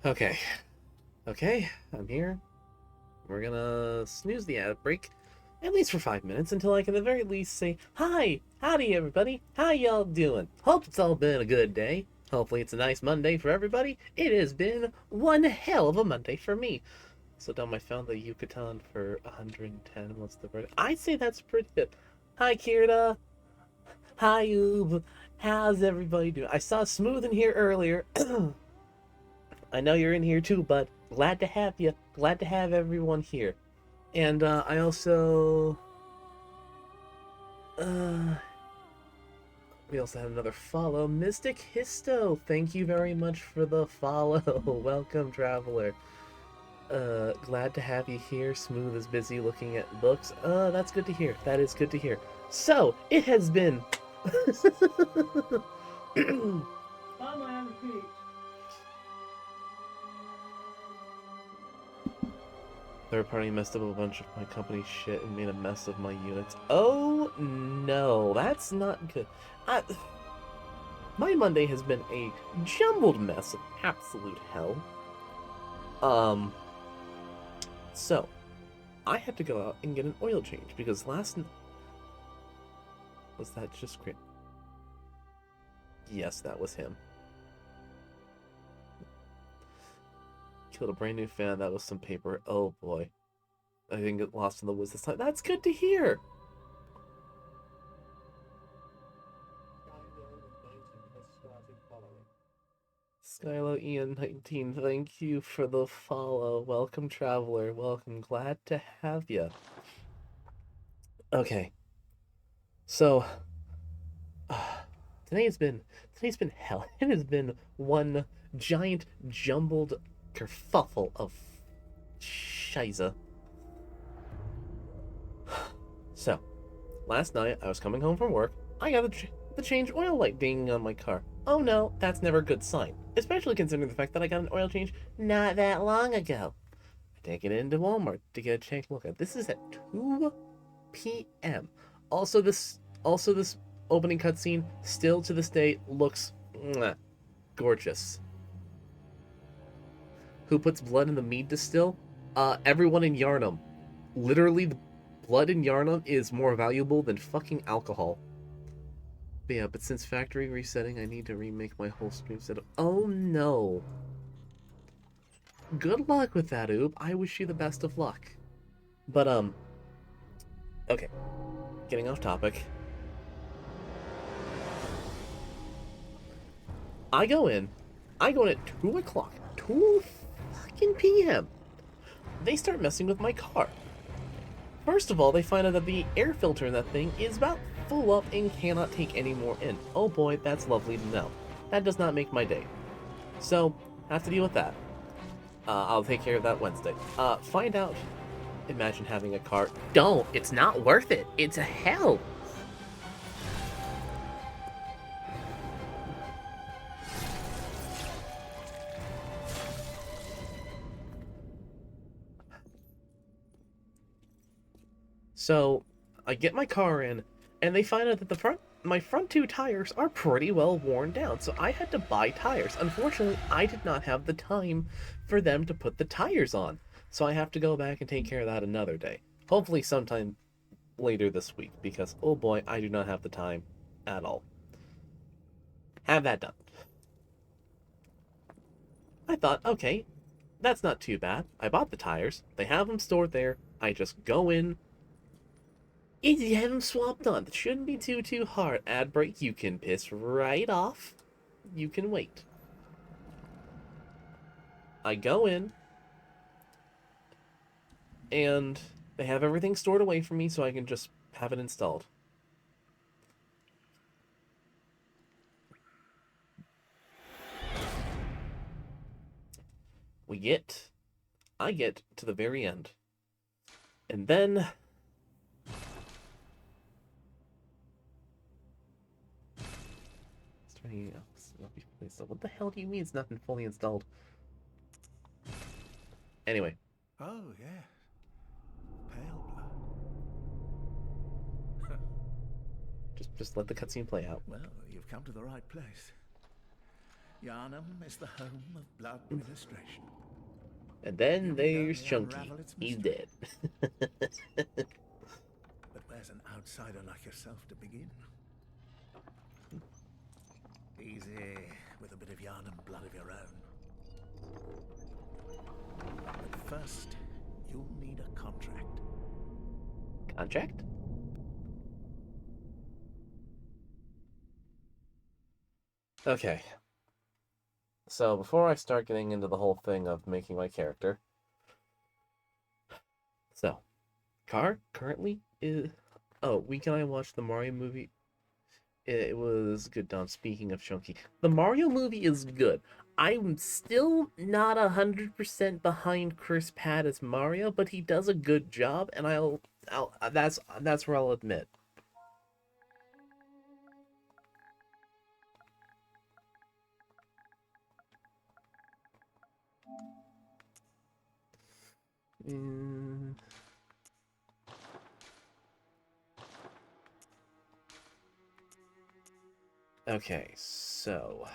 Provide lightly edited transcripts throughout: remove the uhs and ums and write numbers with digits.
Okay. Okay, I'm here. We're gonna snooze the ad break, at least for 5 minutes, until I can at the very least say, Hi! Howdy, everybody! How y'all doing? Hope it's all been a good day. Hopefully it's a nice Monday for everybody. It has been one hell of a Monday for me. So dumb, I found the Yucatan for 110. What's the word? I'd say that's pretty good. Hi, Kirta. Hi, Oob. How's everybody doing? I saw Smooth in here earlier. I know you're in here too, bud. Glad to have you. Glad to have everyone here. And I also, uh, we also have another follow, Mystic Histo. Thank you very much for the follow. Welcome, traveler. Glad to have you here. Smooth is busy looking at books. That's good to hear. That is good to hear. So it has been. Third party messed up a bunch of my company shit and made a mess of my units. Oh no, that's not good. I, my Monday has been a jumbled mess of absolute hell. Um, so I had to go out and get an oil change because last was that just great? Yes, that was him. Killed a brand new fan. That was some paper. Oh boy, I didn't get lost in the woods this time. That's good to hear. Skylo Ian19, thank you for the follow. Welcome, traveler. Welcome. Glad to have you. Okay, so today's been hell. It has been one giant jumbled kerfuffle of shiza. So, last night I was coming home from work. I got the change oil light dinging on my car. Oh no, that's never a good sign, especially considering the fact that I got an oil change not that long ago. I take it into Walmart to get a check look at. This is at 2 p.m. Also this opening cutscene still to this day looks gorgeous. Who puts blood in the mead distill? Everyone in Yarnum. Literally, the blood in Yarnum is more valuable than fucking alcohol. But yeah, but since factory resetting, I need to remake my whole stream setup. Oh no. Good luck with that, Oob. I wish you the best of luck. But, okay. Getting off topic. I go in at 2 o'clock. 2 fucking p.m. They start messing with my car. First of all, they find out that the air filter in that thing is about full up and cannot take any more in. Oh boy, that's lovely to know. That does not make my day. So, have to deal with that. I'll take care of that Wednesday. Find out. Imagine having a car. Don't. It's not worth it. It's a hell. So, I get my car in, and they find out that my front two tires are pretty well worn down, so I had to buy tires. Unfortunately, I did not have the time for them to put the tires on, so I have to go back and take care of that another day. Hopefully sometime later this week, because oh boy, I do not have the time at all. Have that done. I thought, okay, that's not too bad. I bought the tires. They have them stored there. I just go in, you have them swapped on. It shouldn't be too hard. Ad break, you can piss right off. You can wait. I go in, and they have everything stored away from me so I can just have it installed. I get to the very end. And then what the hell do you mean it's not been fully installed? Anyway. Oh, yeah. Pale blood. just let the cutscene play out. Well, you've come to the right place. Yharnam is the home of blood ministration. And then You'll be there's going to Chunky. unravel its He's mystery. dead. But where's an outsider like yourself to begin? Easy, with a bit of Yharnam blood of your own. But first, you'll need a contract. Contract? Okay. So before I start getting into the whole thing of making my character, so Car currently is. Oh, week and I watched the Mario movie. It was good, Dom. Speaking of Chunky, the Mario movie is good. I'm still not 100% behind Chris Pratt as Mario, but he does a good job, and that's where I'll admit. Mm. Okay, so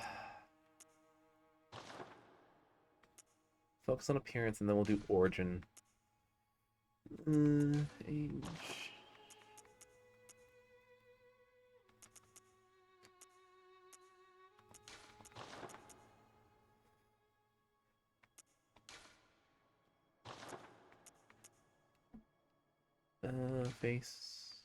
focus on appearance, and then we'll do origin. Age. Face.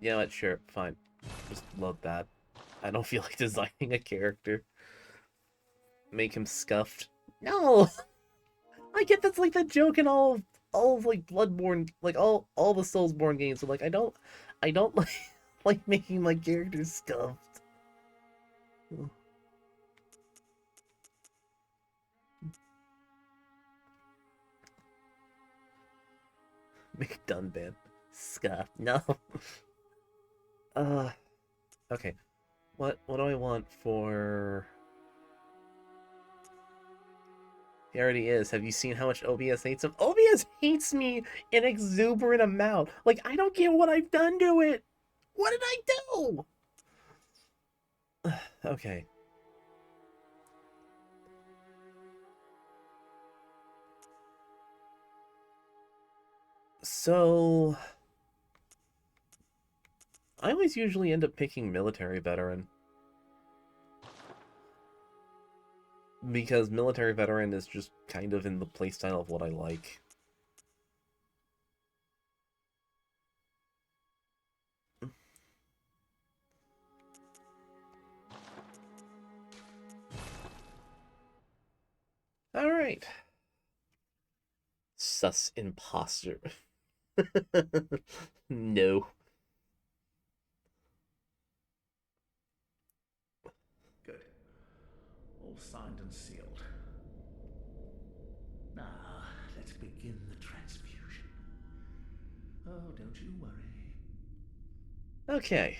Yeah, what? Sure, fine. Just love that. I don't feel like designing a character. Make him scuffed. No, I get that's like the joke in all of like Bloodborne, like all the Soulsborne games. So like I don't like making my characters scuffed. Make Dunban scuffed. No. Uh, okay. What do I want for? He already is. Have you seen how much OBS hates him? OBS hates me an exuberant amount. Like, I don't get what I've done to it. What did I do? Okay. So, I always usually end up picking military veteran. Because military veteran is just kind of in the playstyle of what I like. Alright. Sus imposter. No. Good. All signed and sealed. Now, let's begin the transfusion. Oh, don't you worry. Okay.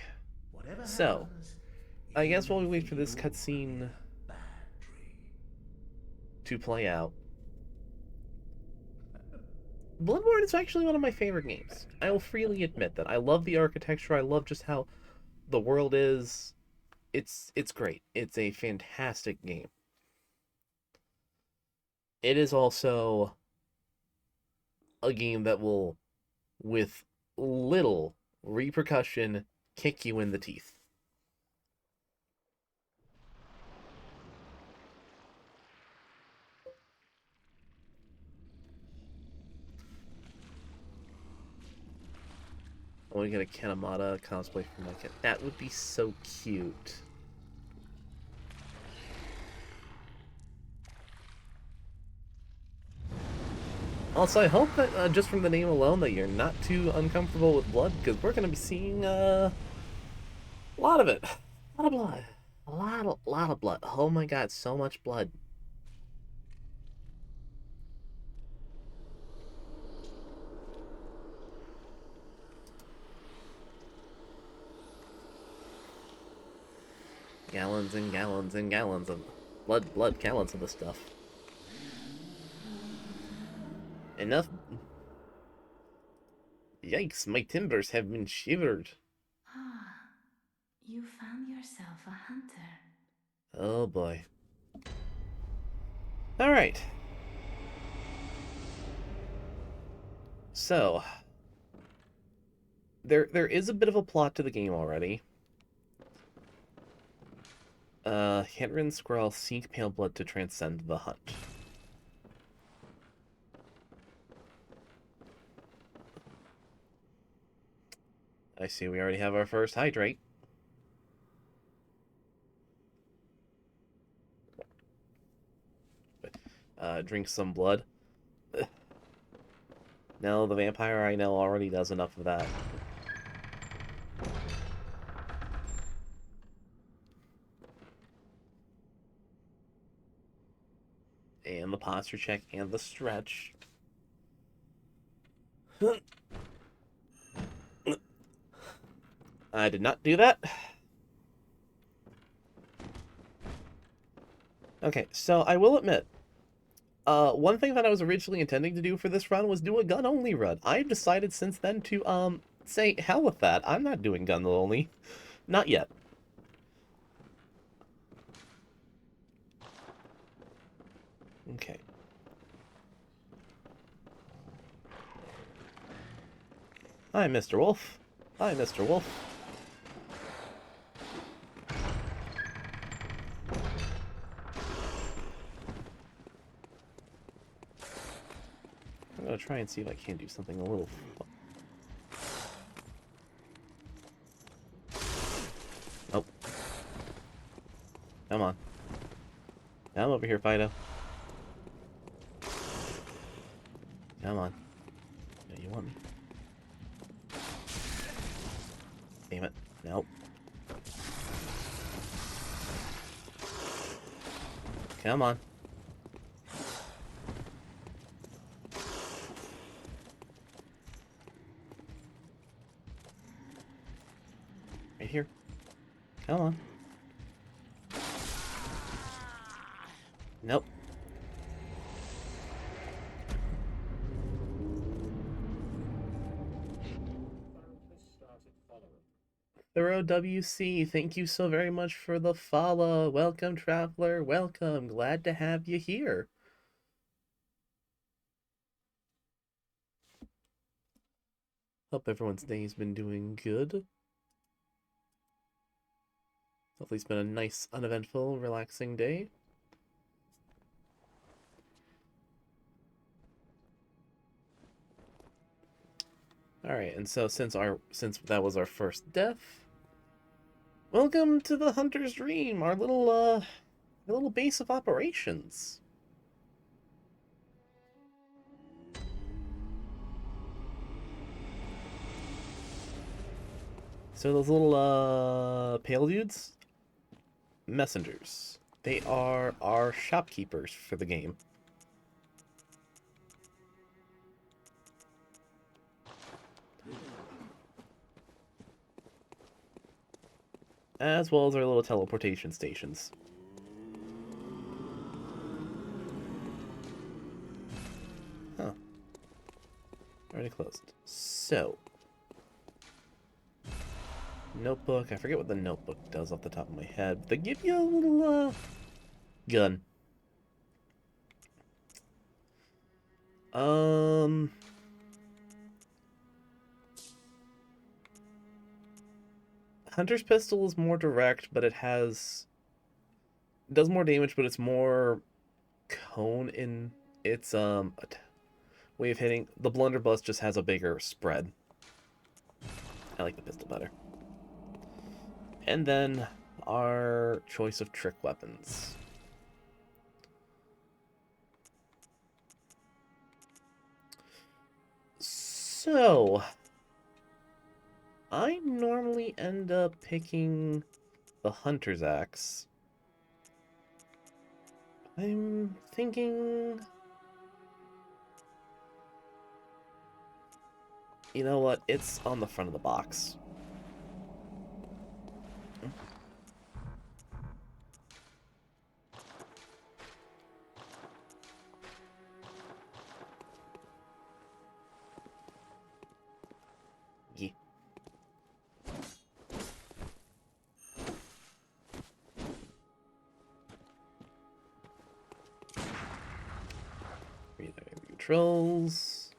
Whatever So, happens, I you guess while we may wait think for it this all could be cutscene a bad dream. to play out, Bloodborne is actually one of my favorite games. I will freely admit that. I love the architecture. I love just how the world is. It's great. It's a fantastic game. It is also a game that will, with little repercussion, kick you in the teeth. I want to get a Kanemata cosplay for my cat. That would be so cute. Also, I hope that just from the name alone that you're not too uncomfortable with blood, because we're going to be seeing a lot of it. A lot of blood. A lot of blood. Oh my god, so much blood. Gallons and gallons and gallons of blood, gallons of the stuff. Enough. Yikes, my timbers have been shivered. Ah, you found yourself a hunter. Oh boy. Alright. So, there is a bit of a plot to the game already. Handwritten scroll, seek pale blood to transcend the hunt. I see we already have our first hydrate. Drink some blood. No, the vampire I know already does enough of that. And the posture check and the stretch. I did not do that. Okay, so I will admit, one thing that I was originally intending to do for this run was do a gun-only run. I've decided since then to, say, hell with that. I'm not doing gun-only. Not yet. Okay. Hi, Mr. Wolf. Hi, Mr. Wolf. I'm gonna try and see if I can do something a little... Nope. Come on. Come over here, Fido. Come on. No, you want me? Damn it. Nope. Come on. Right here. Come on. Nope. Thorough WC, thank you so very much for the follow. Welcome, traveler. Welcome. Glad to have you here. Hope everyone's day's been doing good. Hopefully it's been a nice, uneventful, relaxing day. Alright, and so since that was our first death, welcome to the Hunter's Dream, our little base of operations. So those little pale dudes, messengers. They are our shopkeepers for the game. As well as our little teleportation stations. Huh. Already closed. So. Notebook. I forget what the notebook does off the top of my head. They give you a little, gun. Hunter's pistol is more direct, but it does more damage, but it's more cone in its way of hitting. The blunderbuss just has a bigger spread. I like the pistol better. And then our choice of trick weapons. So I normally end up picking the Hunter's Axe. I'm thinking... You know what? It's on the front of the box. controls.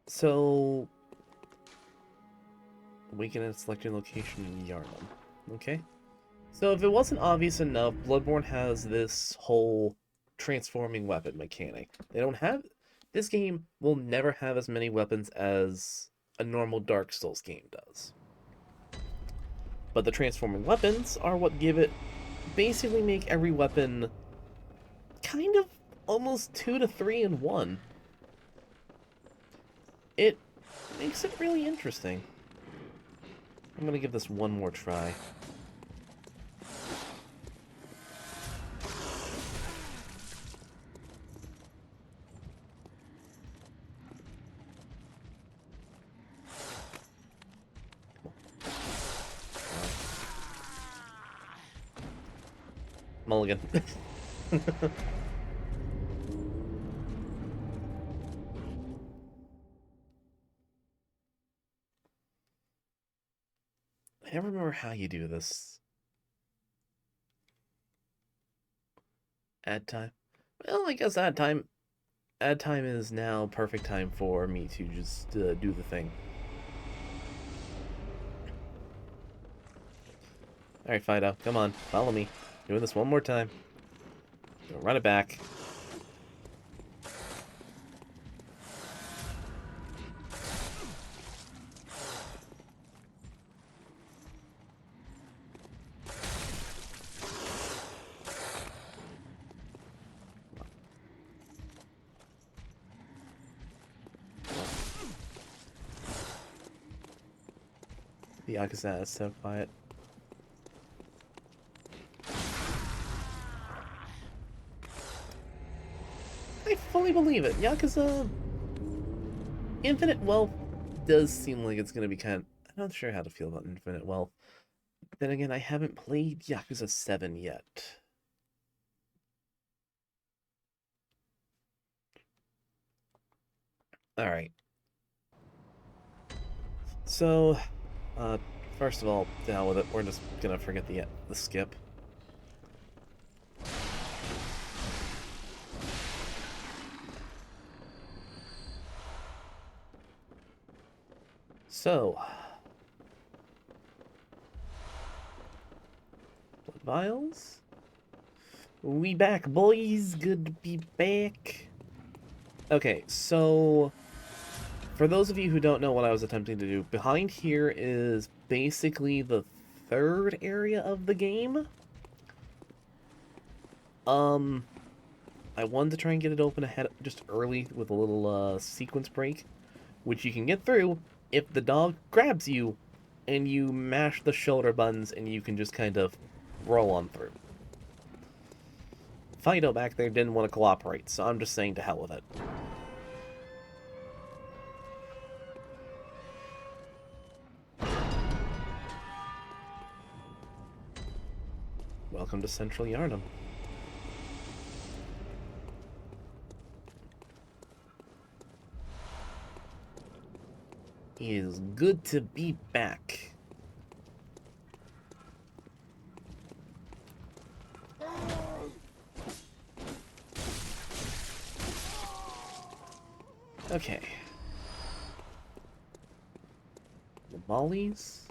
So, awaken at a selected location in Yarnum. Okay. So if it wasn't obvious enough, Bloodborne has this whole transforming weapon mechanic. They don't have... This game will never have as many weapons as a normal Dark Souls game does. But the transforming weapons are what give it... basically make every weapon kind of almost 2 to 3 in 1. It makes it really interesting. I'm gonna give this one more try. Mulligan. I never remember how you do this. Add time. Well, I guess add time. Add time is now perfect time for me to just do the thing. Alright, Fido, come on, follow me. Doing this one more time. Go run it back. The Yakuza is so quiet. I fully believe it. Yakuza Infinite Wealth does seem like it's going to be kind of... I'm not sure how to feel about Infinite Wealth. Then again, I haven't played Yakuza 7 yet. Alright. So, first of all, to hell with it. We're just gonna forget the skip. So, blood vials. We back, boys. Good to be back. Okay, so for those of you who don't know what I was attempting to do, behind here is basically the third area of the game. I wanted to try and get it open ahead just early with a little sequence break, which you can get through if the dog grabs you and you mash the shoulder buttons and you can just kind of roll on through. Fido back there didn't want to cooperate, so I'm just saying to hell with it. Welcome to Central Yarnum. It is good to be back. Okay. The mollies.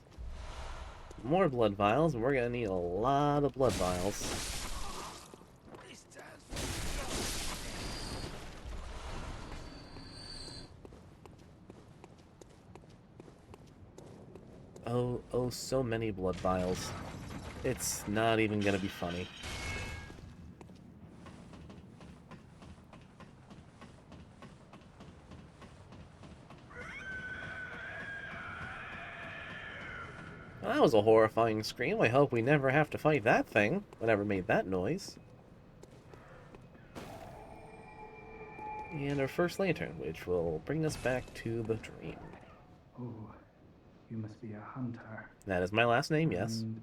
More blood vials, and we're gonna need a lot of blood vials. Oh, so many blood vials. It's not even gonna be funny. Well, that was a horrifying scream. I hope we never have to fight that thing. Whatever made that noise. And our first lantern, which will bring us back to the dream. Oh, you must be a hunter. That is my last name, yes. And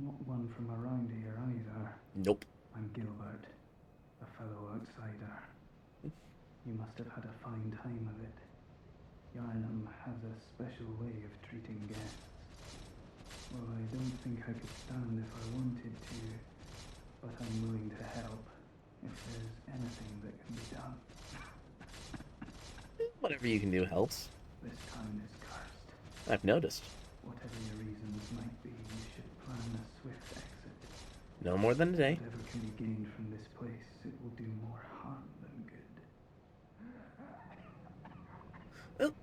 not one from around here either. Nope. I'm Gilbert, a fellow outsider. You must have had a fine time of it. Yarnum has a special way of treating guests. Well, I don't think I could stand if I wanted to, but I'm willing to help if there's anything that can be done. Whatever you can do helps. This town is cursed. I've noticed. Whatever your reasons might be, you should plan a swift exit. No more than a day. Whatever can be gained from this place, it will do more harm than good. Oh.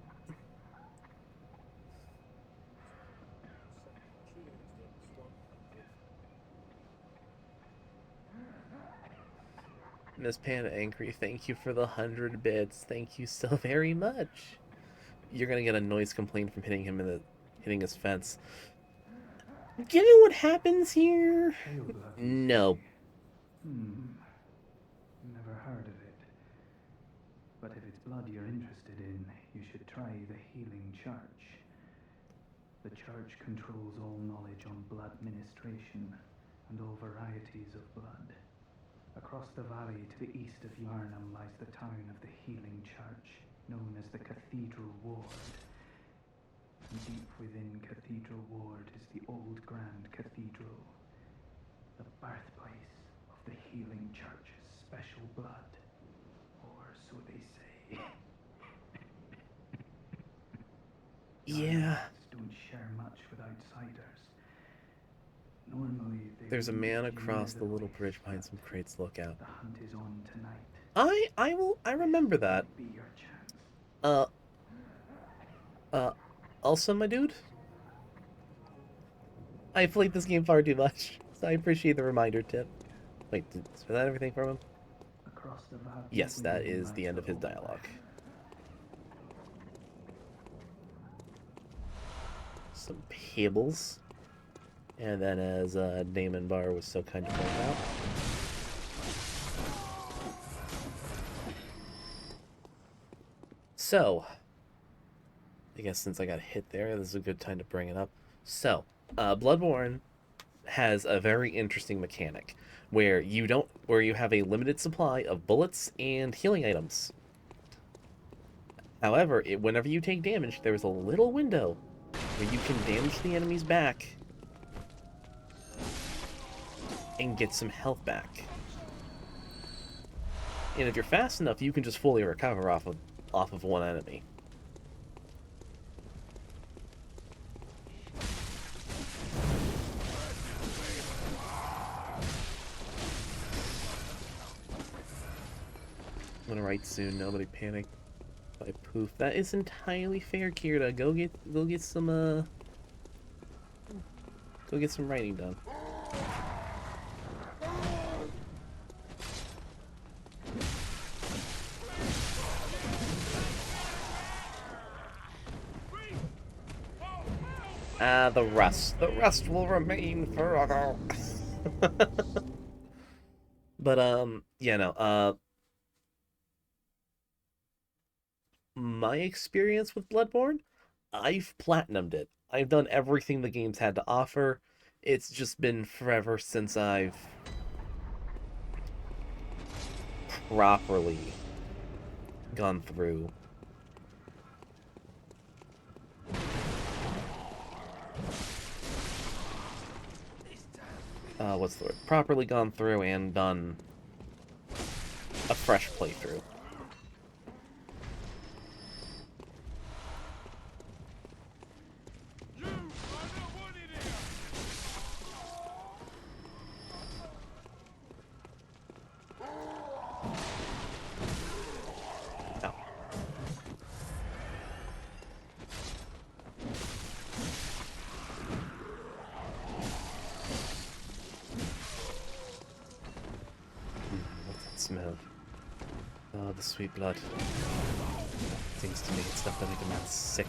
Miss Panda Angry, thank you for the 100 bits. Thank you so very much. You're gonna get a noise complaint from hitting him in the hitting his fence. Given what happens here, no. Never heard of it. But if it's blood you're interested in, you should try the Healing Church. The church controls all knowledge on blood ministration and all varieties of blood. Across the valley to the east of Yarnham lies the town of the Healing Church, known as the Cathedral Ward. And deep within Cathedral Ward is the old Grand Cathedral, the birthplace of the Healing Church's special blood, or so they say. Yeah. Don't share much with outsiders. Normally, There's a man leave you across near the little place, bridge behind but some crates. Look out. the hunt is on tonight. I remember that. Be your chance. Also, my dude, I played this game far too much, so I appreciate the reminder tip. Wait, is that everything from him? Across the valley. Yes, that is the end of his dialogue. Some payables. And then, as Damon Barr was so kind to point out, so, I guess since I got hit there, this is a good time to bring it up. So, Bloodborne has a very interesting mechanic where you have a limited supply of bullets and healing items. However, whenever you take damage, there's a little window where you can damage the enemy's back and get some health back. And if you're fast enough, you can just fully recover off of one enemy. I'm gonna write soon. Nobody panic. By poof. That is entirely fair, Kirita. Go get some writing done. The rust. The rust will remain forever. But, yeah, no, my experience with Bloodborne, I've platinumed it. I've done everything the game's had to offer. It's just been forever since I've properly gone through. What's the word? Properly gone through and done a fresh playthrough. Smell. Oh, the sweet blood. Seems to me it's not gonna make a man sick.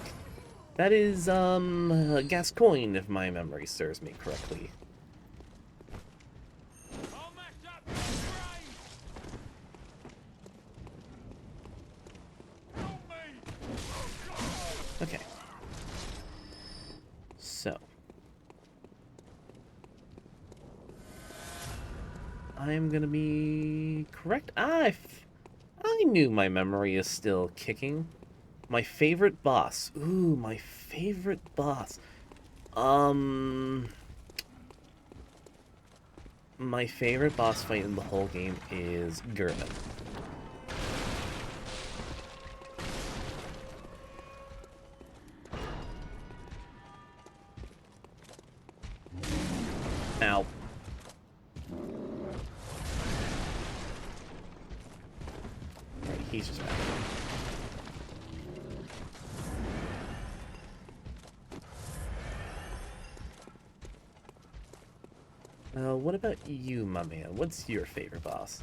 That is, Gascoigne, if my memory serves me correctly. Okay. So. I'm gonna be correct. I knew my memory is still kicking. My favorite boss. Ooh, my favorite boss. Um, my favorite boss fight in the whole game is Gurman. Ow. Right, he's just back. What about you, my man? What's your favorite boss?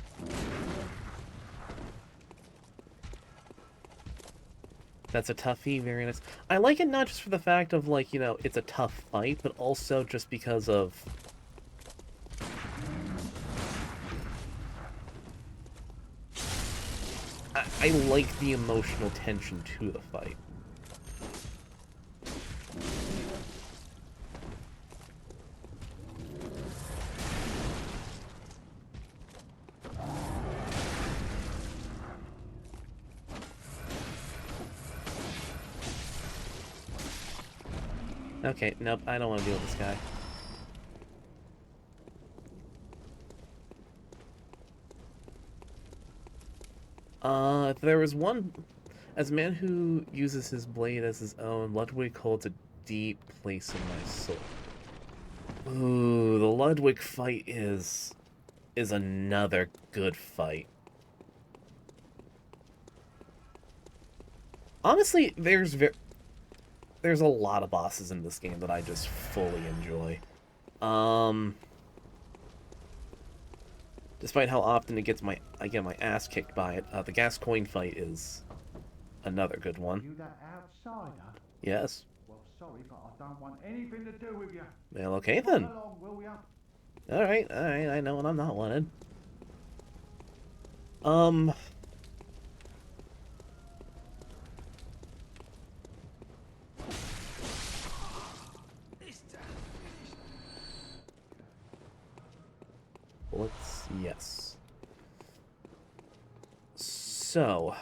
That's a toughie, very nice. I like it not just for the fact of, like, you know, it's a tough fight, but also just because of... I like the emotional tension to the fight. Okay, nope, I don't want to deal with this guy. If there was one... As a man who uses his blade as his own, Ludwig holds a deep place in my soul. Ooh, the Ludwig fight is another good fight. Honestly, there's a lot of bosses in this game that I just fully enjoy. Despite how often I get my ass kicked by it, the Gascoigne fight is another good one. You that outsider? Yes. Well, sorry, but I don't want anything to do with you. Well, okay then. Come along, will ya? Alright, I know when I'm not wanted. Yes. So.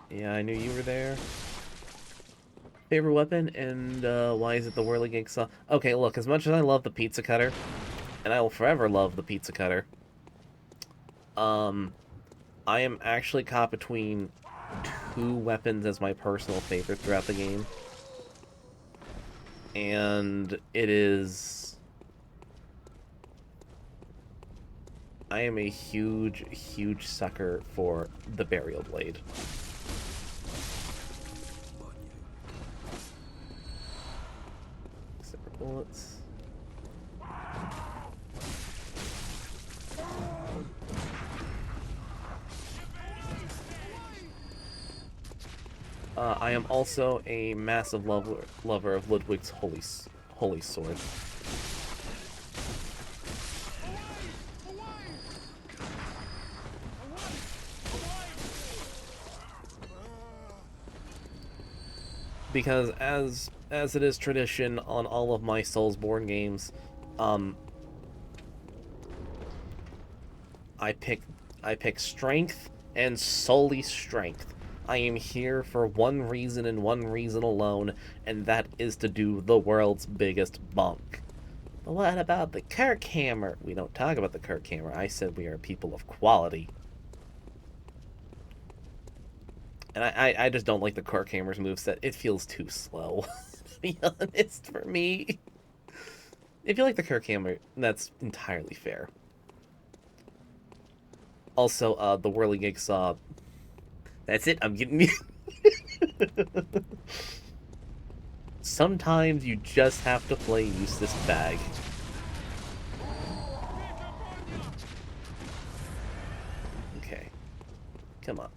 Yeah, I knew you were there. Favorite weapon, and why is it the whirligig saw? Okay, look, as much as I love the pizza cutter, and I will forever love the pizza cutter, I am actually caught between two weapons as my personal favorite throughout the game. And it is... I am a huge, huge sucker for the burial blade. Except for bullets. I am also a massive lover of Ludwig's holy sword. Because as it is tradition on all of my Soulsborne games, I pick strength and solely strength. I am here for one reason and one reason alone, and that is to do the world's biggest bunk. But what about the Kirk Hammer? We don't talk about the Kirk Hammer. I said we are people of quality. And I just don't like the Kirk Hammer's moveset. It feels too slow, to be honest, for me. If you like the Kirk Hammer, that's entirely fair. Also, the whirligig saw... That's it, I'm getting you. Sometimes you just have to play Eustace Bag. Okay. Come on.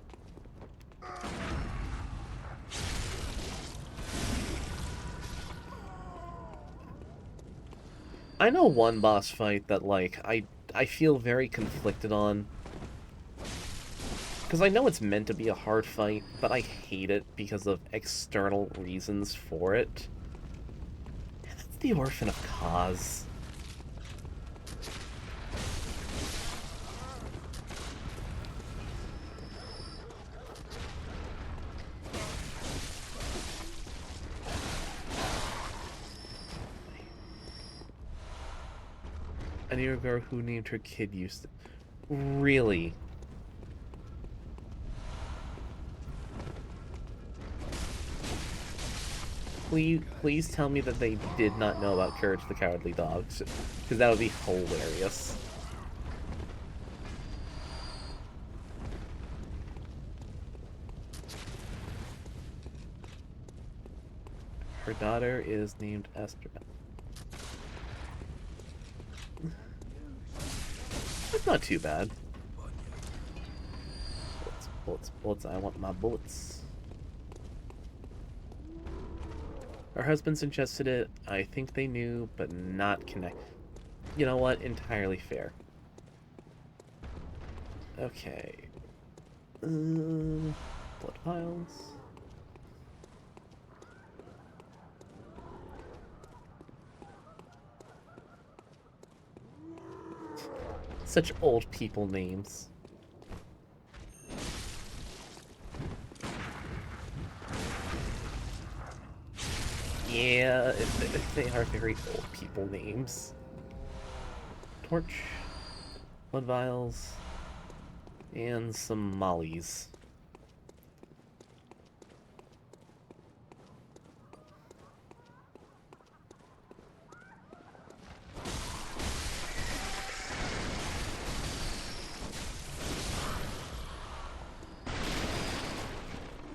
I know one boss fight that, like, I feel very conflicted on. Because I know it's meant to be a hard fight, but I hate it because of external reasons for it. And that's the Orphan of Kaz. I knew a girl who named her kid Eustace. Really? Please tell me that they did not know about Courage the Cowardly Dog, because that would be hilarious. Her daughter is named Esther. That's not too bad. Bullets. I want my bullets. Her husband suggested it. I think they knew, but not connect. You know what? Entirely fair. Okay. Blood vials. Such old people names. Yeah, they are very old people names. Torch, blood vials, and some mollies.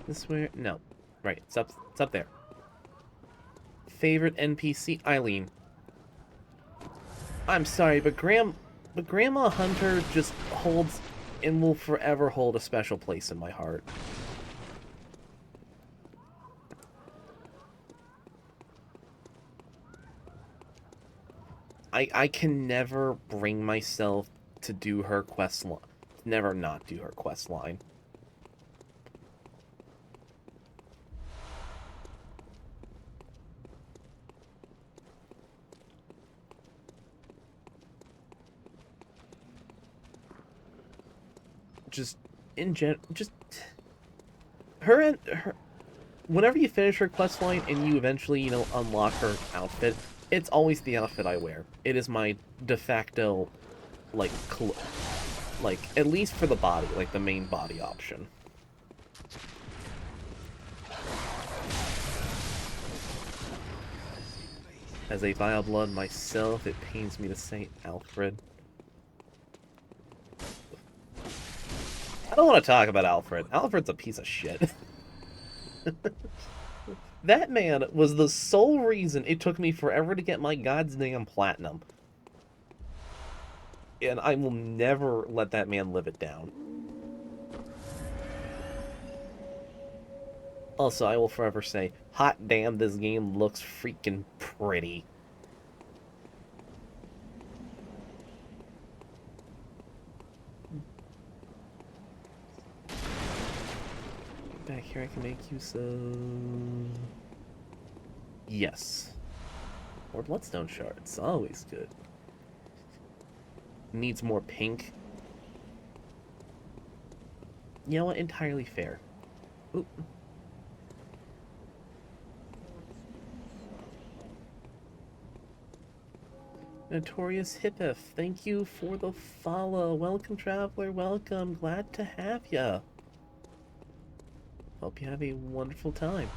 This way? No. Right, it's up there. Favorite NPC? Eileen. I'm sorry, but Grandma Hunter just holds and will forever hold a special place in my heart. I can never bring myself to do her quest line. Never not do her quest line. Just in general, just her whenever you finish her quest line and you eventually, you know, unlock her outfit, it's always the outfit I wear. It is my de facto, like, at least for the body, like the main body option. As a vile blood myself, it pains me to say Alfred. I don't want to talk about Alfred. Alfred's a piece of shit. That man was the sole reason it took me forever to get my goddamn platinum. And I will never let that man live it down. Also, I will forever say, hot damn, this game looks freaking pretty. Back here, I can make use of... Yes. More bloodstone shards. Always good. Needs more pink. You know what? Entirely fair. Oop. Notorious Hippif, thank you for the follow. Welcome, traveler. Welcome. Glad to have ya. Hope you have a wonderful time.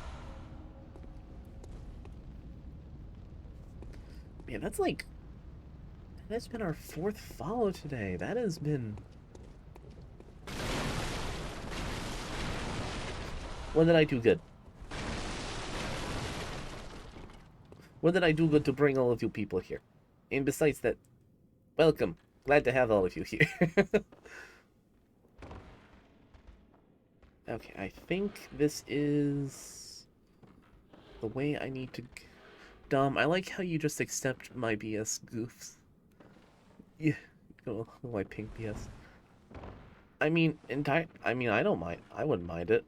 Man, that's been our 4th follow today. That has been... When did I do good? When did I do good to bring all of you people here? And besides that, welcome. Glad to have all of you here. Okay, I think this is the way I need to... Dom, I like how you just accept my BS goofs. Yeah, oh, my pink BS. I mean, I don't mind. I wouldn't mind it.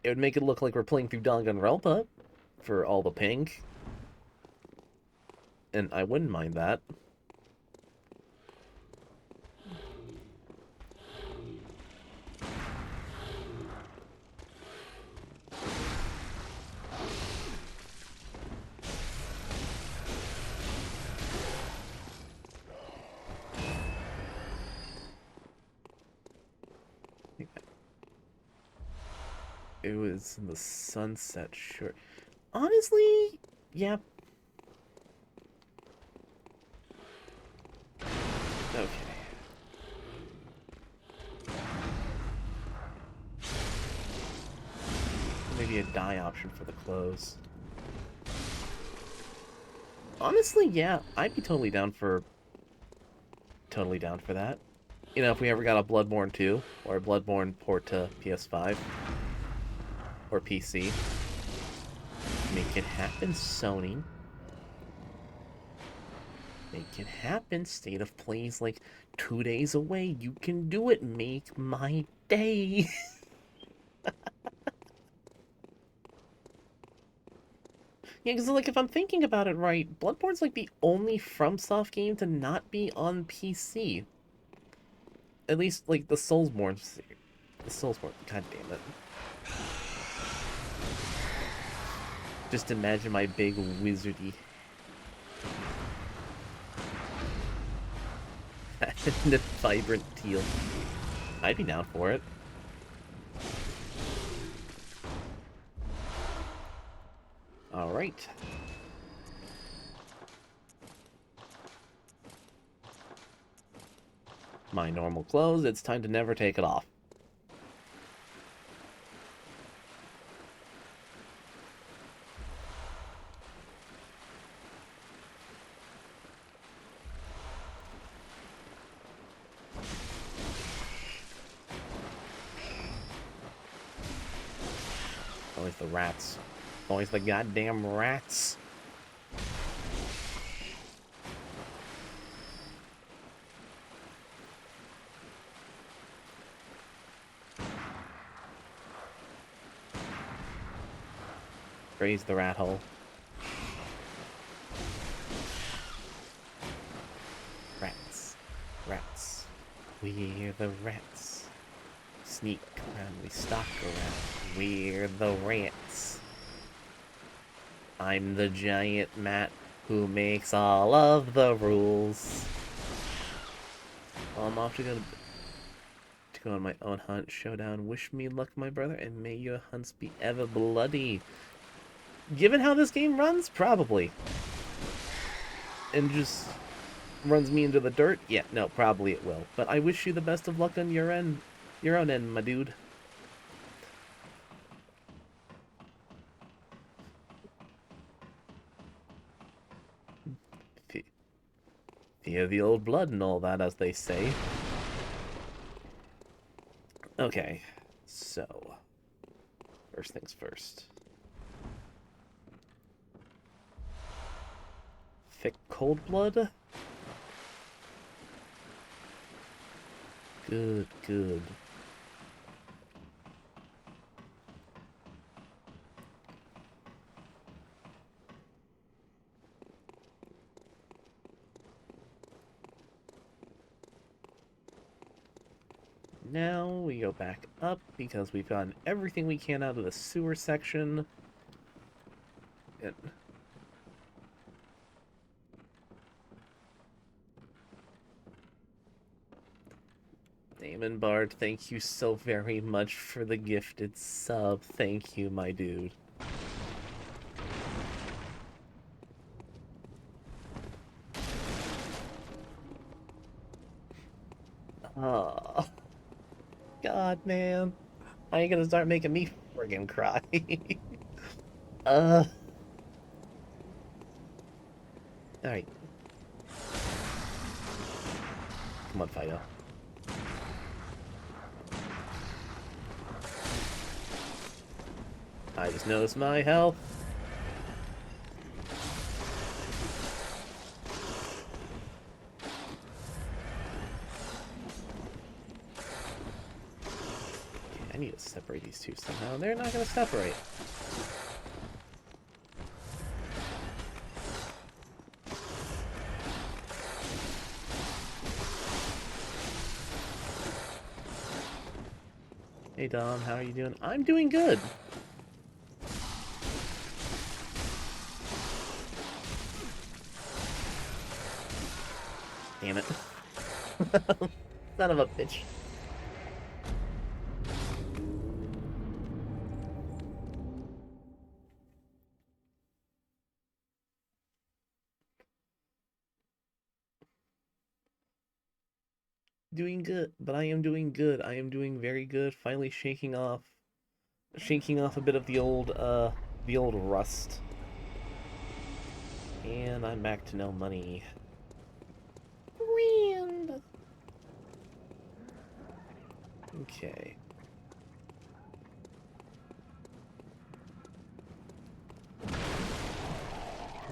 It would make it look like we're playing through Danganronpa for all the pink. And I wouldn't mind that. It was in the sunset shirt. Honestly, yeah. Okay. Maybe a dye option for the clothes. Honestly, yeah, I'd be totally down for that. You know, if we ever got a Bloodborne 2 or a Bloodborne port to PS5 or PC, make it happen, Sony. Make it happen. State of Play's like 2 days away. You can do it. Make my day. Yeah, because like if I'm thinking about it right, Bloodborne's like the only FromSoft game to not be on PC. At least like the Soulsborne. The Soulsborne. God damn it. Just imagine my big wizardy. The vibrant teal. I'd be down for it. Alright. My normal clothes, it's time to never take it off. Always the rats. Always the goddamn rats. Raise the rat hole. Rats. Rats. We're the rats. Sneak around, we stalk around. We're the rats. I'm the giant Matt who makes all of the rules. Well, I'm off to go on my own hunt. Showdown. Wish me luck, my brother, and may your hunts be ever bloody. Given how this game runs, probably. And just runs me into the dirt? Yeah, no, probably it will. But I wish you the best of luck on your own end, my dude. Fear the old blood and all that, as they say. Okay, so first things first. Thick cold blood? Good, good. Now we go back up because we've gotten everything we can out of the sewer section. And Damon Bard, thank you so very much for the gifted sub. Thank you, my dude. Oh, God, man. How are you gonna start making me friggin' cry? Alright. Come on, Fido. I just noticed my health. Okay, I need to separate these two somehow. They're not gonna separate. Hey Dom, how are you doing? I'm doing good. Damn it. Son of a bitch. Doing good, but I am doing good. I am doing very good. Finally shaking off a bit of the old rust. And I'm back to no money. Grand. Okay.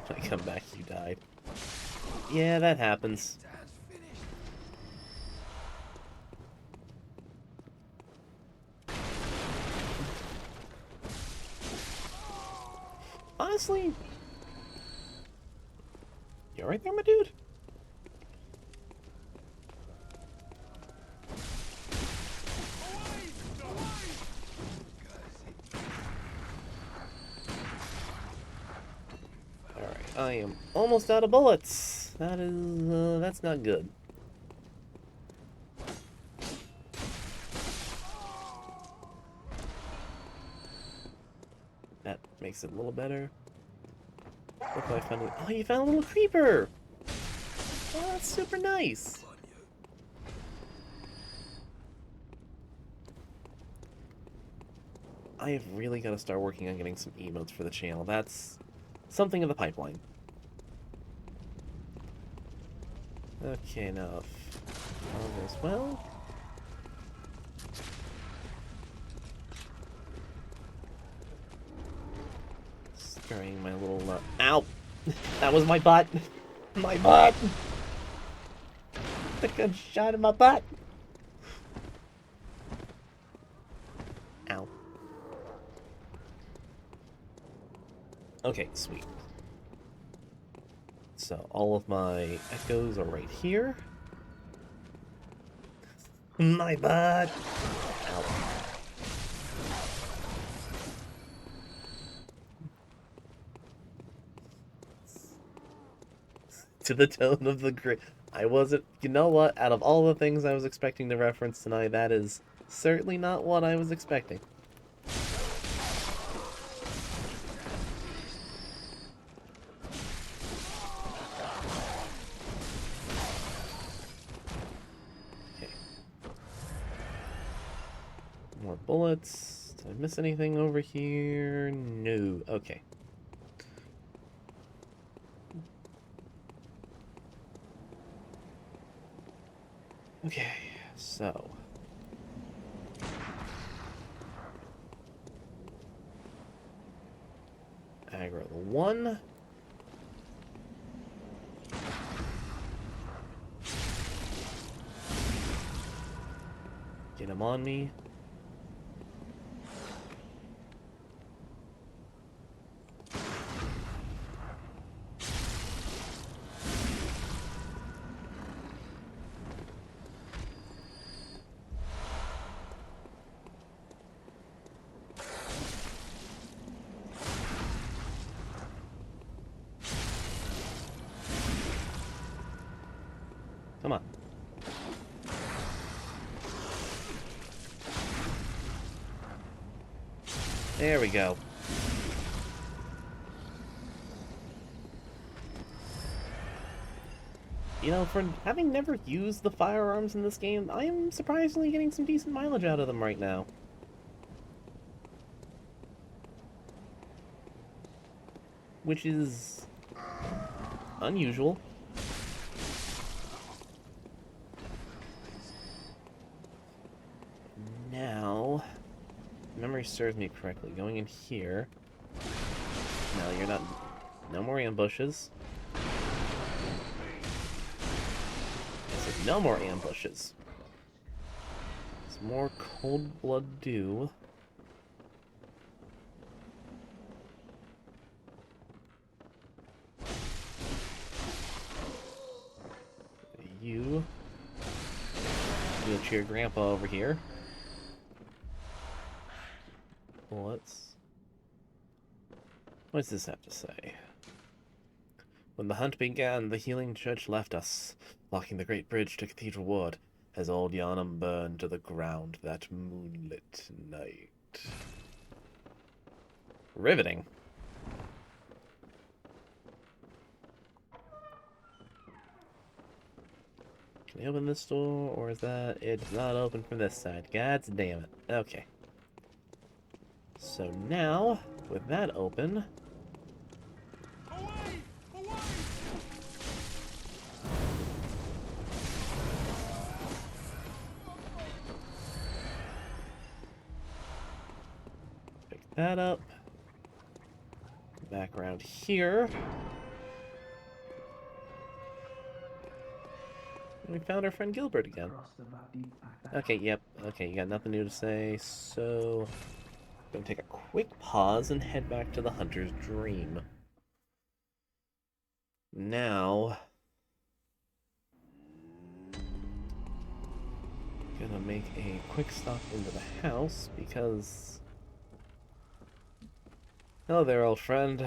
When I come back, you died. Yeah, that happens. Honestly, you alright there, my dude? Alright, I am almost out of bullets. That's not good. That makes it a little better. Look what I found. Oh, you found a little creeper! Oh, that's super nice! I have really got to start working on getting some emotes for the channel. That's something in the pipeline. Okay, now if all goes well. Stirring my little ow! That was my butt! My butt! A good shot in my butt! Ow. Okay, sweet. So all of my echoes are right here. My butt! Ow. To the tone of the great. I wasn't. You know what? Out of all the things I was expecting to reference tonight, that is certainly not what I was expecting. Okay. More bullets. Did I miss anything over here? No. Okay. Okay, so. Aggro the one. Get him on me. Come on. There we go. You know, for having never used the firearms in this game, I am surprisingly getting some decent mileage out of them right now. Which is unusual. Now, if memory serves me correctly, going in here. No, you're not. No more ambushes. I said no more ambushes. Some more cold blood dew. You. You'll cheer Grandpa over here. Let's. What does this have to say? When the hunt began, the healing church left us, locking the great bridge to Cathedral Wood, as old Yharnam burned to the ground that moonlit night. Riveting. Can I open this door, or is that... It's not open from this side. God damn it. Okay. So now, with that open... Pick that up. Back around here. And we found our friend Gilbert again. Across the valley, back that Okay, yep. Okay, you got nothing new to say, so... I'm gonna take a quick pause and head back to the Hunter's Dream. Now... Gonna make a quick stop into the house, because... Hello there, old friend.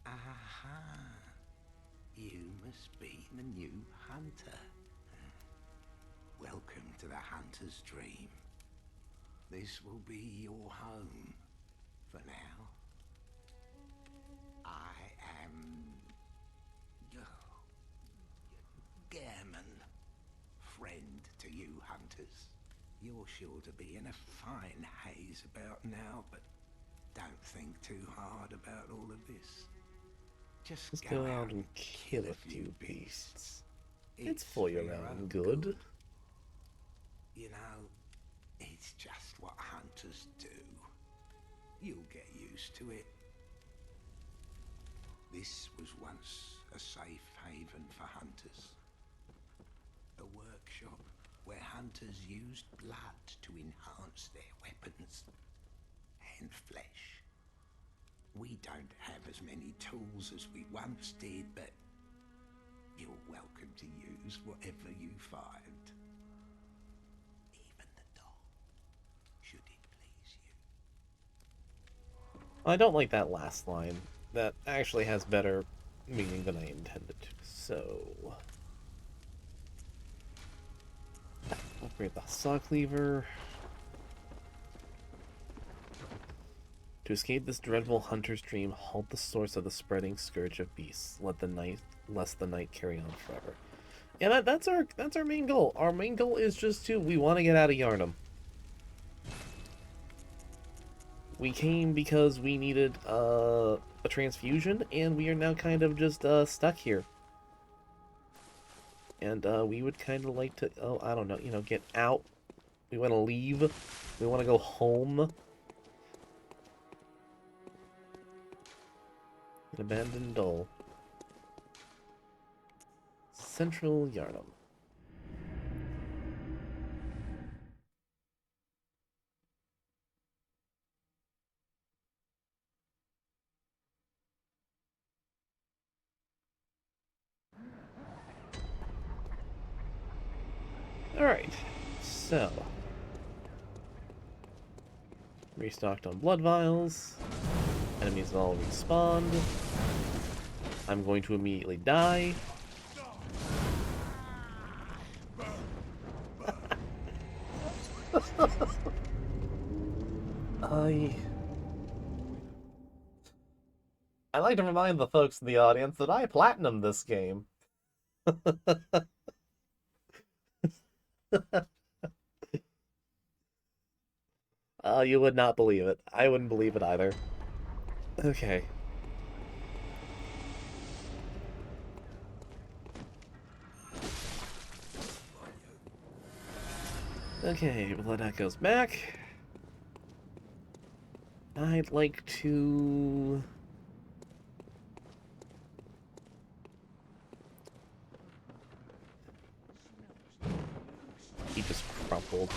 Aha! You must be the new hunter. Welcome to the Hunter's Dream. This will be your home for now. I am... Gammon. Friend to you hunters. You're sure to be in a fine haze about now, but don't think too hard about all of this. Just Go go out and and kill a few beasts. beasts. It's for your own good. You know, it's just what hunters do. You'll get used to it. This was once a safe haven for hunters. A workshop where hunters used blood to enhance their weapons and flesh. We don't have as many tools as we once did, but you're welcome to use whatever you find. Even the dog, should it please you. I don't like that last line. That actually has better meaning than I intended. So... Upgrade the saw cleaver. To escape this dreadful hunter's dream, halt the source of the spreading scourge of beasts. Lest the night carry on forever. Yeah, that's our main goal. Our main goal is just we want to get out of Yarnum. We came because we needed a transfusion, and we are now kind of just stuck here. And we would kind of like to, I don't know, get out. We want to leave. We want to go home. An abandoned dull. Central Yarnum. Alright, so. Restocked on blood vials. Enemies have all respawned. I'm going to immediately die. I like to remind the folks in the audience that I platinumed this game. You would not believe it. I wouldn't believe it either. Okay. Okay, blood echoes back. I'd like to... He just crumpled.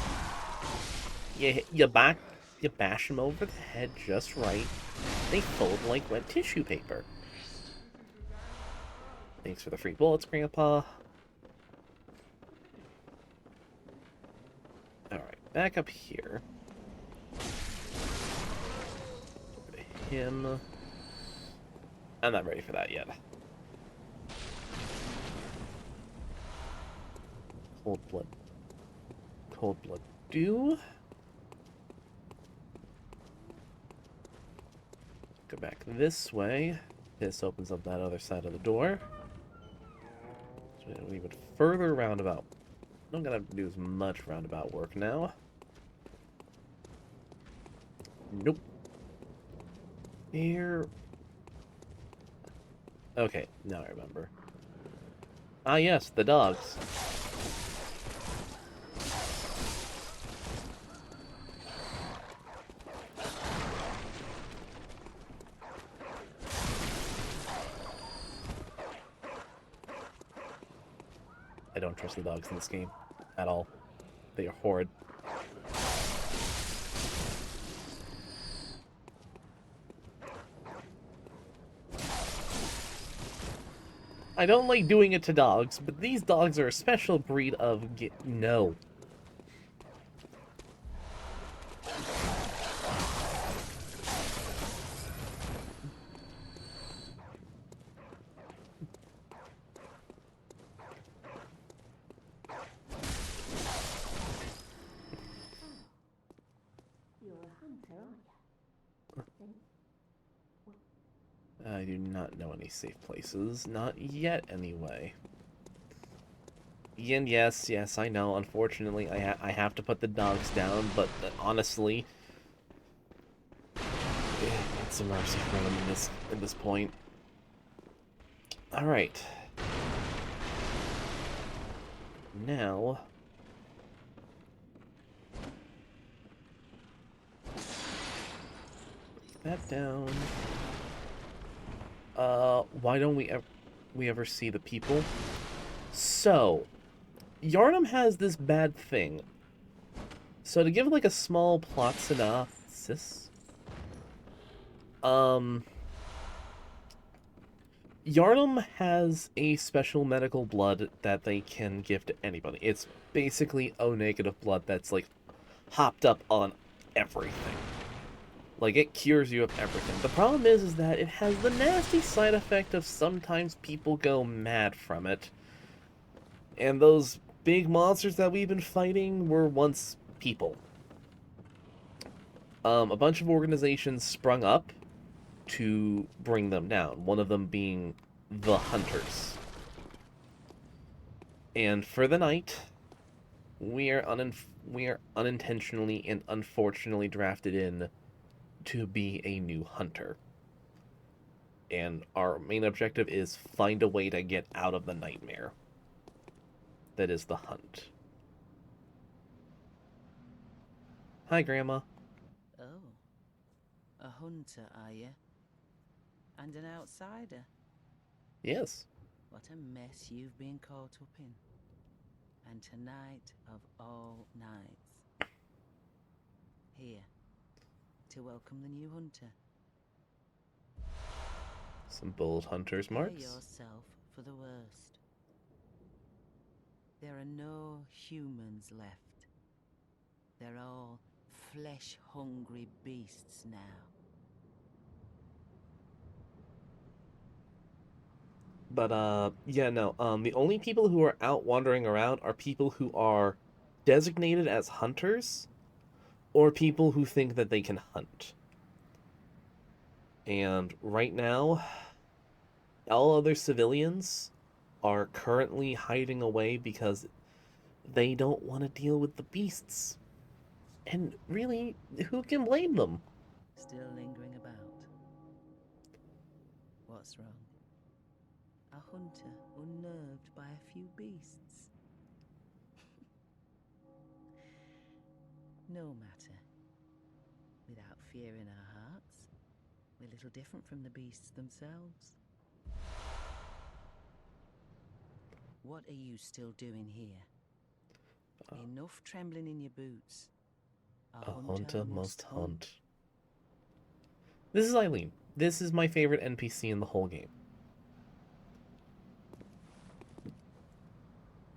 You bash him over the head just right. They fold like wet tissue paper. Thanks for the free bullets, Grandpa. Alright, back up here. Over to him. I'm not ready for that yet. Cold blood. Cold blood dew. Go back this way. This opens up that other side of the door. further roundabout. I'm gonna have to do as much roundabout work now. Nope. Here. Okay, now I remember. Ah, yes, the dogs. I don't trust the dogs in this game at all. They are horrid. I don't like doing it to dogs, but these dogs are a special breed of no. I do not know any safe places. Not yet, anyway. And yes, I know. Unfortunately, I have to put the dogs down, but honestly, it's a mercy for them at this point. All right. Now, put that down. Why don't we ever see the people? So, Yarnum has this bad thing. So to give like a small plot synopsis, Yarnum has a special medical blood that they can give to anybody. It's basically O negative blood that's like hopped up on everything. Like, it cures you of everything. The problem is that it has the nasty side effect of sometimes people go mad from it. And those big monsters that we've been fighting were once people. A bunch of organizations sprung up to bring them down. One of them being the Hunters. And for the night, we are unintentionally and unfortunately drafted in to be a new hunter. And our main objective is find a way to get out of the nightmare that is the hunt. Hi, Grandma. Oh, a hunter, are you? And an outsider? Yes. What a mess you've been caught up in. And tonight of all nights. Here, to welcome the new hunter. Some bold hunter's Prepare marks. yourself for the worst. There are no humans left. They're all flesh-hungry beasts now. But, yeah, no, the only people who are out wandering around are people who are designated as hunters, or people who think that they can hunt. And right now, all other civilians are currently hiding away because they don't want to deal with the beasts. And really, who can blame them? Still lingering about. What's wrong? A hunter unnerved by a few beasts? No matter. Without fear in our hearts, we're little different from the beasts themselves. What are you still doing here? Enough trembling in your boots. A hunter must hunt. This is Eileen. This is my favorite NPC in the whole game.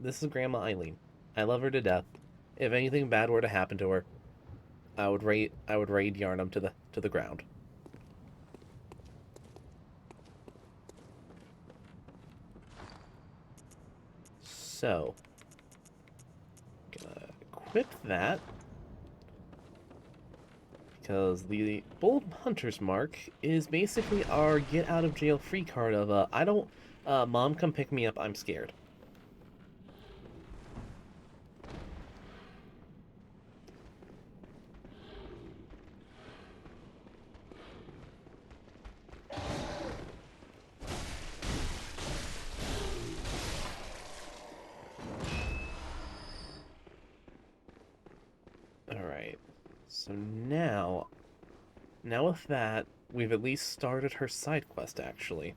This is Grandma Eileen. I love her to death. If anything bad were to happen to her, I would raid Yarnum to the ground. So, gonna equip that because the Bold Hunter's Mark is basically our get out of jail free card of I don't Mom, come pick me up, I'm scared. So now with that, we've at least started her side quest, actually.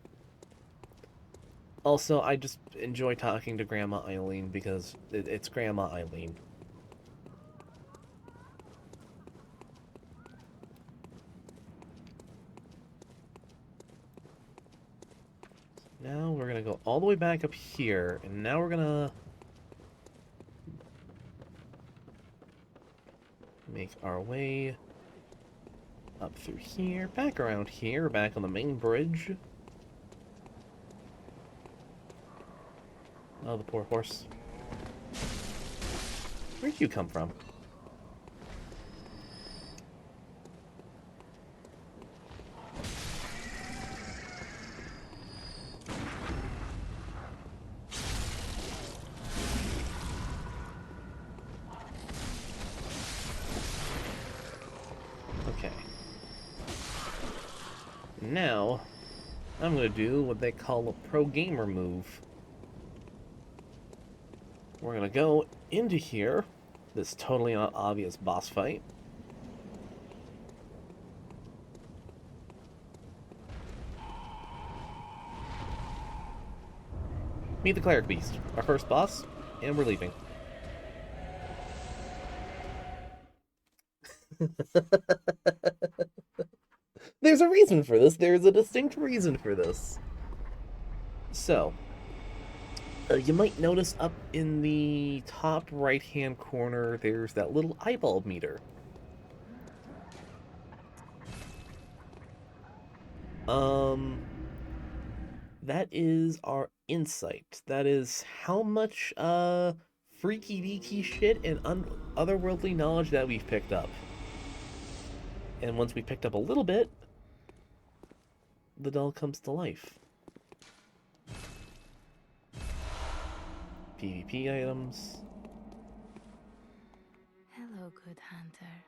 Also, I just enjoy talking to Grandma Eileen because it's Grandma Eileen. Now we're gonna go all the way back up here, and now we're gonna make our way up through here, back around here, back on the main bridge. Oh, the poor horse. Where'd you come from? Okay. Now, I'm gonna do what they call a pro gamer move. We're gonna go into here, this totally not obvious boss fight. Meet the Cleric Beast, our first boss, and we're leaving. There's a reason for this. There's a distinct reason for this. So, you might notice up in the top right-hand corner, there's that little eyeball meter. That is our insight. That is how much, freaky deaky shit and otherworldly knowledge that we've picked up. And once we picked up a little bit, the doll comes to life. PvP items. Hello, good hunter.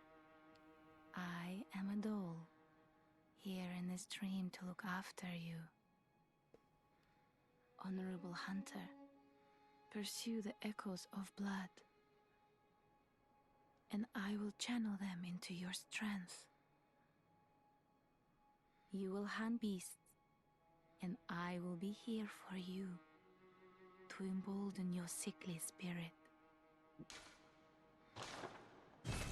I am a doll, here in this dream to look after you. Honorable hunter, pursue the echoes of blood, and I will channel them into your strength. You will hunt beasts, and I will be here for you, to embolden your sickly spirit.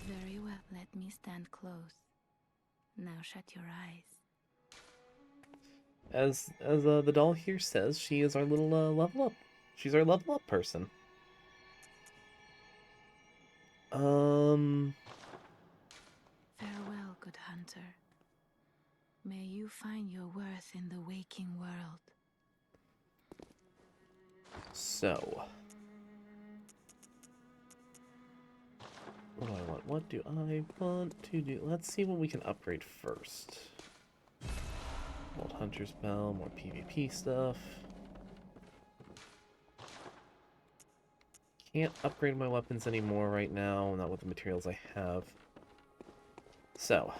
Very well, let me stand close. Now shut your eyes. As the doll here says, she is our little level up. She's our level up person. Farewell, good hunter. May you find your worth in the waking world. So, what do I want? What do I want to do? Let's see what we can upgrade first. Old Hunter's Bell, more PvP stuff. Can't upgrade my weapons anymore right now, not with the materials I have. So.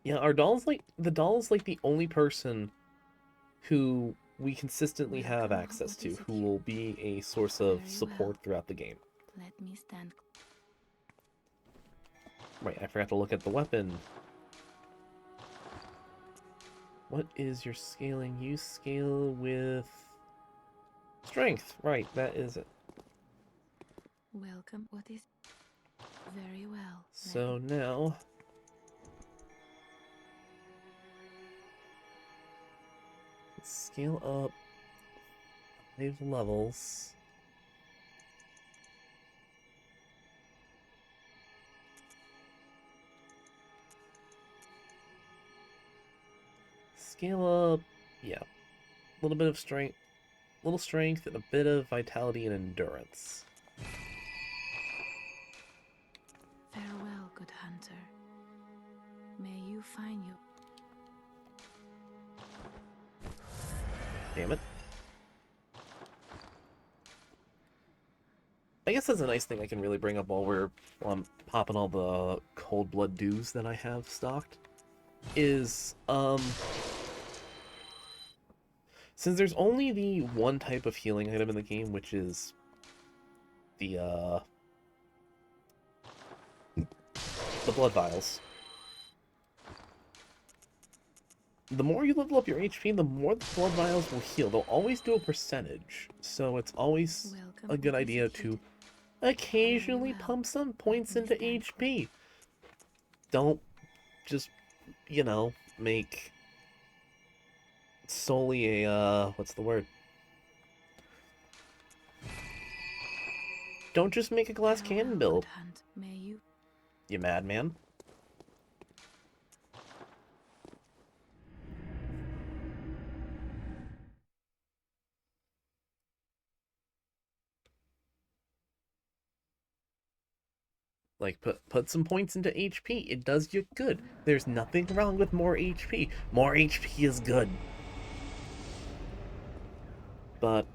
Yeah, the doll's like the only person who we consistently have access to, who will be a source of support throughout the game. Let me stand. Right, I forgot to look at the weapon. What is your scaling? You scale with strength. Right, that is it. Welcome. What is... Very well. So now... let's scale up 5 levels. Scale up, yeah, a little bit of strength, and a bit of vitality and endurance. Farewell, good hunter. May you find you. Damn it. I guess that's a nice thing I can really bring up while I'm popping all the cold blood dews that I have stocked. Is, since there's only the one type of healing item in the game, which is the blood vials. The more you level up your HP, the more the blood vials will heal. They'll always do a percentage, so it's always Welcome a good to idea visit. to occasionally Very well. pump some points Let me into stand for HP. Don't just, you know, make solely a, what's the word? Don't just make a glass Farewell, cannon good build, hunt. May you you madman. Like, put some points into HP. It does you good. There's nothing wrong with more HP. More HP is good. But,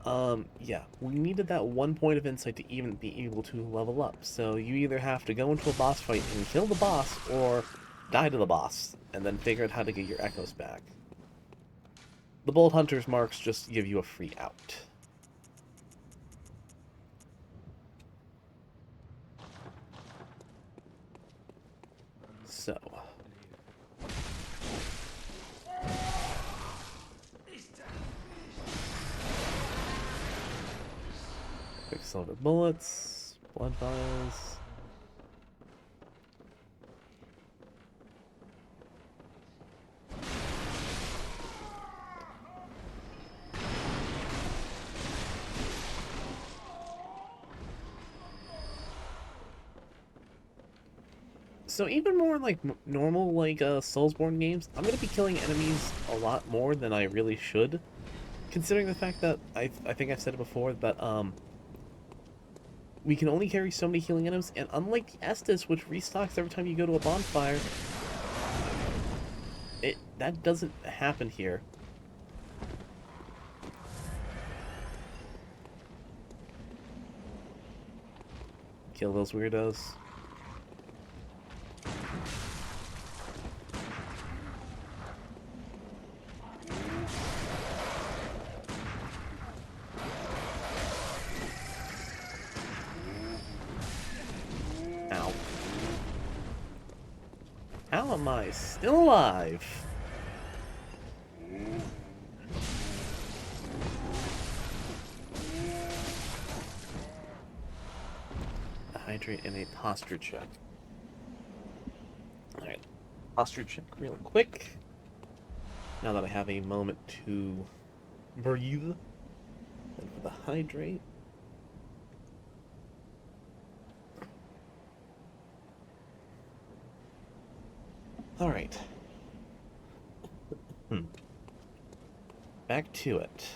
yeah, we needed that 1 point of insight to even be able to level up. So you either have to go into a boss fight and kill the boss, or die to the boss, and then figure out how to get your echoes back. The Bold Hunter's marks just give you a free out. So... Quicksilver bullets, blood vials. So even more like normal like Soulsborne games, I'm gonna be killing enemies a lot more than I really should, considering the fact that I think I've said it before that we can only carry so many healing items, and unlike the Estus, which restocks every time you go to a bonfire, that doesn't happen here. Kill those weirdos. Ow. How am I still alive? Hydrate and a posture check. Alright. Posture check real quick. Now that I have a moment to breathe. And for the hydrate. Alright. Back to it.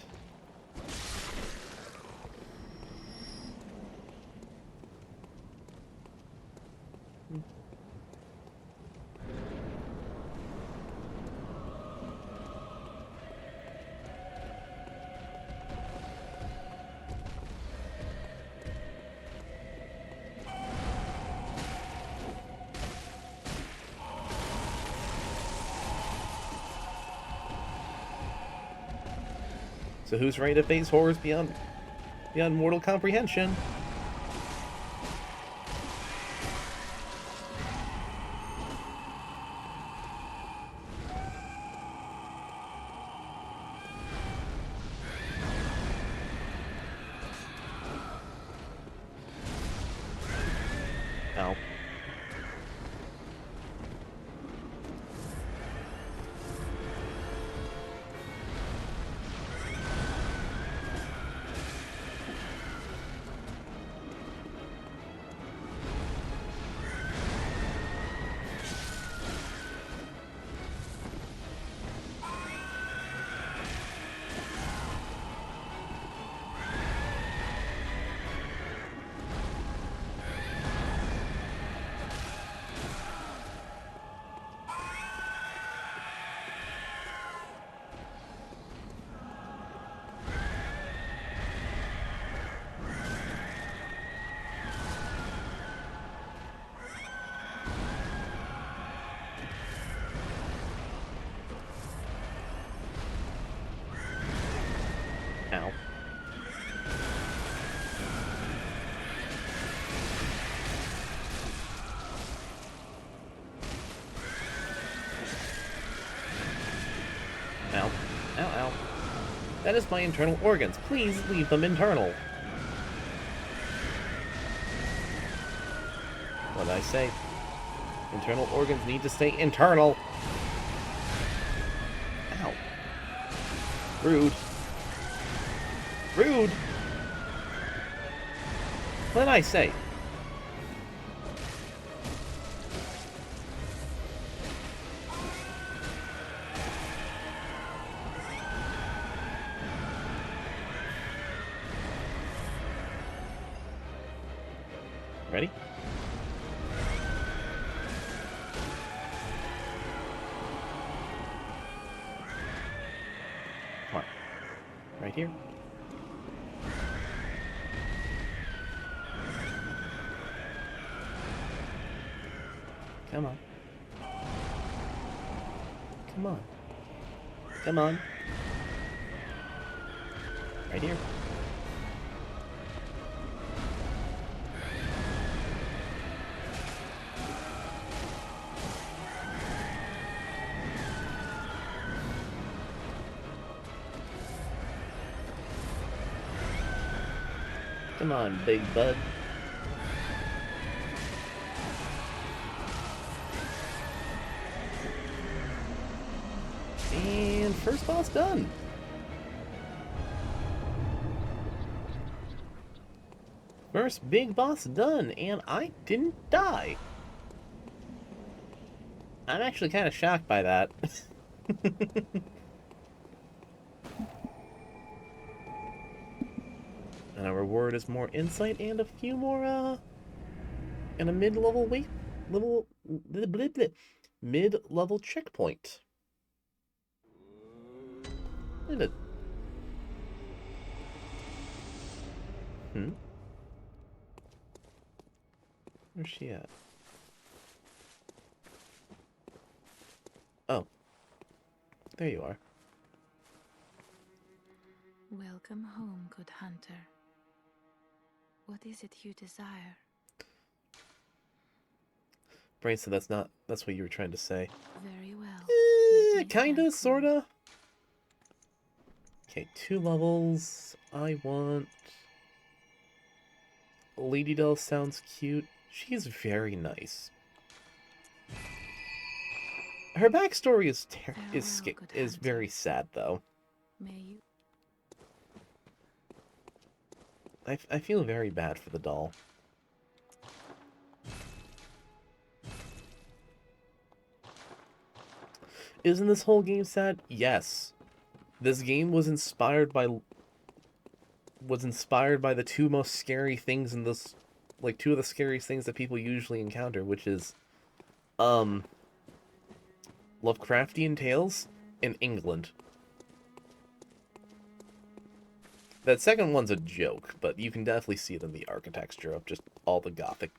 So who's ready to face horrors beyond mortal comprehension? Ow. That is my internal organs. Please leave them internal. What did I say? Internal organs need to stay internal. Ow. Rude. Rude! What did I say? Ready? Come on. Right here. Come on. Come on. Come on. Right here. Come on, big bud. And first boss done. First big boss done, and I didn't die. I'm actually kind of shocked by that. And our reward is more insight and a few more, and a mid-level mid-level checkpoint. Look at it. Where's she at? Oh. There you are. Welcome home, good hunter. What is it you desire? Brain said that's what you were trying to say. Very well. Kinda, sorta. Okay, 2 levels. I want... Lady Doll sounds cute. She's very nice. Her backstory is very sad, though. May you... I feel very bad for the doll. Isn't this whole game sad? Yes. This game was inspired by the 2 most scary things in this, like 2 of the scariest things that people usually encounter, which is Lovecraftian tales in England. That second one's a joke, but you can definitely see it in the architecture of just all the gothic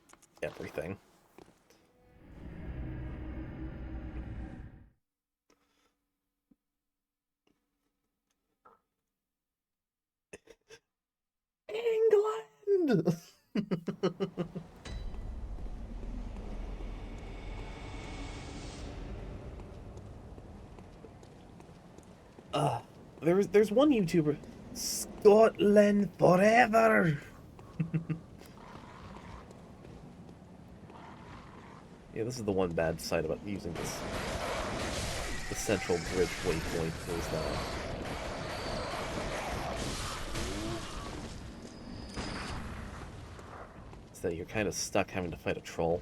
everything. England! There's one YouTuber, Scotland forever. Yeah, this is the one bad side about using this. The central bridge waypoint is that. Is that you're kind of stuck having to fight a troll.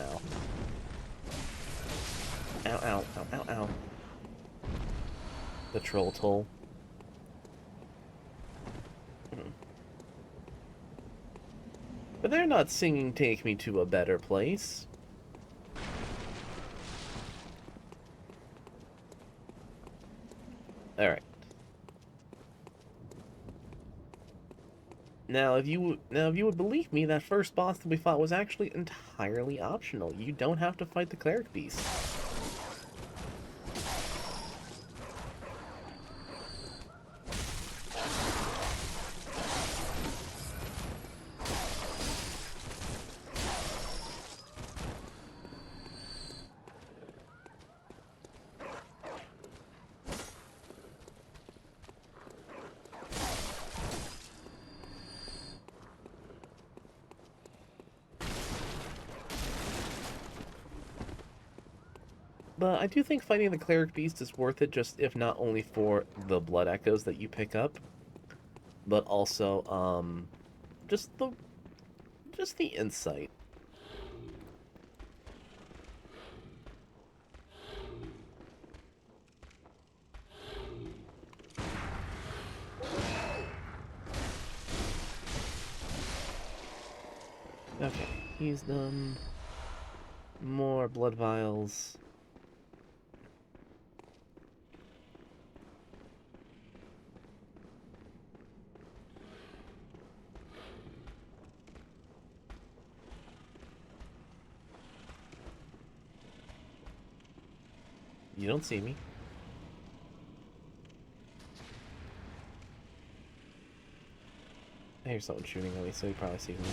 Ow. Ow, ow, ow, ow, ow. The troll toll. But they're not singing Take Me to a Better Place. Alright. Now, if you would believe me, that first boss that we fought was actually entirely optional. You don't have to fight the cleric beast. But I do think fighting the cleric beast is worth it, just if not only for the blood echoes that you pick up, but also just the insight. Okay, he's done. More blood vials. You don't see me. I hear someone shooting at me, so he probably sees me.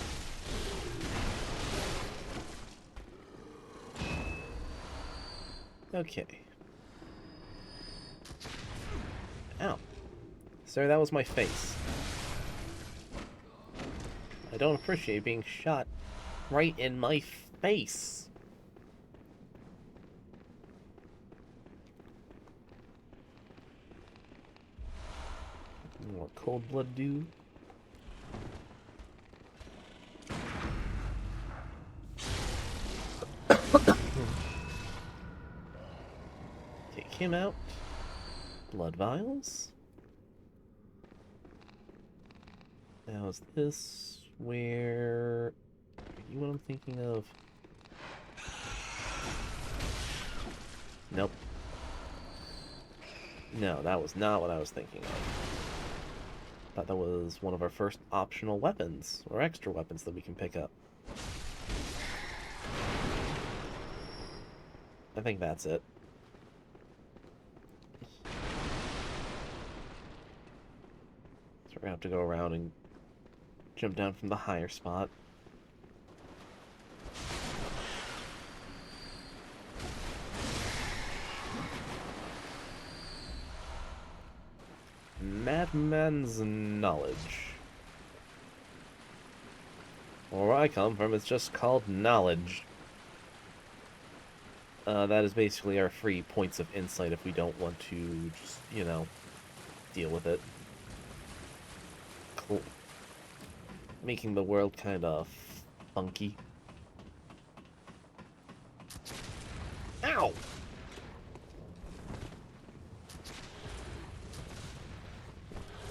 Okay. Ow. Sir, that was my face. I don't appreciate being shot right in my face. What cold blood do? Take him out. Blood vials. Now is this where... Are you what I'm thinking of? Nope. No, that was not what I was thinking of. Thought that was one of our first optional weapons, or extra weapons that we can pick up. I think that's it. So we're gonna have to go around and jump down from the higher spot. Madman's knowledge. Where I come from, it's just called knowledge. That is basically our free points of insight if we don't want to just, you know, deal with it. Cool. Making the world kind of funky. Ow!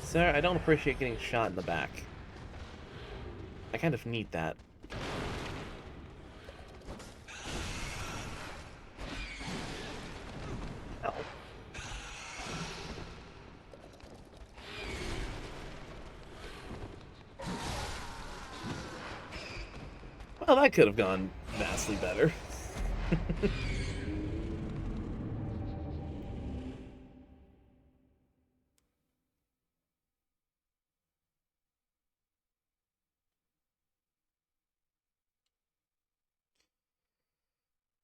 Sir, I don't appreciate getting shot in the back. I kind of need that. Ow. Well, that could have gone vastly better.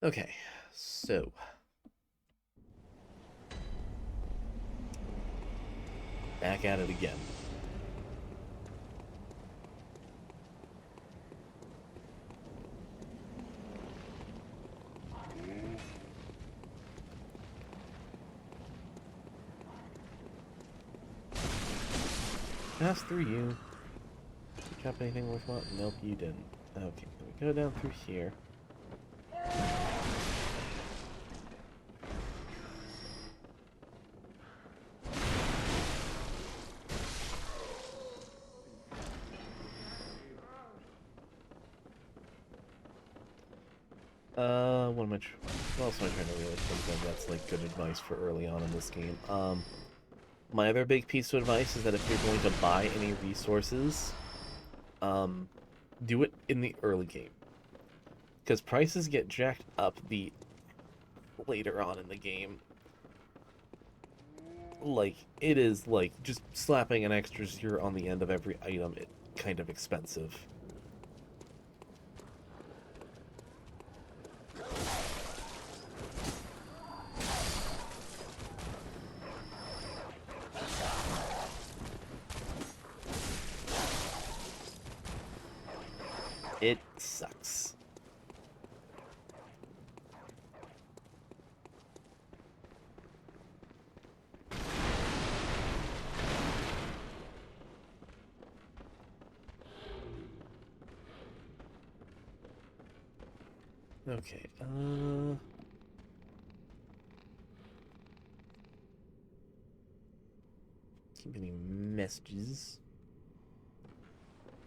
Okay, so... Back at it again. Pass through you. Did you drop anything worthwhile? Nope, you didn't. Okay, we go down through here. What else am I trying to really think of that's like good advice for early on in this game? My other big piece of advice is that if you're going to buy any resources, do it in the early game. Because prices get jacked up later on in the game. Like, it is like just slapping an extra 0 on the end of every item, kind of expensive. It sucks. Okay, keep getting messages.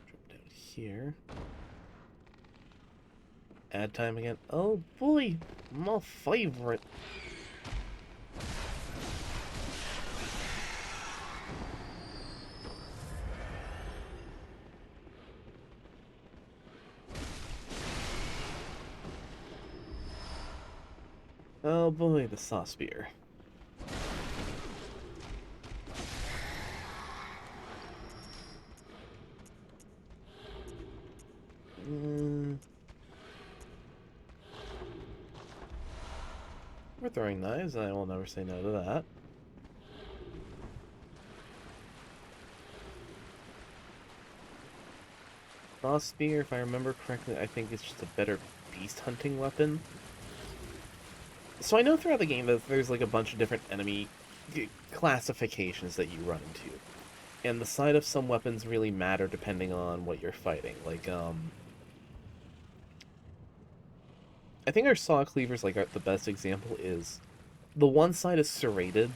Drop down here. Add time again. Oh boy, my favorite. Oh boy, the saw spear. We're throwing knives, and I will never say no to that. Saw spear, if I remember correctly, I think it's just a better beast hunting weapon. So I know throughout the game that there's like a bunch of different enemy classifications that you run into. And the side of some weapons really matter depending on what you're fighting. Like, I think our saw cleavers, like, the best example is the one side is serrated.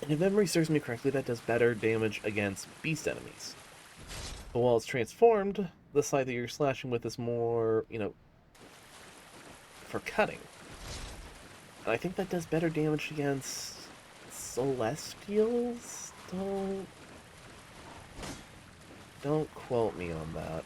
And if memory serves me correctly, that does better damage against beast enemies. But while it's transformed, the side that you're slashing with is more, you know, for cutting. And I think that does better damage against Celestials? Don't quote me on that.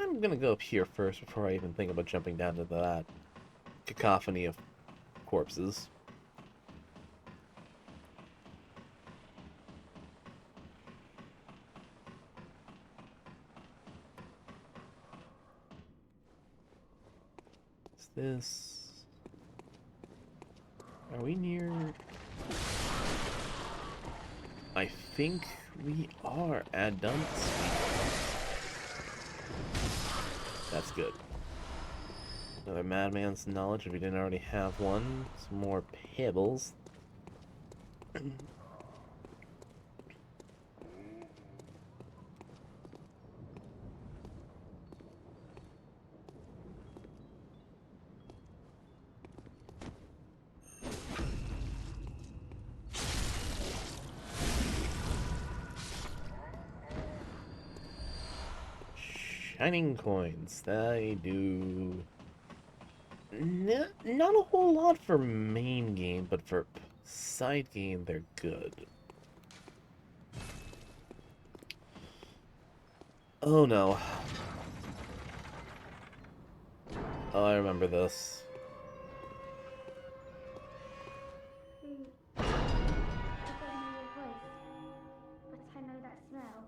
I'm gonna go up here first before I even think about jumping down to that cacophony of corpses. What's this? Are we near? I think we are at done. That's good. Another madman's knowledge if we didn't already have one. Some more pebbles. Shining coins. They do not a whole lot for main game, but for side game, they're good. Oh no. Oh, I remember this. I don't know your voice, but I know that smell.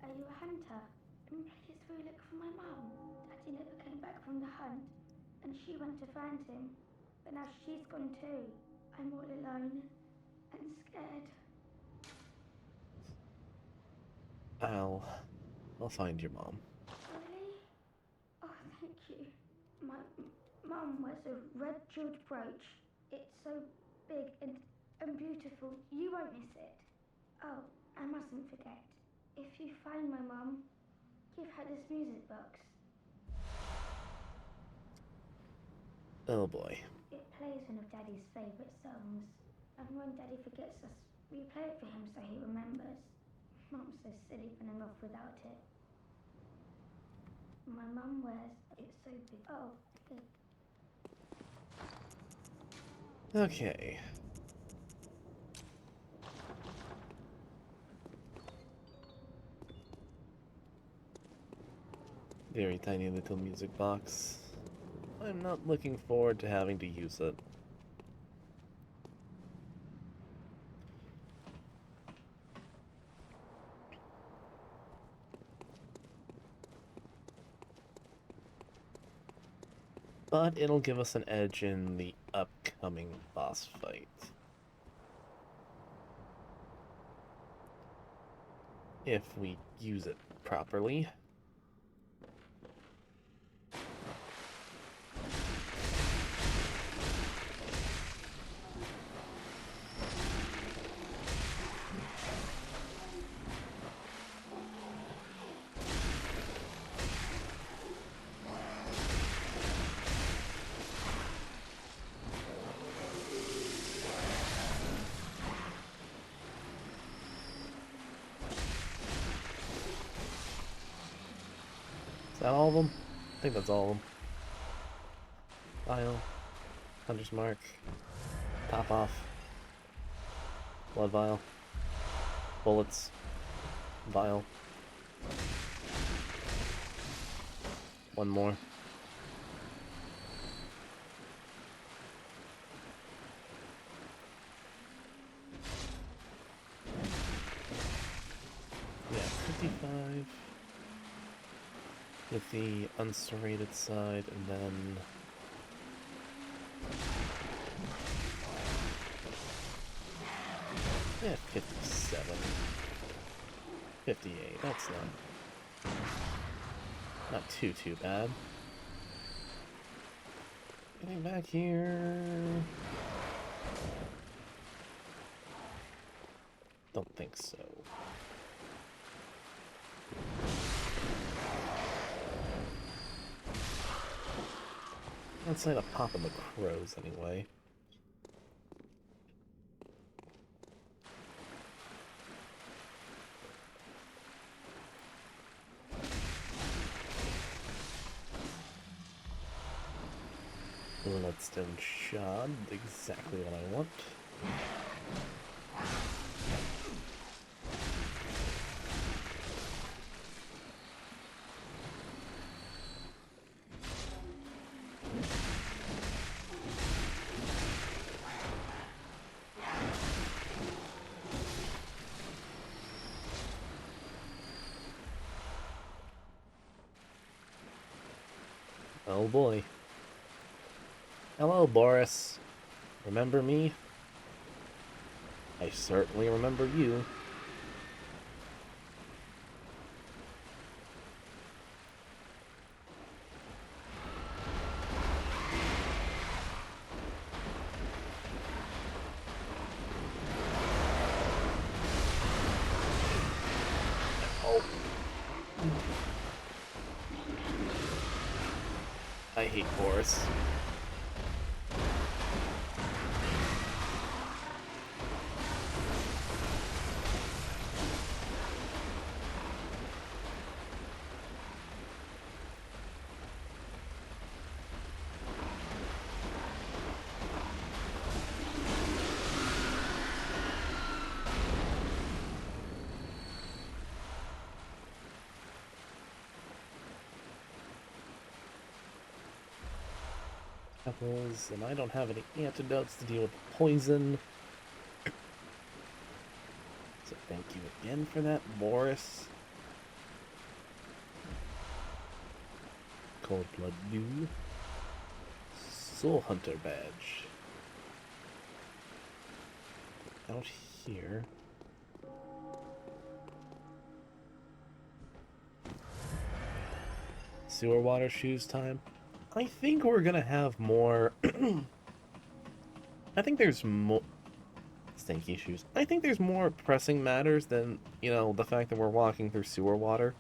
Are you a hunter? Please go look for my mum. Daddy never came back from the hunt, and she went to find him, but now she's gone too. I'm all alone and scared. I'll find your mom. Really? Oh, thank you. My mum wears a red jeweled brooch. It's so big and beautiful. You won't miss it. Oh, I mustn't forget. If you find my mum, give her this music box. Oh boy. It plays one of Daddy's favourite songs. And when Daddy forgets us, we play it for him so he remembers. Mum's so silly running off without it. My mum wears it so big. Oh, good. Okay. Very tiny little music box. I'm not looking forward to having to use it. But it'll give us an edge in the upcoming boss fight. If we use it properly. that all of them? I think that's all of them. Vial. Hunter's Mark. Top off. Blood vial. Bullets. Vial. One more. Yeah, 55 with the unserrated side, and then yeah, 57, 58. That's not too bad. Getting back here. Don't think so. Outside of popping the crows, anyway. Bloodstone shard, exactly what I want. Oh boy. Hello, Boris. Remember me? I certainly remember you. Oh. I hate Boris. Apples, and I don't have any antidotes to deal with poison. So thank you again for that, Boris. Cold Blood New. Soul Hunter badge. Out here. Sewer water shoes time. I think we're gonna have more. I think there's more. Stinky shoes. I think there's more pressing matters than, you know, the fact that we're walking through sewer water.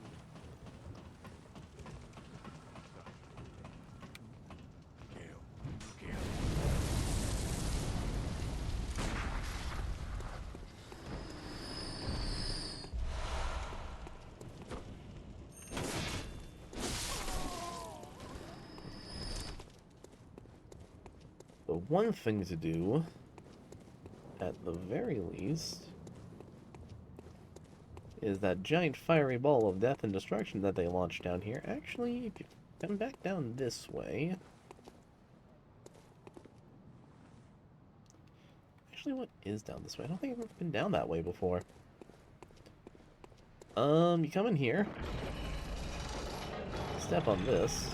The one thing to do, at the very least, is that giant fiery ball of death and destruction that they launched down here. Actually, if you come back down this way... Actually, what is down this way? I don't think I've ever been down that way before. You come in here. Step on this.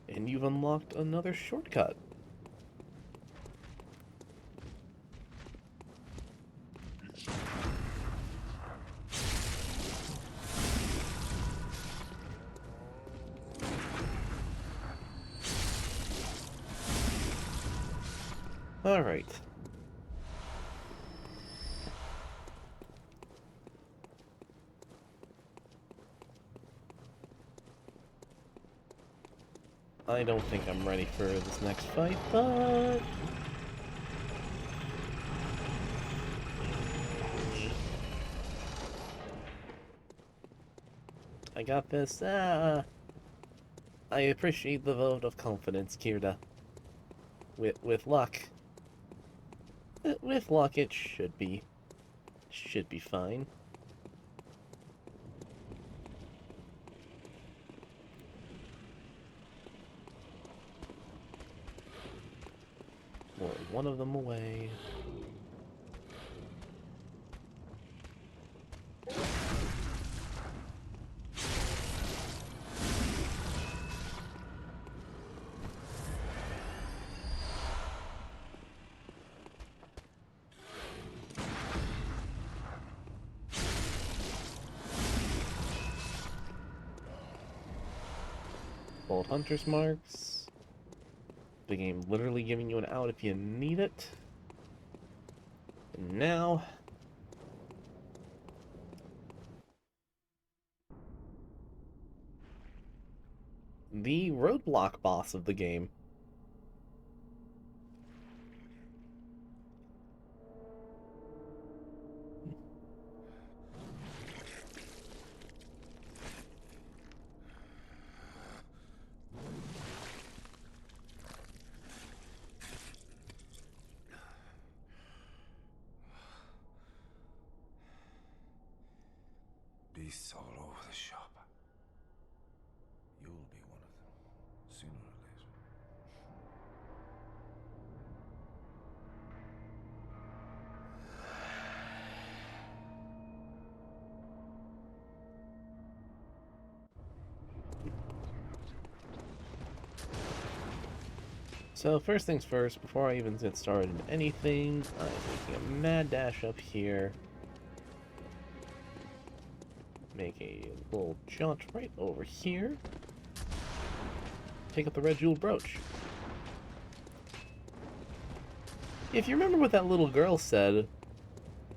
And you've unlocked another shortcut. All right. I don't think I'm ready for this next fight, but... got this. I appreciate the vote of confidence, Kirda. With luck. With luck, it should be fine. Well, one of them away. Bold Hunter's Marks. The game literally giving you an out if you need it. And now... the roadblock boss of the game. Beasts all over the shop. You'll be one of them, sooner or later. So first things first, before I even get started in anything, I'm making a mad dash up here. Make a little jaunt right over here. Take up the red jeweled brooch. If you remember what that little girl said,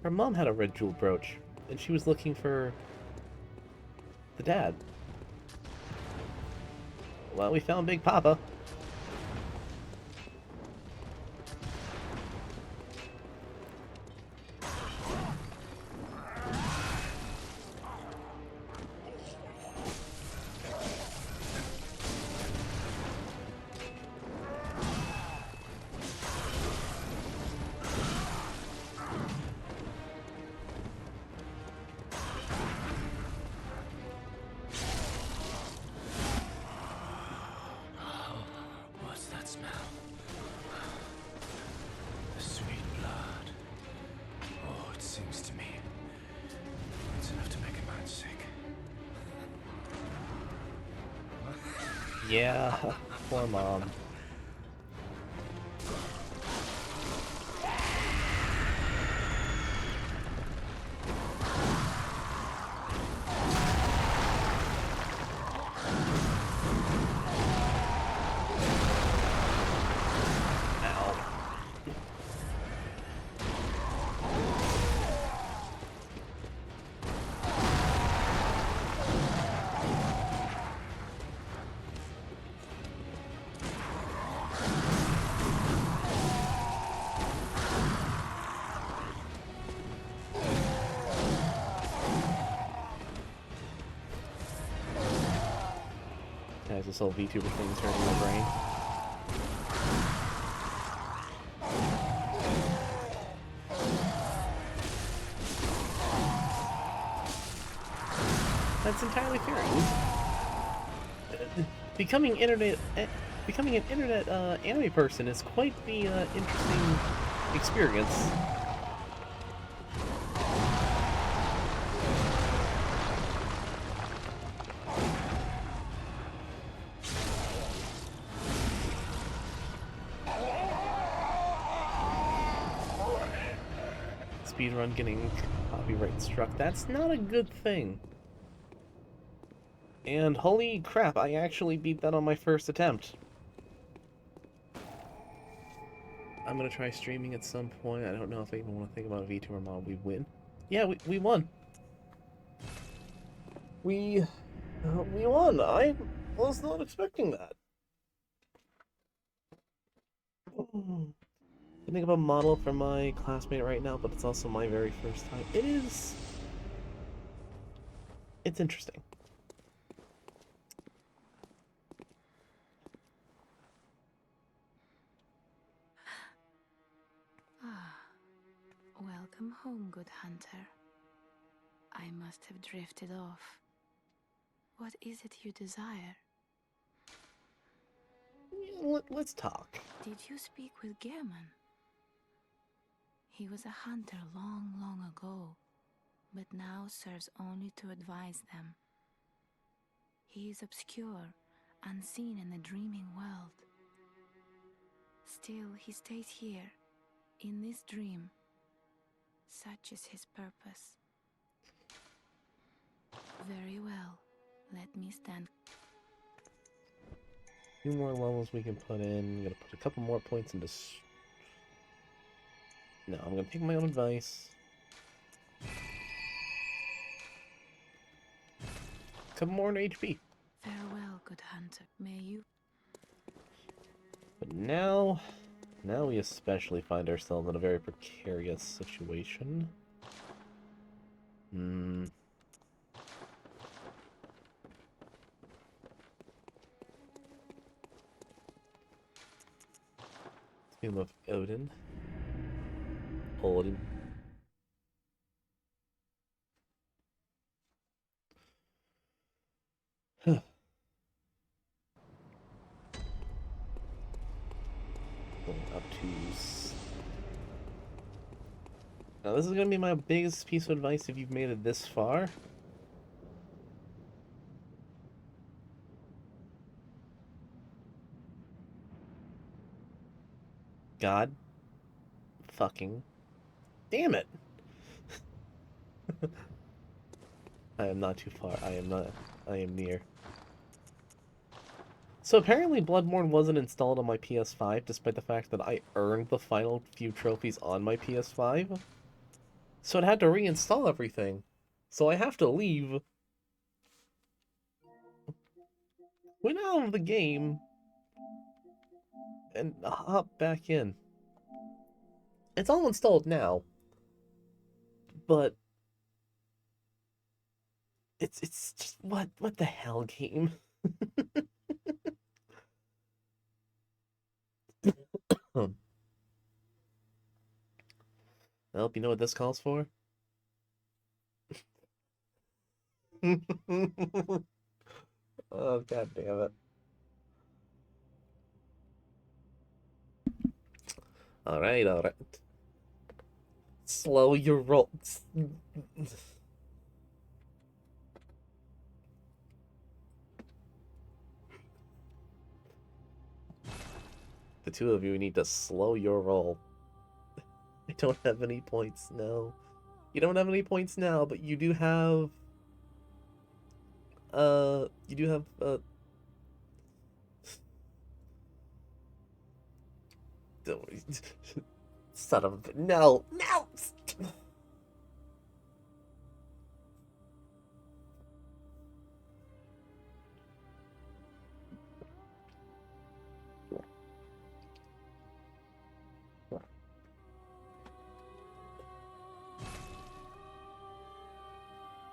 her mom had a red jeweled brooch, and she was looking for the dad. Well, we found Big Papa. What's that smell? The sweet blood. Oh, it seems to me it's enough to make a man sick. Yeah, poor mom. Guys, this whole VTuber thing is hurting my brain. That's entirely fair. Becoming an internet anime person is quite the interesting experience. Speedrun getting copyright struck. That's not a good thing. And holy crap, I actually beat that on my first attempt. I'm gonna try streaming at some point. I don't know if I even want to think about a VTuber mod. We win. Yeah, we won. We won. I was not expecting that. I think of a model for my classmate right now, but it's also my very first time. It's interesting. Welcome home, good hunter. I must have drifted off. What is it you desire? Let's talk. Did you speak with Gehrman? He was a hunter long, long ago, but now serves only to advise them. He is obscure, unseen in the dreaming world. Still, he stays here, in this dream. Such is his purpose. Very well. Let me stand. Few more levels we can put in. I'm gonna put a couple more points into. No, I'm gonna take my own advice. Couple more in HP. Farewell, good hunter. May you. But now we especially find ourselves in a very precarious situation. Tomb of Odin. Odin. Huh. Going up to... Now this is going to be my biggest piece of advice if you've made it this far. God. Fucking. Damn it! I am not too far. I am near. So apparently Bloodborne wasn't installed on my PS5, despite the fact that I earned the final few trophies on my PS5. So it had to reinstall everything. So I have to leave. Went out of the game. And hop back in. It's all installed now. But... It's just... What the hell, game? Well, you know what this calls for? Oh, god damn it. Alright, alright. Slow your roll. The two of you need to slow your roll. I don't have any points, no. You don't have any points now, but you do have... Son of a... No! No!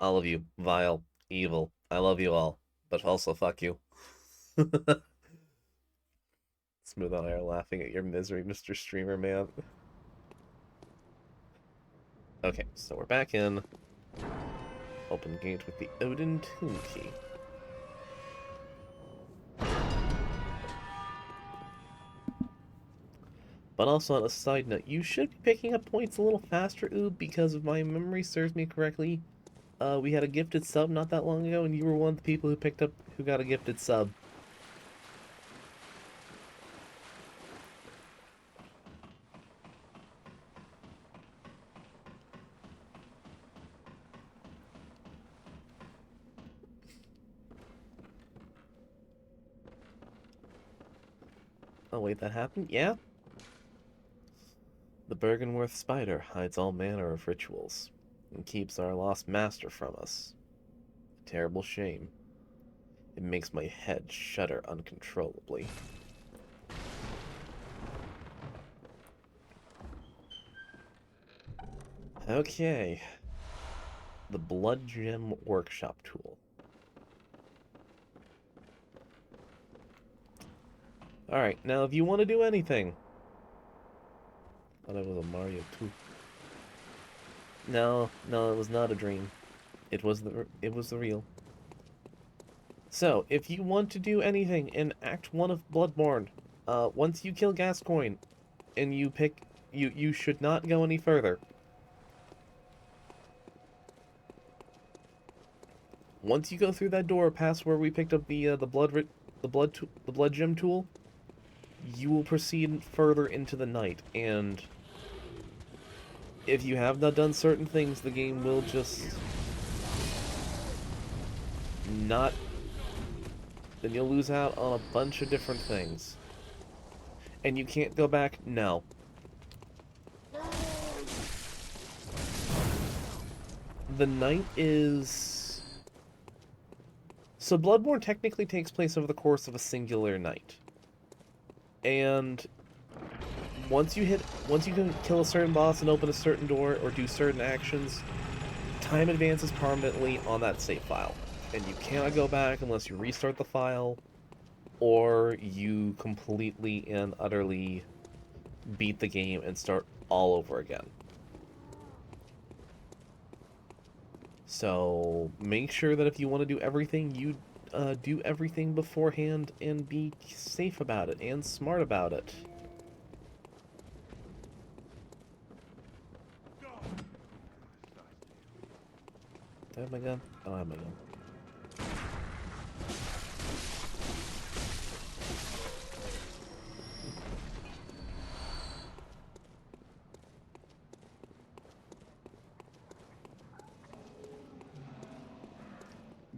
All of you, vile, evil. I love you all, but also fuck you. Smooth on air laughing at your misery, Mr. Streamer Man. Okay, so we're back in. Open gate with the Odin Tomb Key. But also on a side note, you should be picking up points a little faster, Oob, because if my memory serves me correctly, we had a gifted sub not that long ago, and you were one of the people who got a gifted sub. Oh wait, that happened? Yeah? The Bergenworth spider hides all manner of rituals, and keeps our lost master from us. A terrible shame. It makes my head shudder uncontrollably. Okay. The Blood Gem Workshop Tool. Alright, now if you want to do anything... Thought it was a Mario 2. No, no, it was not a dream. It was the real. So, if you want to do anything in Act 1 of Bloodborne, once you kill Gascoigne and you should not go any further. Once you go through that door past where we picked up the blood gem tool, you will proceed further into the night, and if you have not done certain things, the game will just not. Then you'll lose out on a bunch of different things. And you can't go back? No. The night is... So Bloodborne technically takes place over the course of a singular night. And once you can kill a certain boss and open a certain door or do certain actions, time advances permanently on that save file. And you cannot go back unless you restart the file or you completely and utterly beat the game and start all over again. So make sure that if you want to do everything, you do everything beforehand and be safe about it and smart about it. Do I have my gun? I don't have my gun.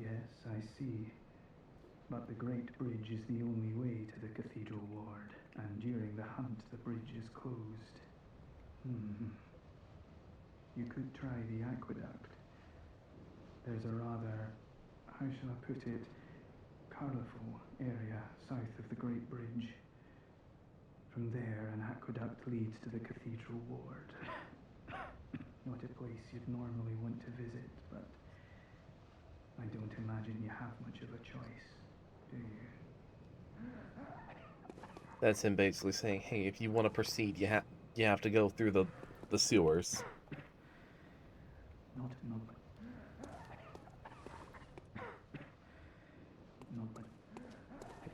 Yes, I see. But the Great Bridge is the only way to the Cathedral Ward, and during the hunt the bridge is closed. You could try the aqueduct. There's a rather, how shall I put it, colourful area south of the Great Bridge. From there, an aqueduct leads to the Cathedral Ward. Not a place you'd normally want to visit, but I don't imagine you have much of a choice, do you? That's him basically saying, hey, if you want to proceed, you have to go through the sewers. Not but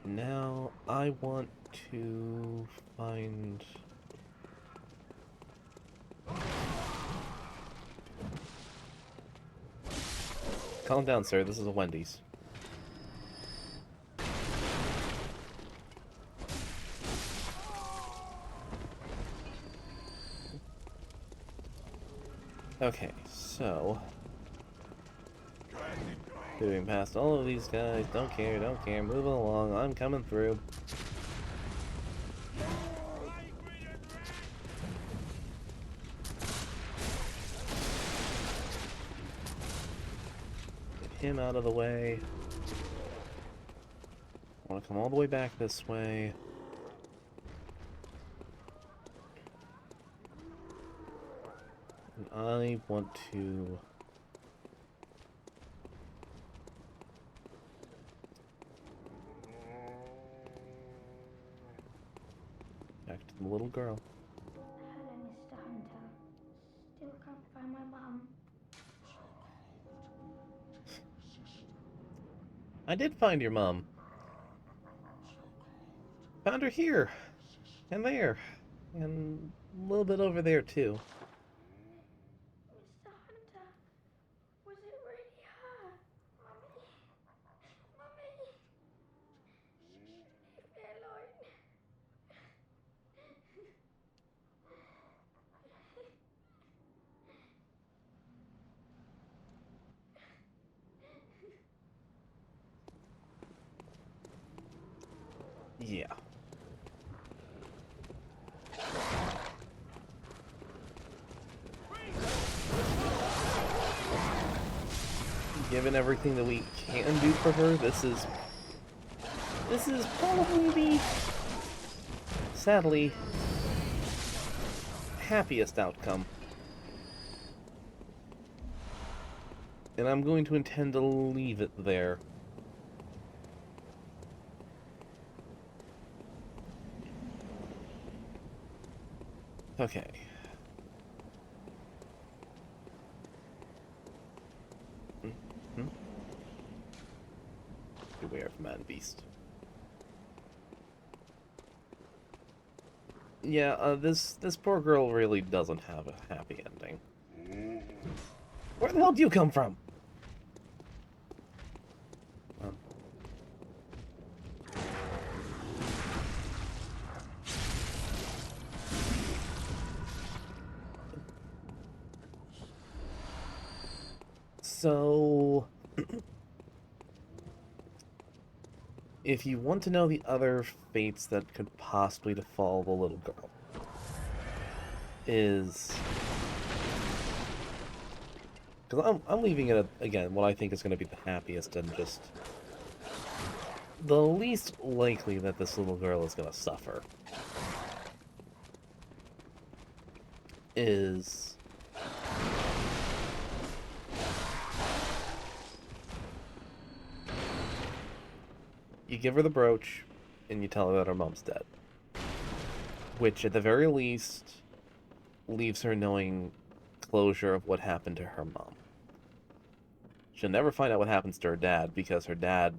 Now, I want to find... Calm down, sir. This is a Wendy's. Okay, so... Moving past all of these guys. Don't care, moving along. I'm coming through. Get him out of the way. I want to come all the way back this way. And I want to... Back to the little girl. Hello, Mr. Hunter. Still can't find my mum. I did find your mom. Found her here. And there. And a little bit over there, too. Mr. Hunter, was it really her? Mummy? Mummy? Leave me alone. Yeah. Given everything that we can do for her, this is probably the, sadly, happiest outcome. And I'm going to intend to leave it there. Okay. man beast. Yeah, this poor girl really doesn't have a happy ending. Where the hell do you come from? So, if you want to know the other fates that could possibly befall the little girl, is... Because I'm leaving it at, again, what I think is going to be the happiest and just the least likely that this little girl is going to suffer. Is... you give her the brooch, and you tell her that her mom's dead. Which, at the very least, leaves her knowing closure of what happened to her mom. She'll never find out what happens to her dad, because her dad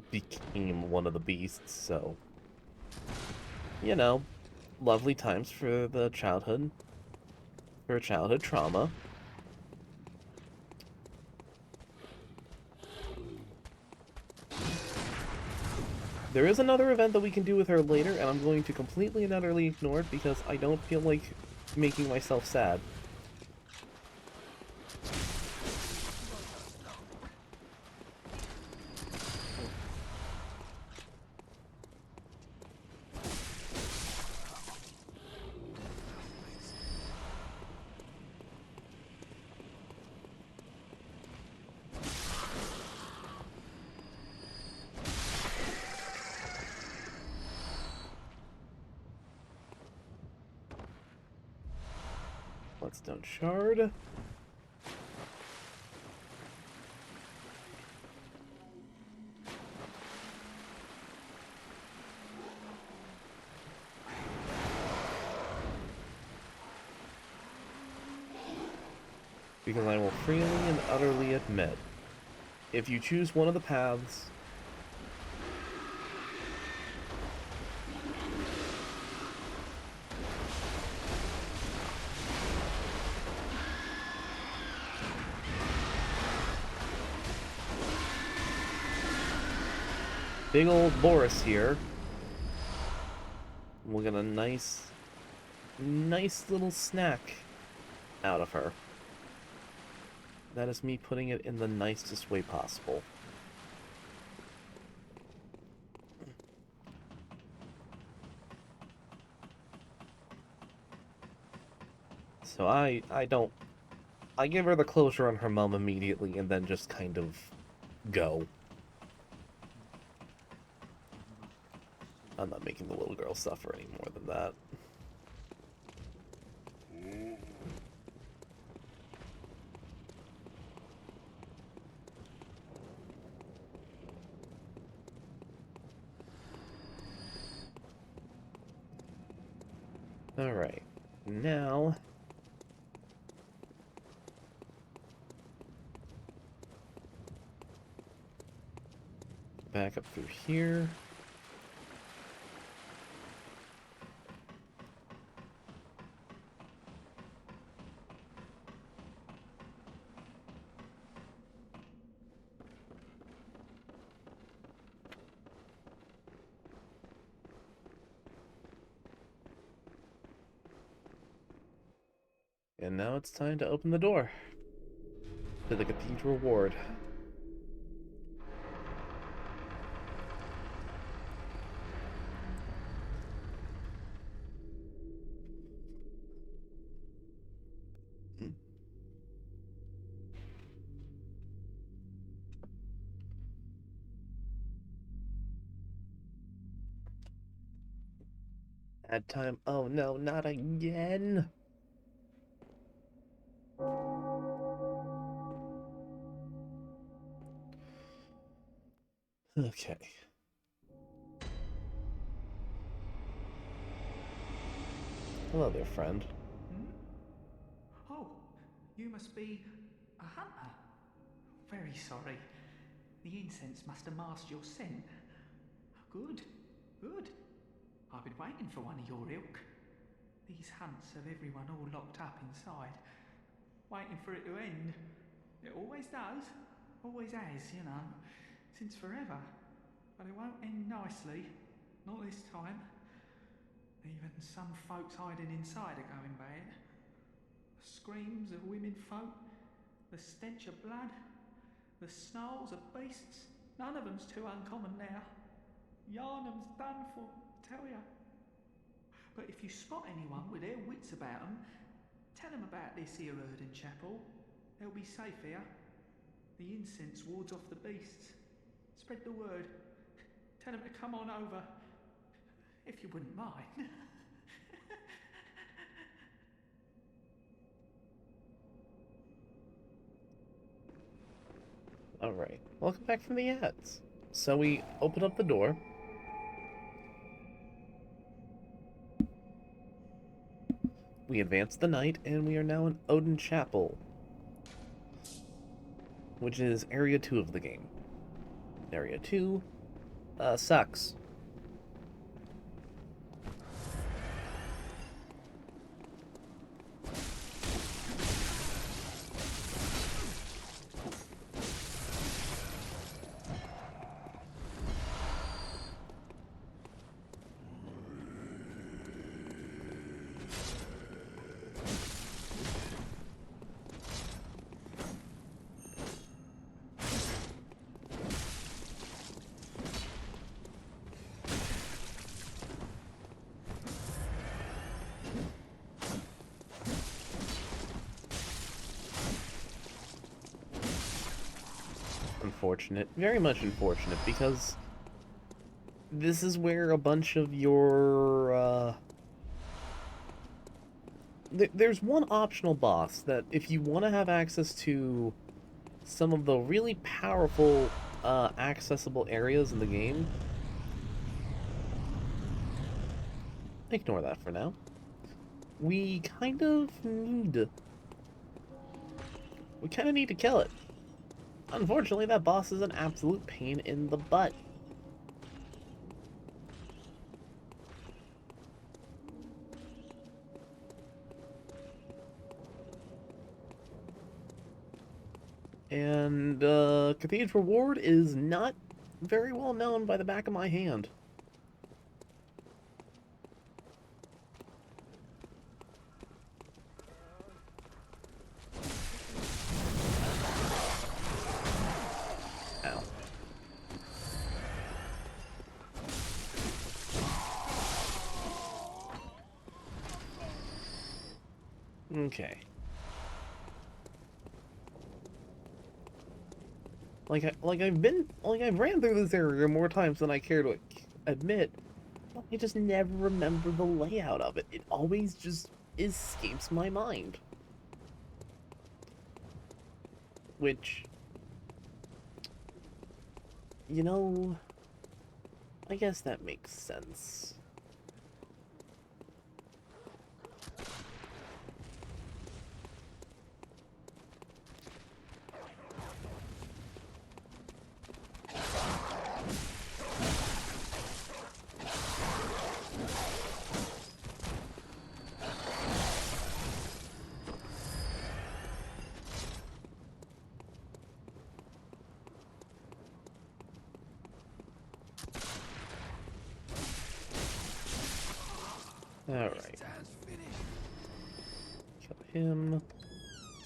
became one of the beasts, so... you know, lovely times for the childhood... for childhood trauma. There is another event that we can do with her later, and I'm going to completely and utterly ignore it because I don't feel like making myself sad. Bloodstone shard. Because I will freely and utterly admit, if you choose one of the paths, big old Boris here will get a nice little snack out of her. That is me putting it in the nicest way possible. So I give her the closure on her mom immediately and then just kind of go. I'm not making the little girl suffer any more than that. Alright, now... back up through here. And now it's time to open the door to the Cathedral Ward. Add time. Oh no, not again. Okay. Hello there, friend. Oh, you must be a hunter. Very sorry. The incense must have masked your scent. Good, good. I've been waiting for one of your ilk. These hunts have everyone all locked up inside, waiting for it to end. It always does, always has, you know, since forever. But it won't end nicely, not this time. Even some folks hiding inside are going bad. The screams of women folk, the stench of blood, the snarls of beasts, none of them's too uncommon now. Yarnum's done for, tell ya. But if you spot anyone with their wits about them, tell them about this here Erden chapel. They'll be safe here. The incense wards off the beasts. Spread the word. Tell them to come on over, if you wouldn't mind. Alright, welcome back from the ads. So we open up the door. We advance the night, and we are now in Odin Chapel, which is Area 2 of the game. Area 2 sucks. Unfortunate, very much unfortunate, because this is where a bunch of your, there's one optional boss that if you want to have access to some of the really powerful, accessible areas in the game, ignore that for now. We kind of need to kill it. Unfortunately, that boss is an absolute pain in the butt. And, Cathedral Ward is not very well known by the back of my hand. Ow. Okay. I've ran through this area more times than I care to admit, but I just never remember the layout of it. It always just escapes my mind. Which, you know, I guess that makes sense. Alright. Kill him.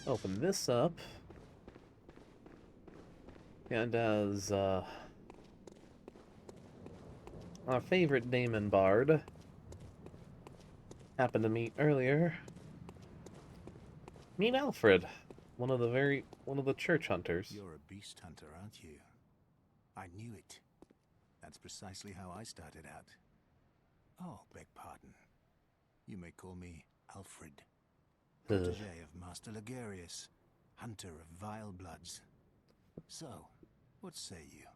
Open this up. And as, our favorite Daemon Bard happened to meet earlier. Meet Alfred, one of the church hunters. You're a beast hunter, aren't you? I knew it. That's precisely how I started out. Oh, beg pardon. You may call me Alfred, protege of Master Ligarius, hunter of vile bloods. So, what say you?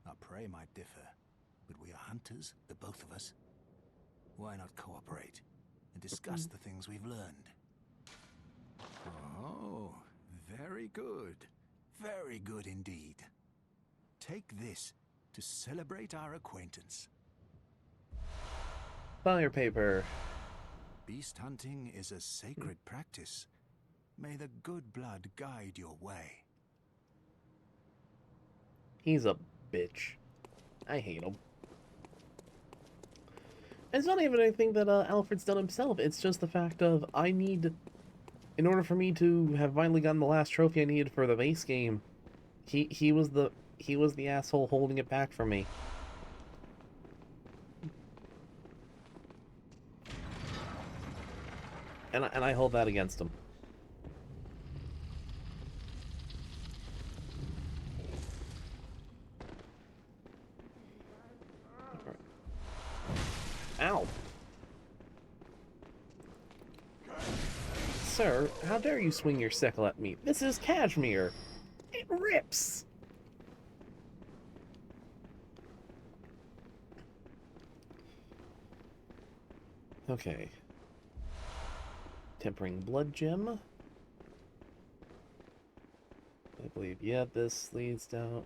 Our prey might differ, but we are hunters, the both of us. Why not cooperate and discuss the things we've learned? Oh, very good. Very good indeed. Take this to celebrate our acquaintance. Fire paper. Beast hunting is a sacred practice. May the good blood guide your way. He's a bitch. I hate him. It's not even anything that Alfred's done himself. It's just the fact of in order for me to have finally gotten the last trophy I needed for the base game, he was the asshole holding it back from me. And I hold that against him. Ow! Sir, how dare you swing your sickle at me? This is cashmere! It rips! Okay. Tempering blood gem. I believe, yeah, this leads down.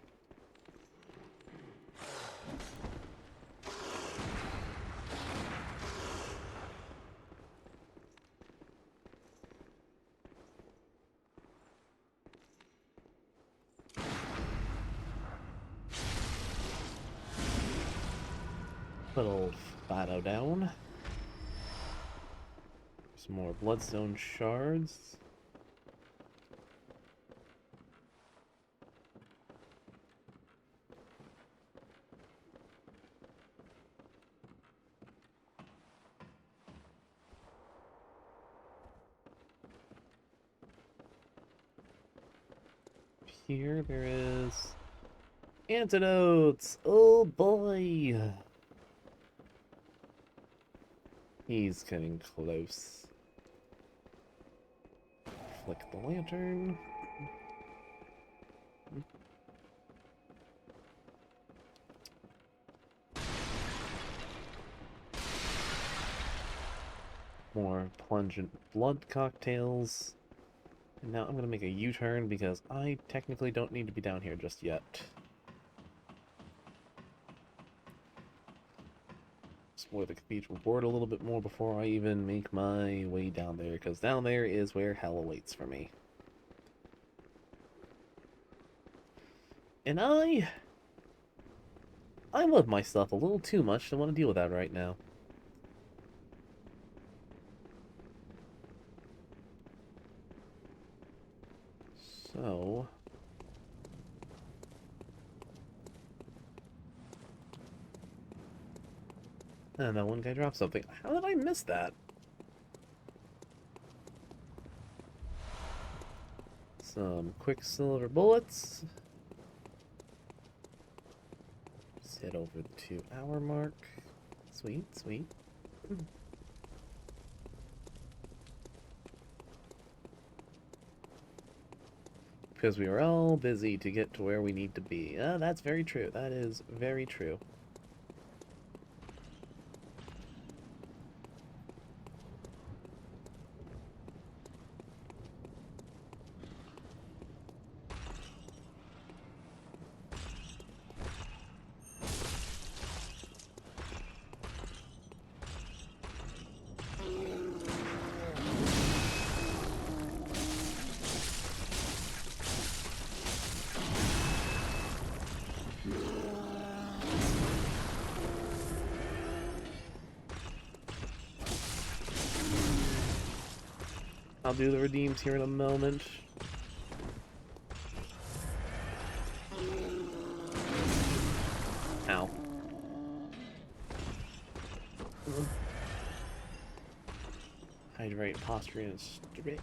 Put old Fido down. Some more bloodstone shards. Here there is antidotes. Oh boy. He's getting close. Flick the lantern. More plungent blood cocktails. And now I'm going to make a U-turn because I technically don't need to be down here just yet. Explore the cathedral board a little bit more before I even make my way down there, because down there is where hell awaits for me. And I love my stuff a little too much to want to deal with that right now. So... and that one guy dropped something. How did I miss that? Some quicksilver bullets. Just head over to our mark. Sweet, sweet. Because we were all busy to get to where we need to be. That's very true. That is very true. I'll do the redeems here in a moment. Ow. Hydrate, posture, and stretch.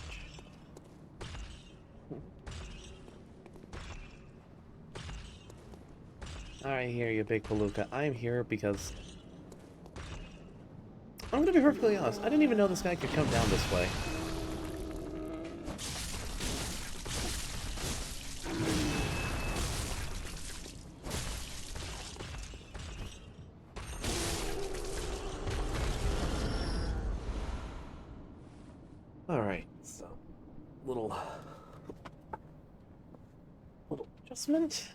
Alright, here you big palooka. I'm here because... I'm gonna be perfectly honest, I didn't even know this guy could come down this way. Alright, so... little adjustment.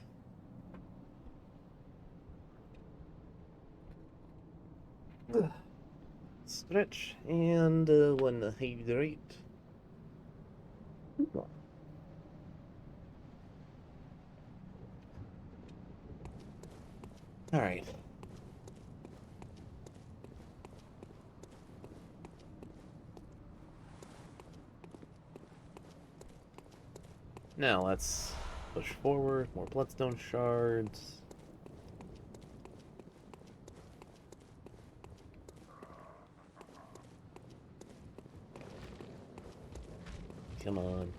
Stretch and one hydrate. All right. Now let's push forward. More bloodstone shards. Come on.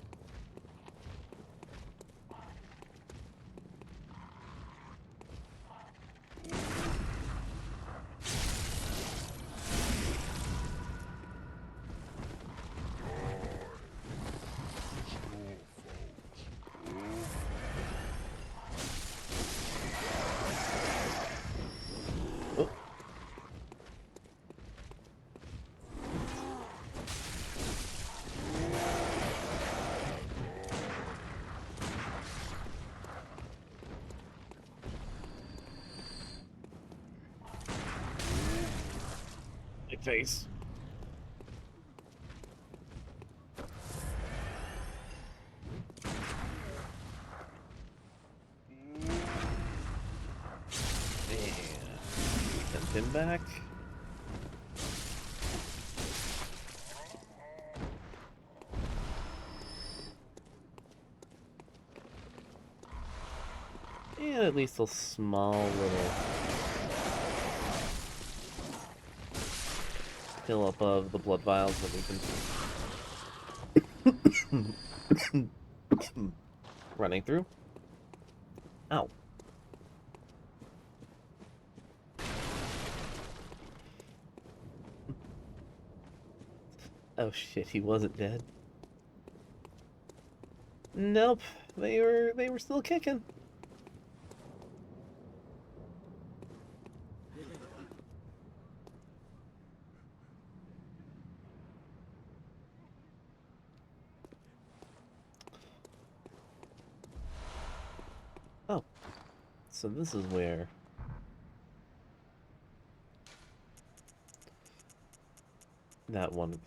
Oh. Big face. Send him back. And at least a small little hill above the blood vials that we've been running through. Ow. Oh shit, he wasn't dead. Nope, they were still kicking. Oh, so this is where that one.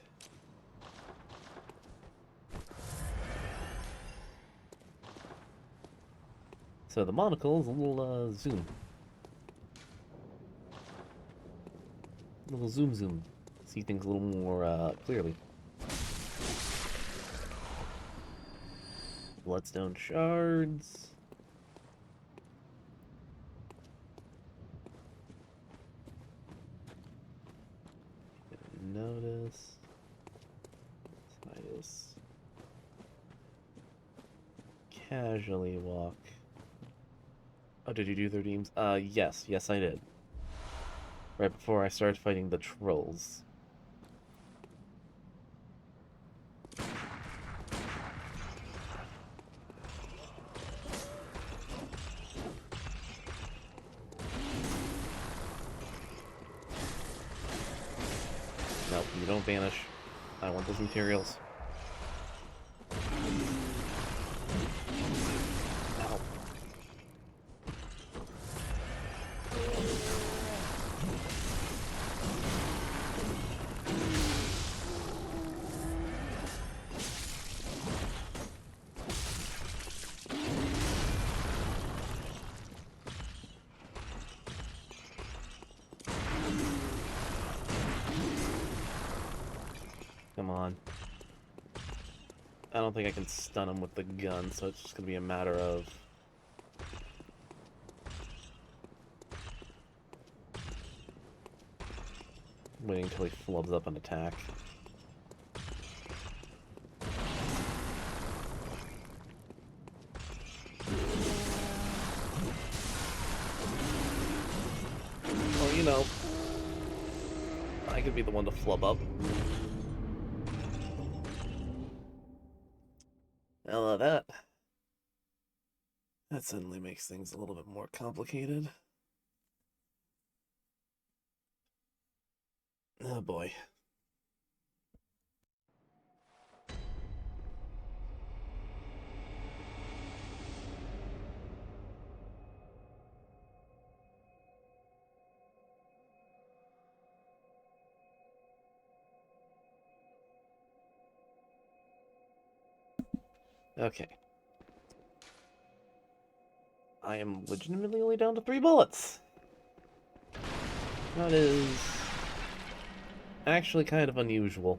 So the monocle is a little zoom. A little zoom. See things a little more clearly. Bloodstone shards. Notice. Titus. Casually walk. Oh, did you do their teams? Yes. Yes, I did. Right before I started fighting the trolls. Nope, you don't vanish. I want those materials. Ow. Come on. I don't think I can stun him with the gun, so it's just gonna be a matter of waiting until he flubs up an attack. Or, you know, I could be the one to flub up. I love that. That suddenly makes things a little bit more complicated. Oh boy. Okay. I am legitimately only down to 3 bullets. That is actually kind of unusual.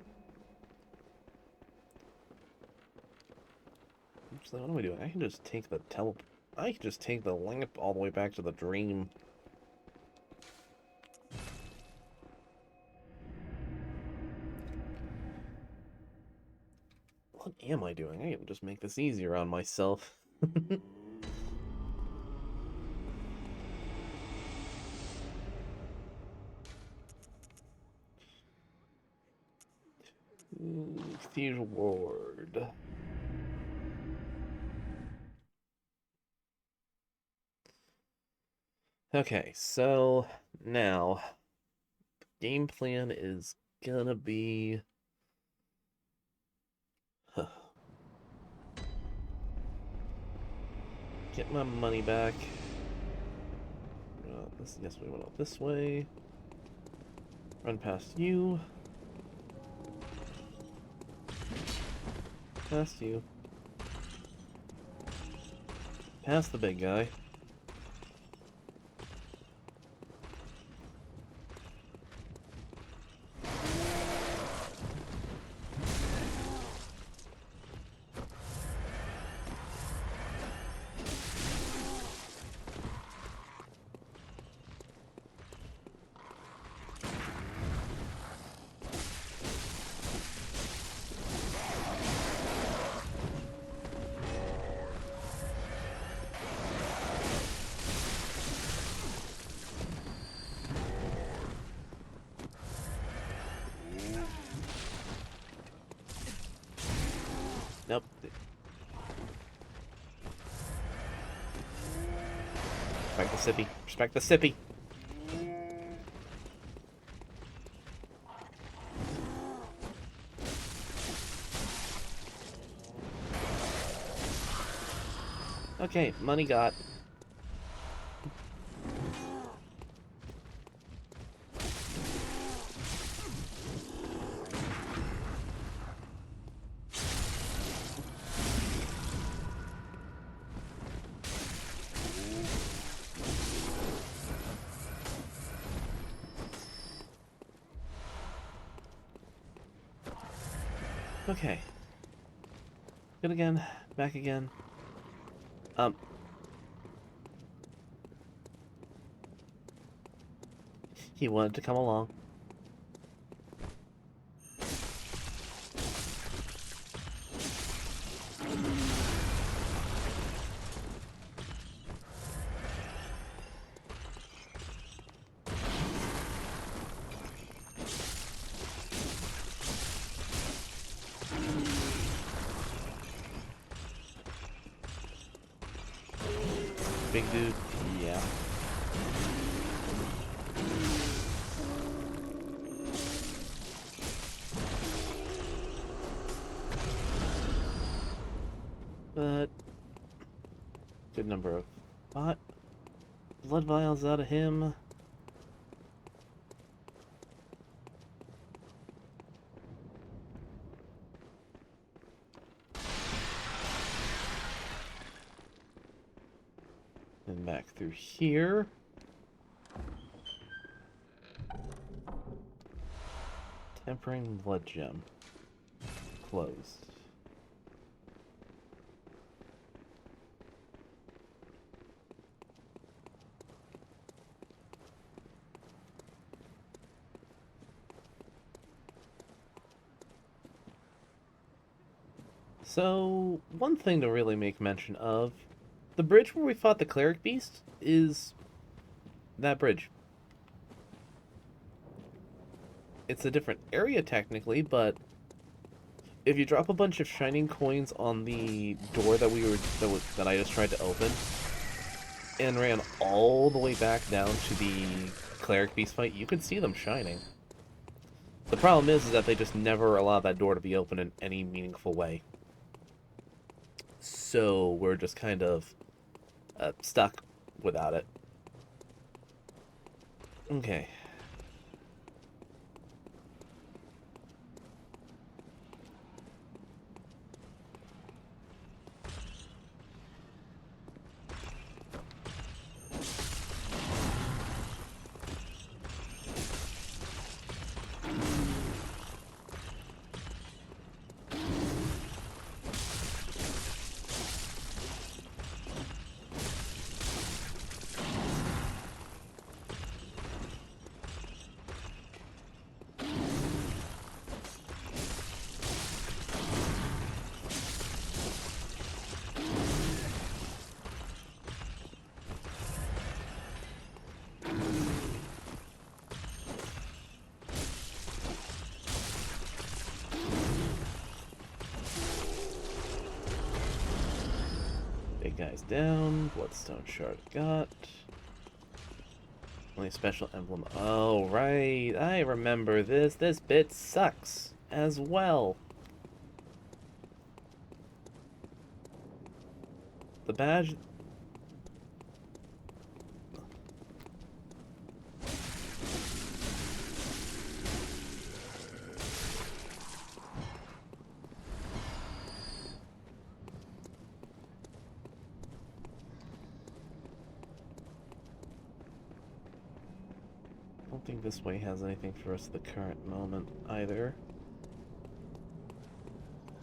Actually, what am I doing? I can just take the I can just take the lamp all the way back to the dream. What am I doing? I can just make this easier on myself. Cathedral Ward. Okay, so now game plan is gonna be get my money back. Yes, we went out this way. Run past you. Past you. Past the big guy. Nope. Respect the sippy. Respect the sippy. Okay, money got. Okay. Good again. Back again. He wanted to come along. Big dude. Yeah. But good number of blood vials out of him. And back through here. Tempering blood gem. Closed. So, one thing to really make mention of, the bridge where we fought the cleric beast is that bridge. It's a different area technically, but if you drop a bunch of shining coins on the door that I just tried to open and ran all the way back down to the cleric beast fight, you could see them shining. The problem is that they just never allow that door to be open in any meaningful way. So we're just kind of stuck without it. Okay. guys down. Bloodstone shard got. Only special emblem. Oh, right. I remember this. This bit sucks as well. The badge... I don't think this way has anything for us at the current moment either.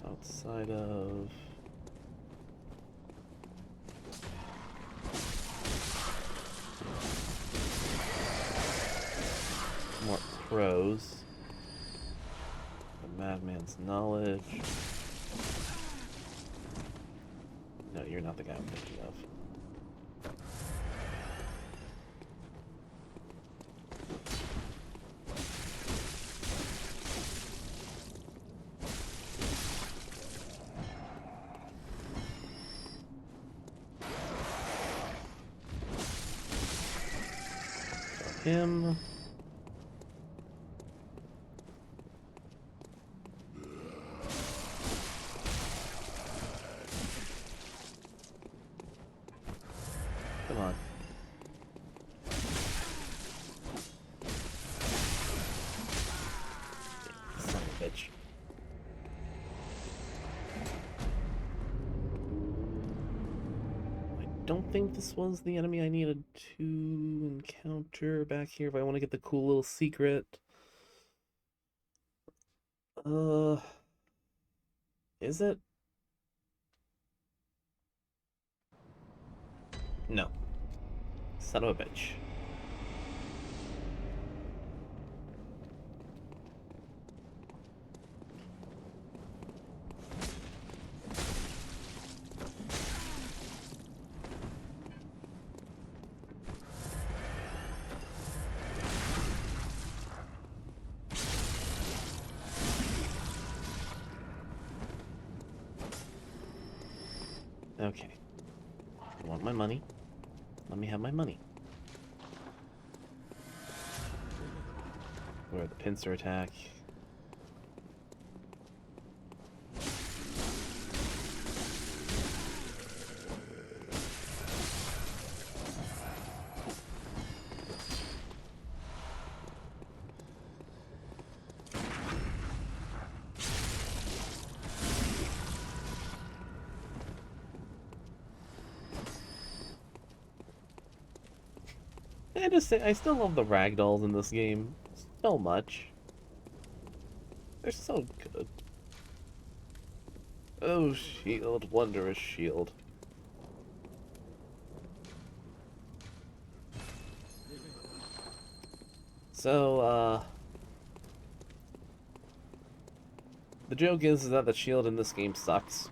Outside of... more crows. The madman's knowledge. No, you're not the guy I'm thinking of. Him. Come on. Son of a bitch. I don't think this was the enemy I needed to encounter back here if I want to get the cool little secret. Is it? No. Son of a bitch. Okay. I want my money. Let me have my money. Where the pincer attack. I just say I still love the ragdolls in this game so much. They're so good. Oh, shield, wondrous shield. So, the joke is that the shield in this game sucks.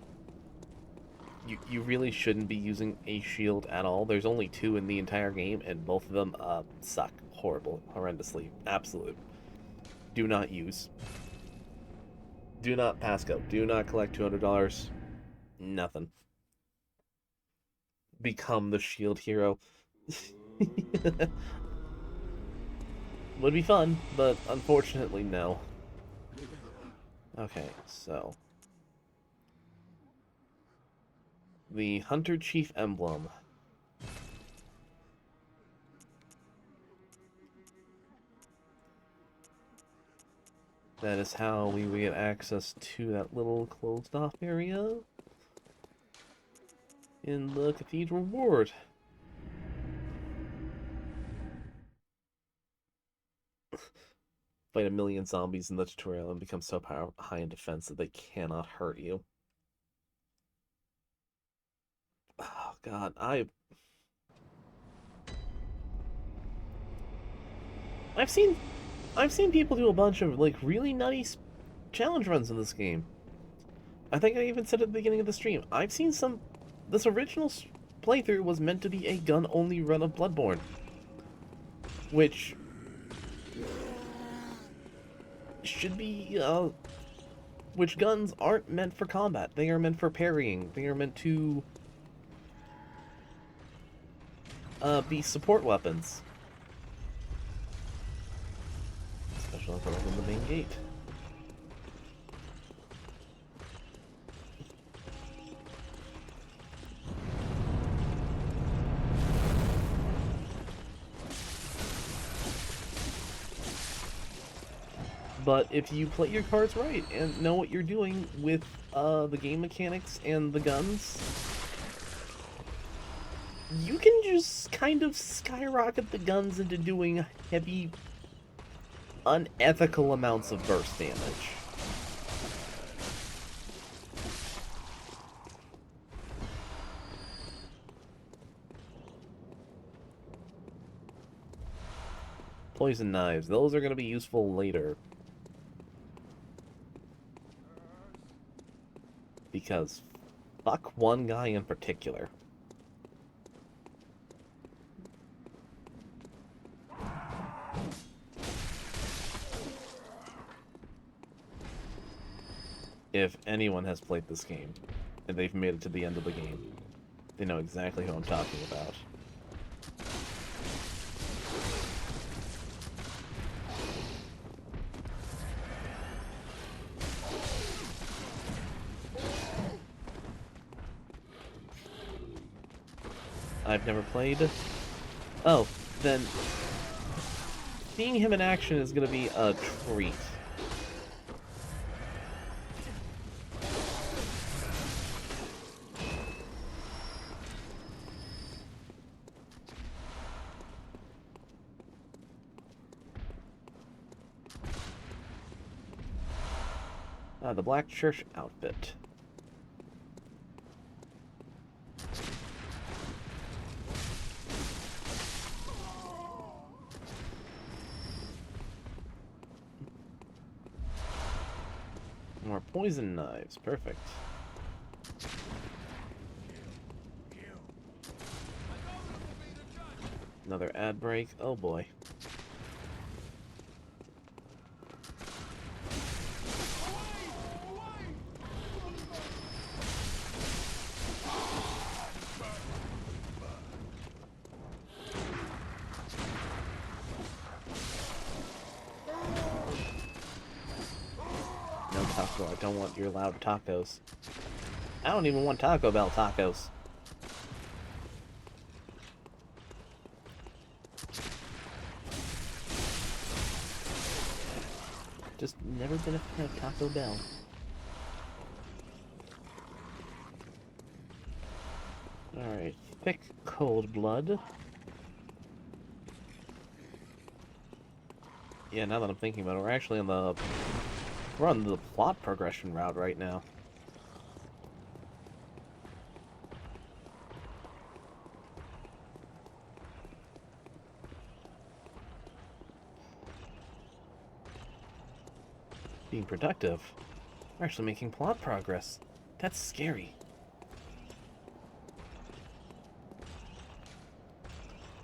You really shouldn't be using a shield at all. There's only 2 in the entire game, and both of them suck horrendously. Absolute. Do not use. Do not passcode. Do not collect $200. Nothing. Become the shield hero. Would be fun, but unfortunately, no. Okay, so... the Hunter Chief Emblem. That is how we get access to that little closed off area in the Cathedral Ward. Fight a million zombies in the tutorial and become so high in defense that they cannot hurt you. Oh god, I've seen people do a bunch of like really nutty challenge runs in this game. I think I even said at the beginning of the stream. I've seen some. This original playthrough was meant to be a gun-only run of Bloodborne, which should be which guns aren't meant for combat. They are meant for parrying. They are meant to be support weapons. Especially if I open the main gate. But if you play your cards right and know what you're doing with the game mechanics and the guns, you can just kind of skyrocket the guns into doing heavy, unethical amounts of burst damage. Poison knives, those are going to be useful later. Because fuck one guy in particular. If anyone has played this game, and they've made it to the end of the game, they know exactly who I'm talking about. I've never played. Oh, then seeing him in action is going to be a treat. The Black Church outfit. More poison knives, perfect. Another ad break, oh boy. No taco, I don't want your loud tacos. I don't even want Taco Bell tacos. Just never been a fan of Taco Bell. Alright, thick cold blood. Yeah, now that I'm thinking about it, we're actually we're on the plot progression route right now. Being productive. We're actually making plot progress. That's scary.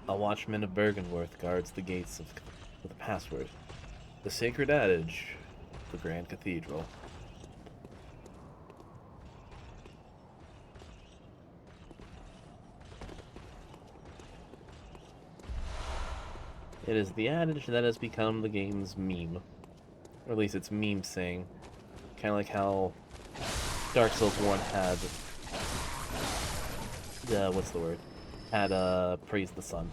A watchman of Bergenworth guards the gates with a password. The sacred adage, the Grand Cathedral. It is the adage that has become the game's meme. Or at least it's meme saying. Kind of like how Dark Souls 1 had... what's the word? Had, Praise the Sun.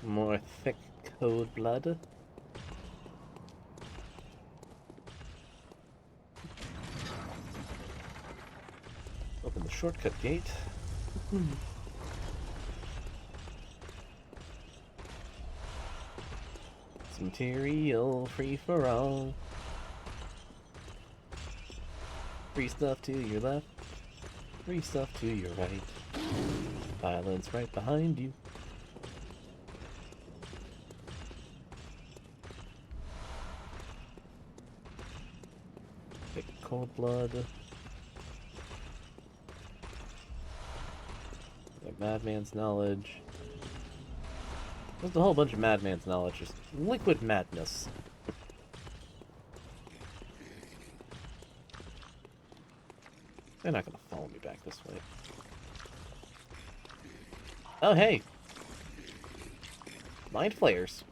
More thick code blood. Open the shortcut gate. Some material free for all. Free stuff to your left. Free stuff to your right. Violence right behind you. Thick cold blood. Like Madman's knowledge. There's a whole bunch of Madman's knowledge. Just liquid madness. They're not gonna follow me back this way. Oh, hey. Mind flayers.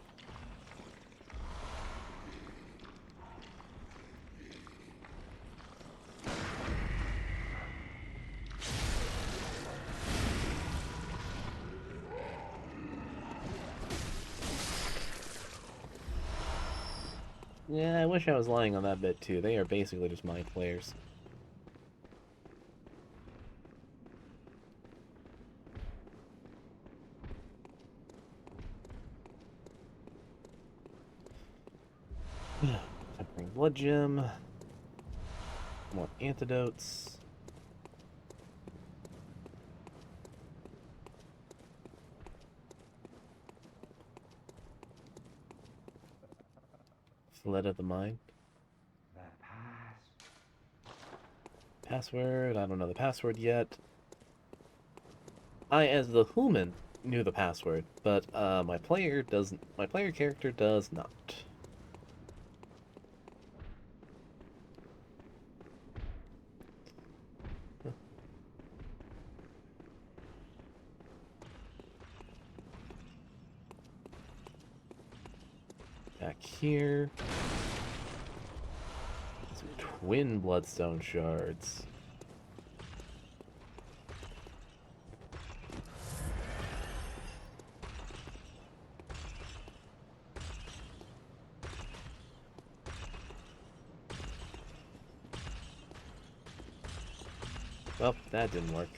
Yeah, I wish I was lying on that bit too. They are basically just mind flayers. Tempering blood gem. More antidotes. Fled of the mind. Password. I don't know the password yet. I, as the human, knew the password, but my player doesn't. My player character does not. Back here. Some twin bloodstone shards. Well, that didn't work.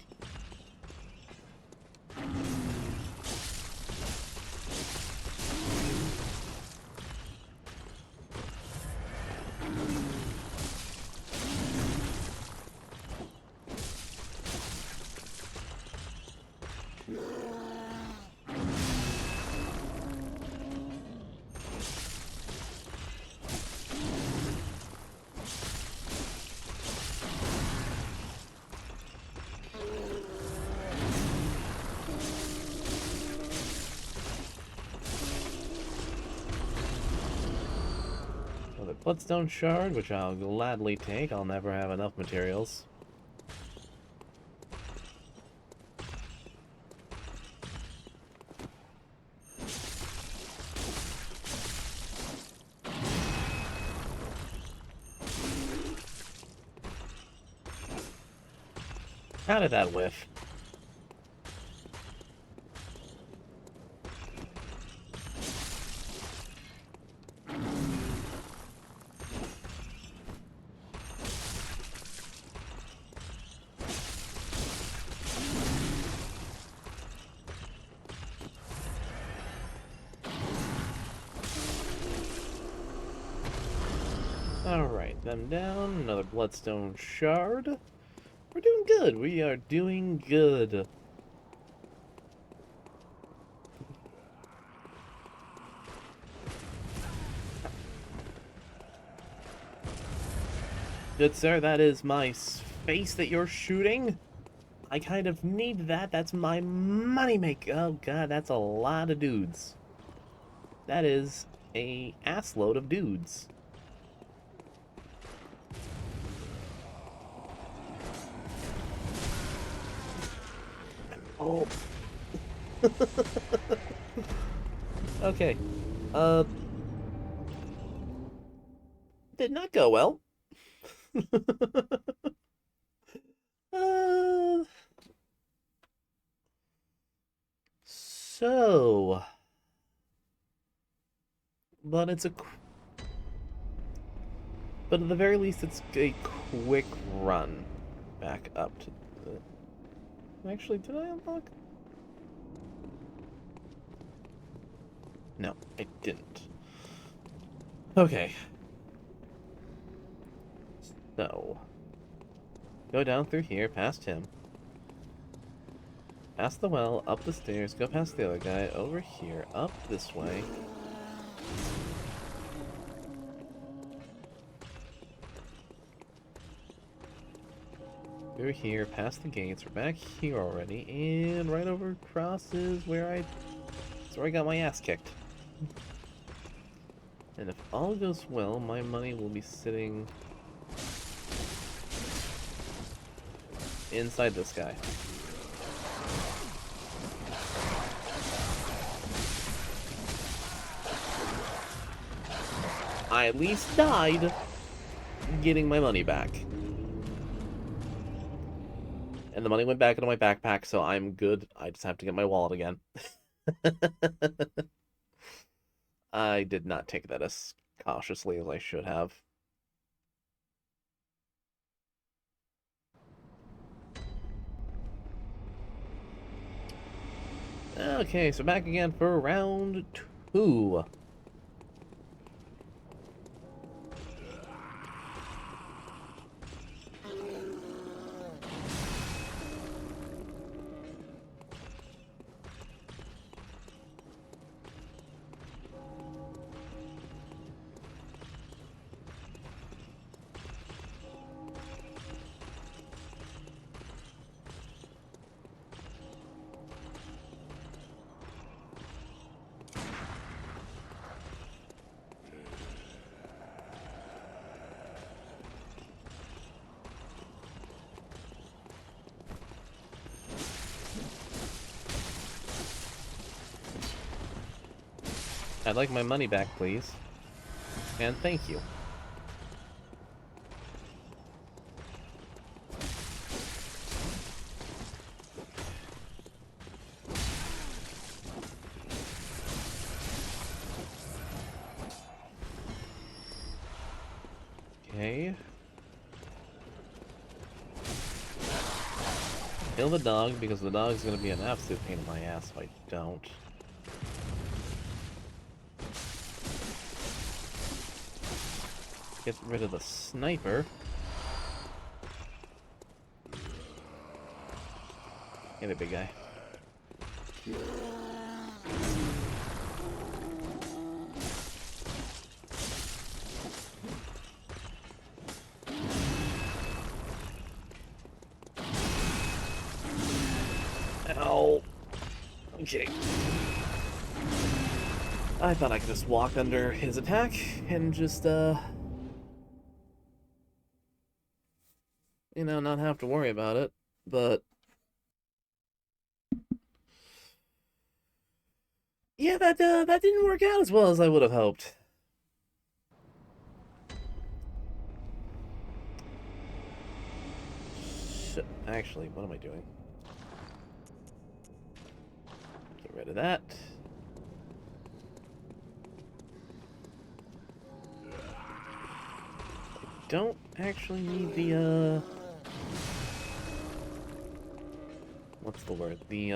Another bloodstone shard, which I'll gladly take. I'll never have enough materials. How did that whiff? Alright, them down. Another bloodstone shard. We're doing good. We are doing good. Good sir, that is my face that you're shooting. I kind of need that. That's my money make. Oh god, that's a lot of dudes. That is a assload of dudes. Oh. Okay. Did not go well. uh, so, but it's a, but at the very least, it's a quick run back up to the. Actually, did I unlock? No, I didn't. Okay. So, go down through here, past him. Past the well, up the stairs, go past the other guy, over here, up this way. Through here, past the gates, we're back here already, and right over across is where that's where I got my ass kicked. And if all goes well, my money will be sitting inside this guy. I at least died getting my money back. And the money went back into my backpack, so I'm good. I just have to get my wallet again. I did not take that as cautiously as I should have. Okay, so back again for round 2. I'd like my money back, please. And thank you. Okay. Kill the dog, because the dog's gonna be an absolute pain in my ass if I don't. Get rid of the sniper. Hey there, big guy. Ow. Okay. I thought I could just walk under his attack and just, you know, not have to worry about it, but yeah, that didn't work out as well as I would have hoped. Shit. Actually, what am I doing? Get rid of that. I don't actually need the, what's the word? The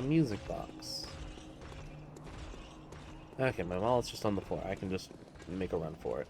music box. Okay, my wallet's just on the floor. I can just make a run for it.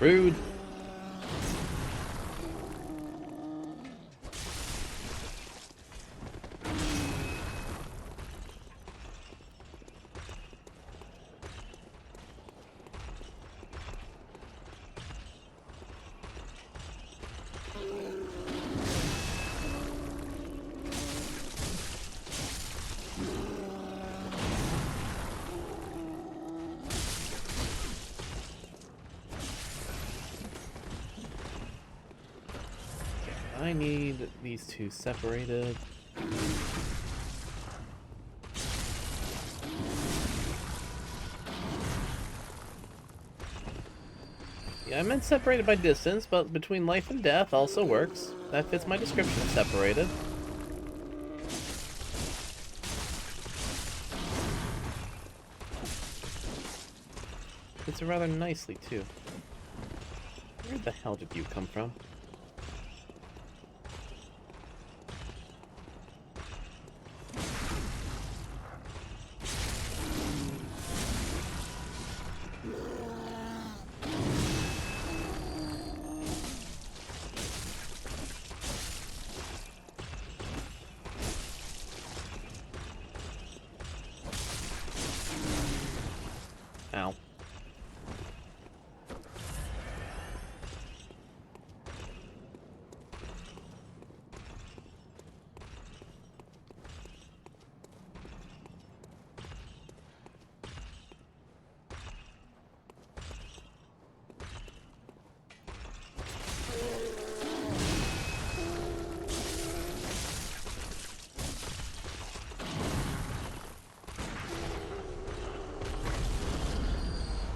Rude. I need these two separated. Yeah, I meant separated by distance, but between life and death also works. That fits my description of separated. Fits it rather nicely, too. Where the hell did you come from?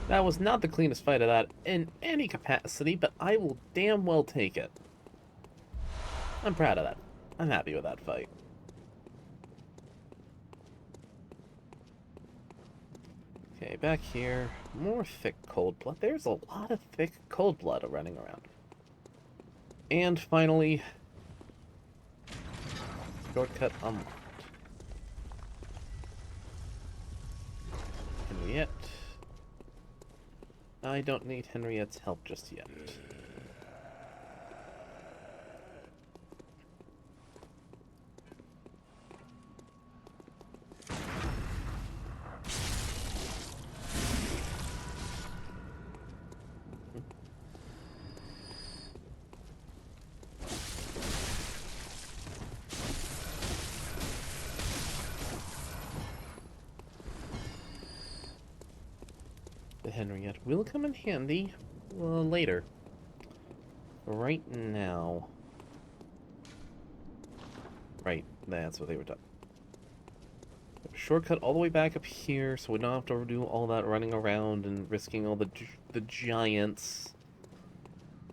That was not the cleanest fight of that in any capacity, but I will damn well take it. I'm proud of that. I'm happy with that fight. Okay, back here. More thick cold blood. There's a lot of thick cold blood running around. And finally, shortcut unlocked. Henriette. I don't need Henriette's help just yet. The Henriette will come in handy later. Right now. Right, that's what they were talking. Shortcut all the way back up here, so we don't have to do all that running around and risking all the giants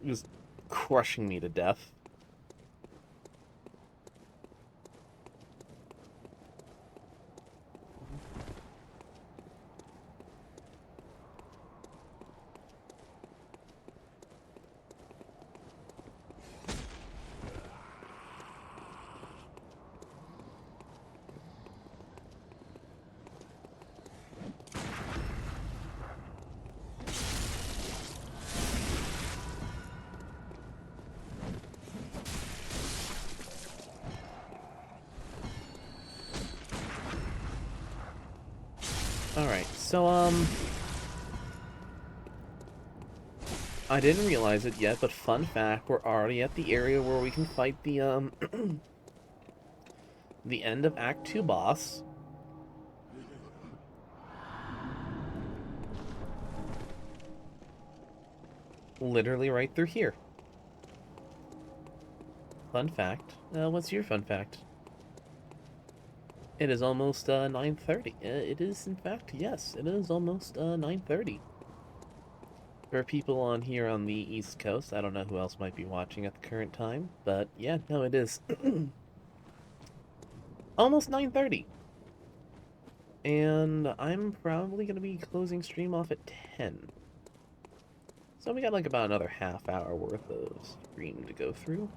just crushing me to death. Alright, so, I didn't realize it yet, but fun fact, we're already at the area where we can fight the, the end of Act 2 boss. Literally right through here. Fun fact. What's your fun fact? It is almost 9:30. It is, in fact, yes, it is almost 9:30. There are people on here on the East Coast. I don't know who else might be watching at the current time, but yeah, no, it is almost 9:30. And I'm probably going to be closing stream off at 10. So we got like about another half hour worth of stream to go through.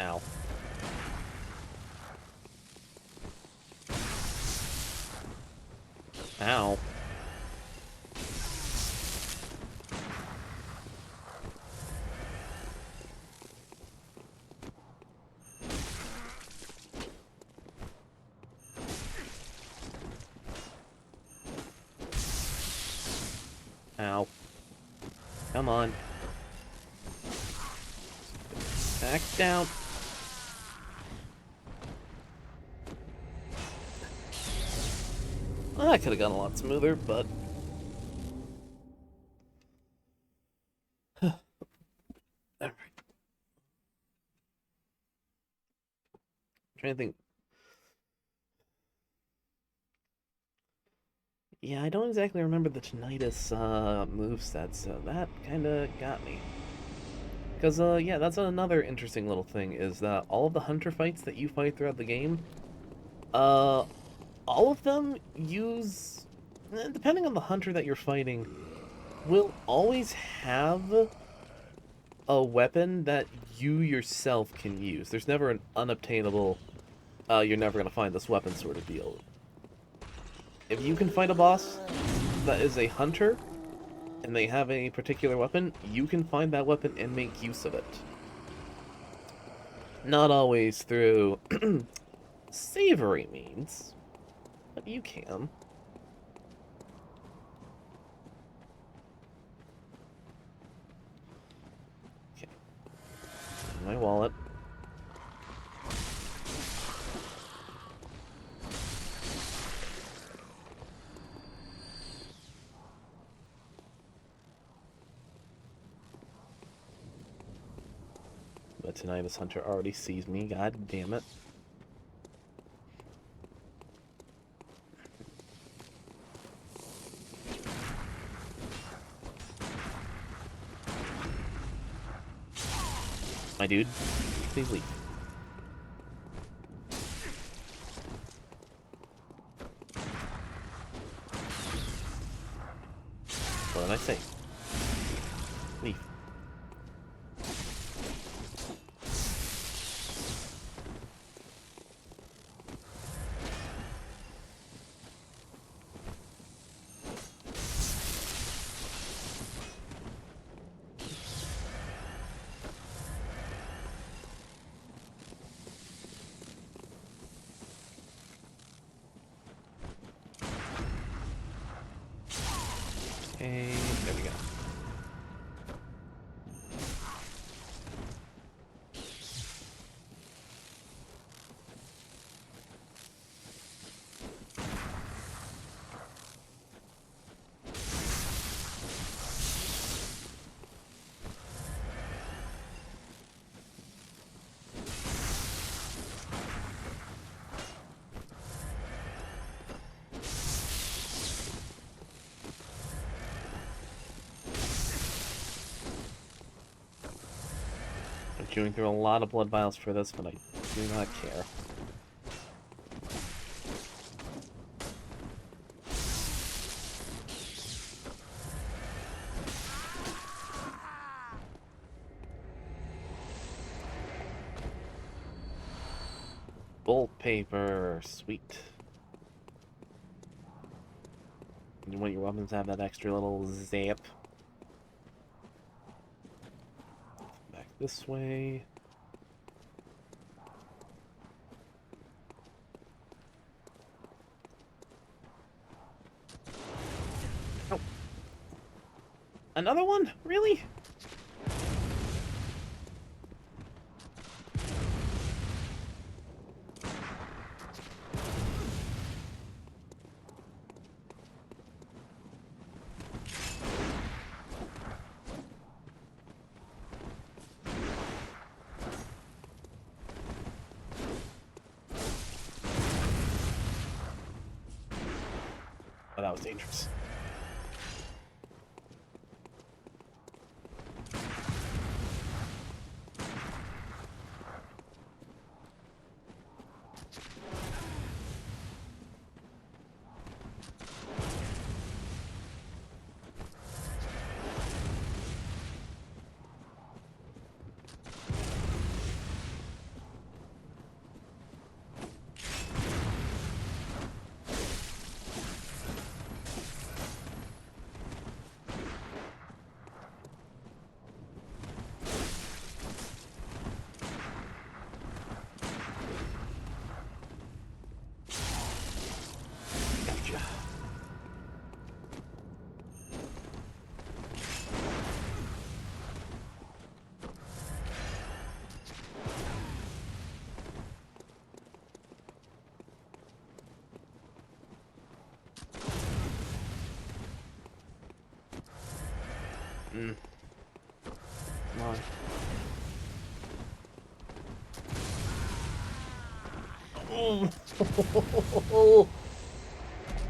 Ow. Ow. Ow. Come on. Back down. Well, that could have gone a lot smoother, but... Alright. Trying to think. Yeah, I don't exactly remember the tinnitus moveset, so that kind of got me. Because, yeah, that's another interesting little thing, is that all of the hunter fights that you fight throughout the game, all of them use, depending on the hunter that you're fighting, will always have a weapon that you yourself can use. There's never an unobtainable, you're never going to find this weapon sort of deal. If you can fight a boss that is a hunter, and they have a particular weapon, you can find that weapon and make use of it. Not always through savory means, but you can. Okay. My wallet. But tonight this hunter already sees me, god damn it. My dude, please leave. What did I say? Leave. Okay, there we go. I'm chewing through a lot of blood vials for this, but I do not care. Bolt paper, sweet. You want your weapons to have that extra little zap. Back this way. Oh. Another one? Really? Oh, that was dangerous. Gotcha. Come on. Oh.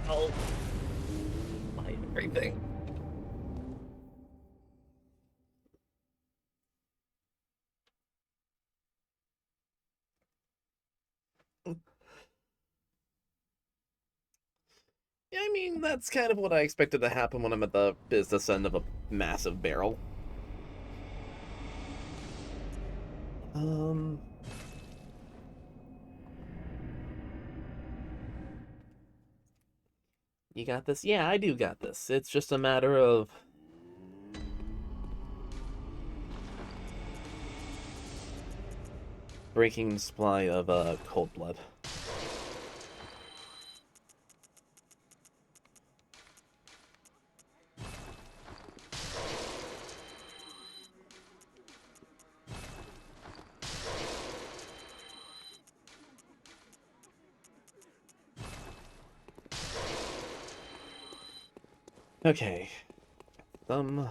Oh. My everything. Yeah, I mean, that's kind of what I expected to happen when I'm at the business end of a massive barrel. You got this? Yeah, I do got this. It's just a matter of breaking supply of cold blood. Okay. Some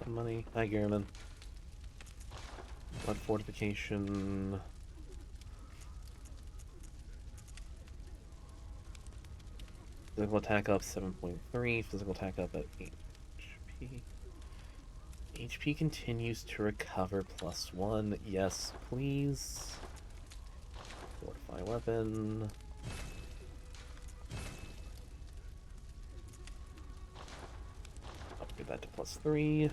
money. Hi, Gehrman. Blood fortification. Physical attack up 7.3. Physical attack up at 8 HP. HP continues to recover +1. Yes, please. Fortify weapon. Upgrade that to +3.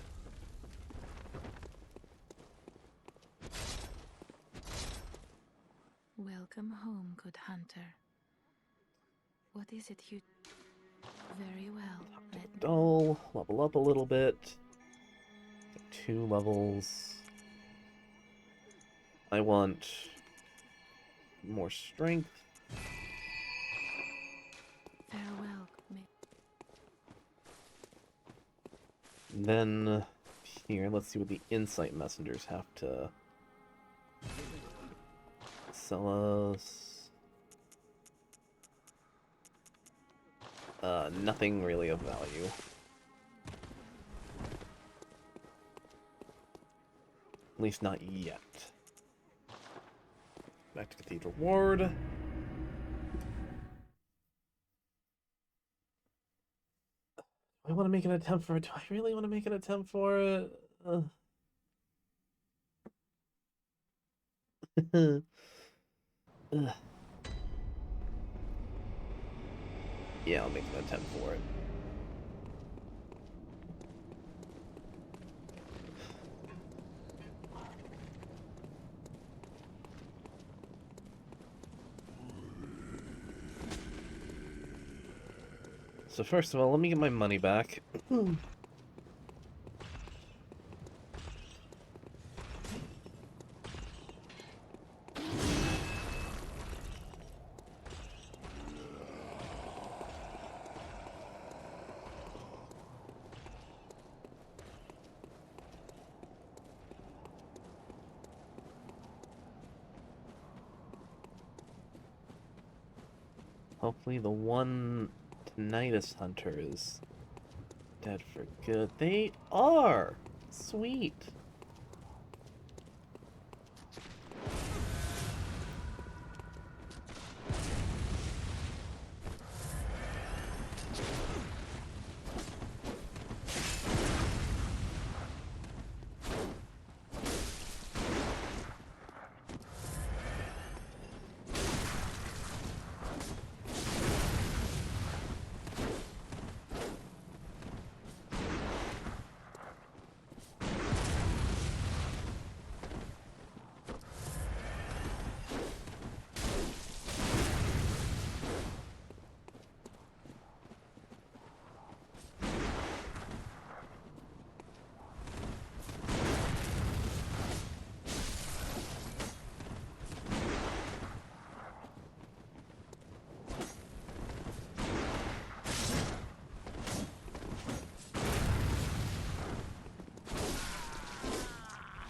Welcome home, good hunter. What is it you... Very well, let Dull. Level up a little bit. 2 levels. I want more strength. farewell. Then here, let's see what the insight messengers have to sell us. Nothing really of value. At least not yet. Back to Cathedral Ward. Do I want to make an attempt for it? Do I really want to make an attempt for it? Yeah, I'll make an attempt for it. So first of all, let me get my money back. Hopefully the one tinnitus hunter is dead for good. They are! Sweet!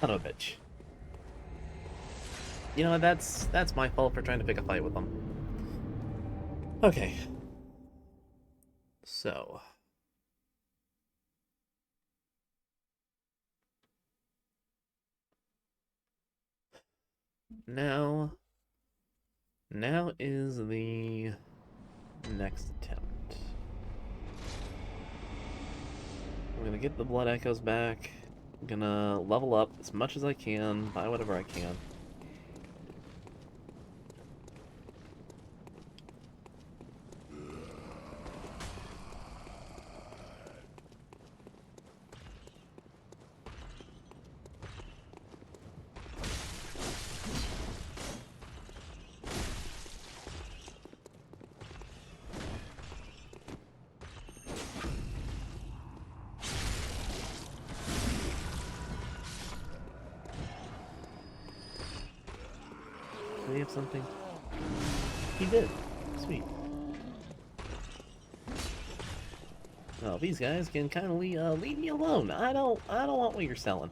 Son of a bitch. You know, that's my fault for trying to pick a fight with them. Okay. So. Now is the next attempt. I'm gonna get the blood echoes back. I'm gonna level up as much as I can, buy whatever I can. Did he have something? He did. Sweet. Oh, these guys can kindly leave me alone. I don't want what you're selling.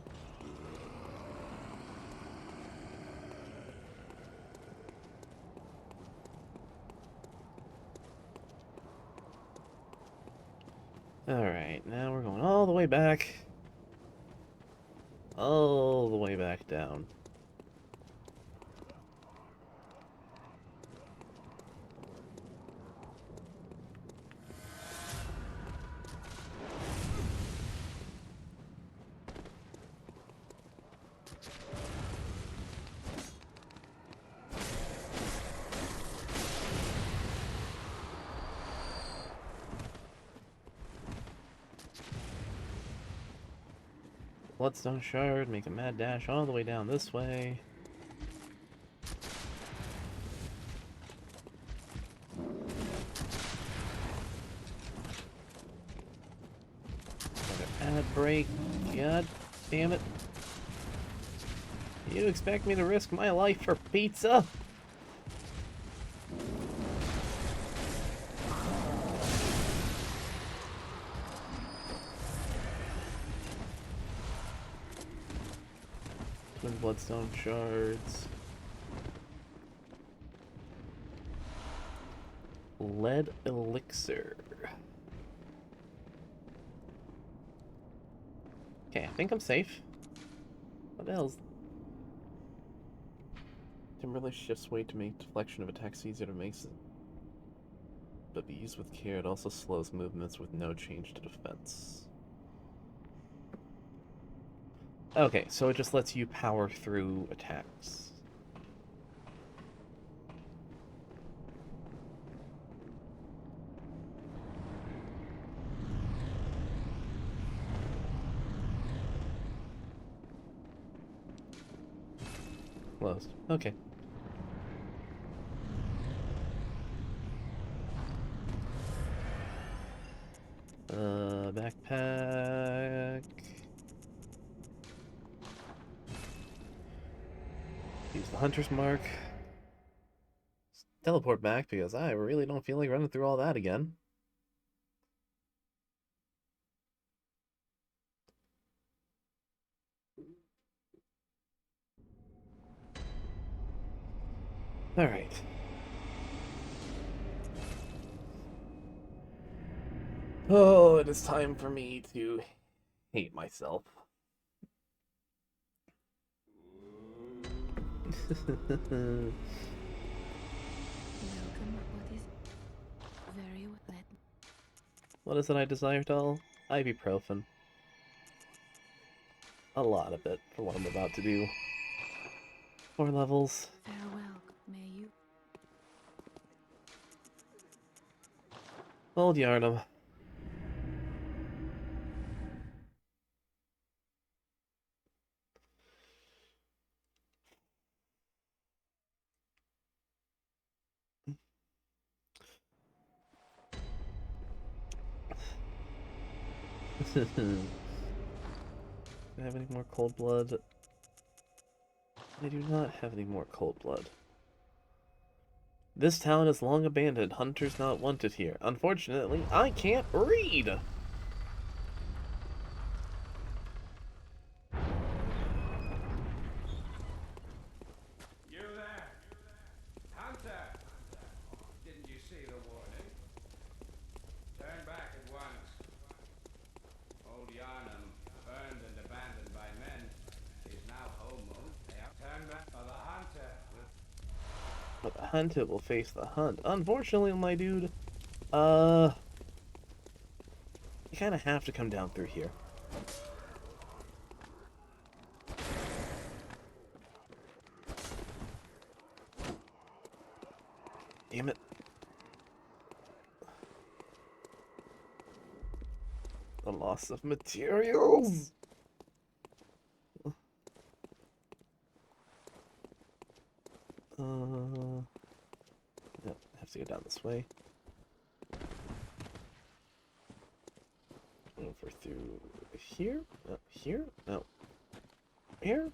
Alright, now we're going all the way back. All the way back down. Bloodstone shard, make a mad dash all the way down this way. Another ad break. God damn it. You expect me to risk my life for pizza? Twin bloodstone shards. Lead elixir. Okay, I think I'm safe. What the hell's... Timberlake shifts weight to make deflection of attacks easier to make, but be used with care. It also slows movements with no change to defense. Okay, so it just lets you power through attacks. Closed. Okay. Backpack. Use the hunter's mark. Teleport back because I really don't feel like running through all that again. Alright. Oh, it is time for me to hate myself. Welcome. What is very well. What is it I desire, doll? Ibuprofen. A lot of it for what I'm about to do. 4 levels. Farewell, may you. Old Yarnum. Do I have any more cold blood? I do not have any more cold blood. This town is long abandoned. Hunters not wanted here. Unfortunately, I can't read! You there? Hunter! Didn't you see the warning? Turn back at once. Old Yarnum, burned and abandoned by men, is now home-owned. Turn back, or the hunter will... But the hunted will face the hunt. Unfortunately, my dude, you kind of have to come down through here. Damn it. The loss of materials! Yep, have to go down this way. Over through here? No, here? No. Here?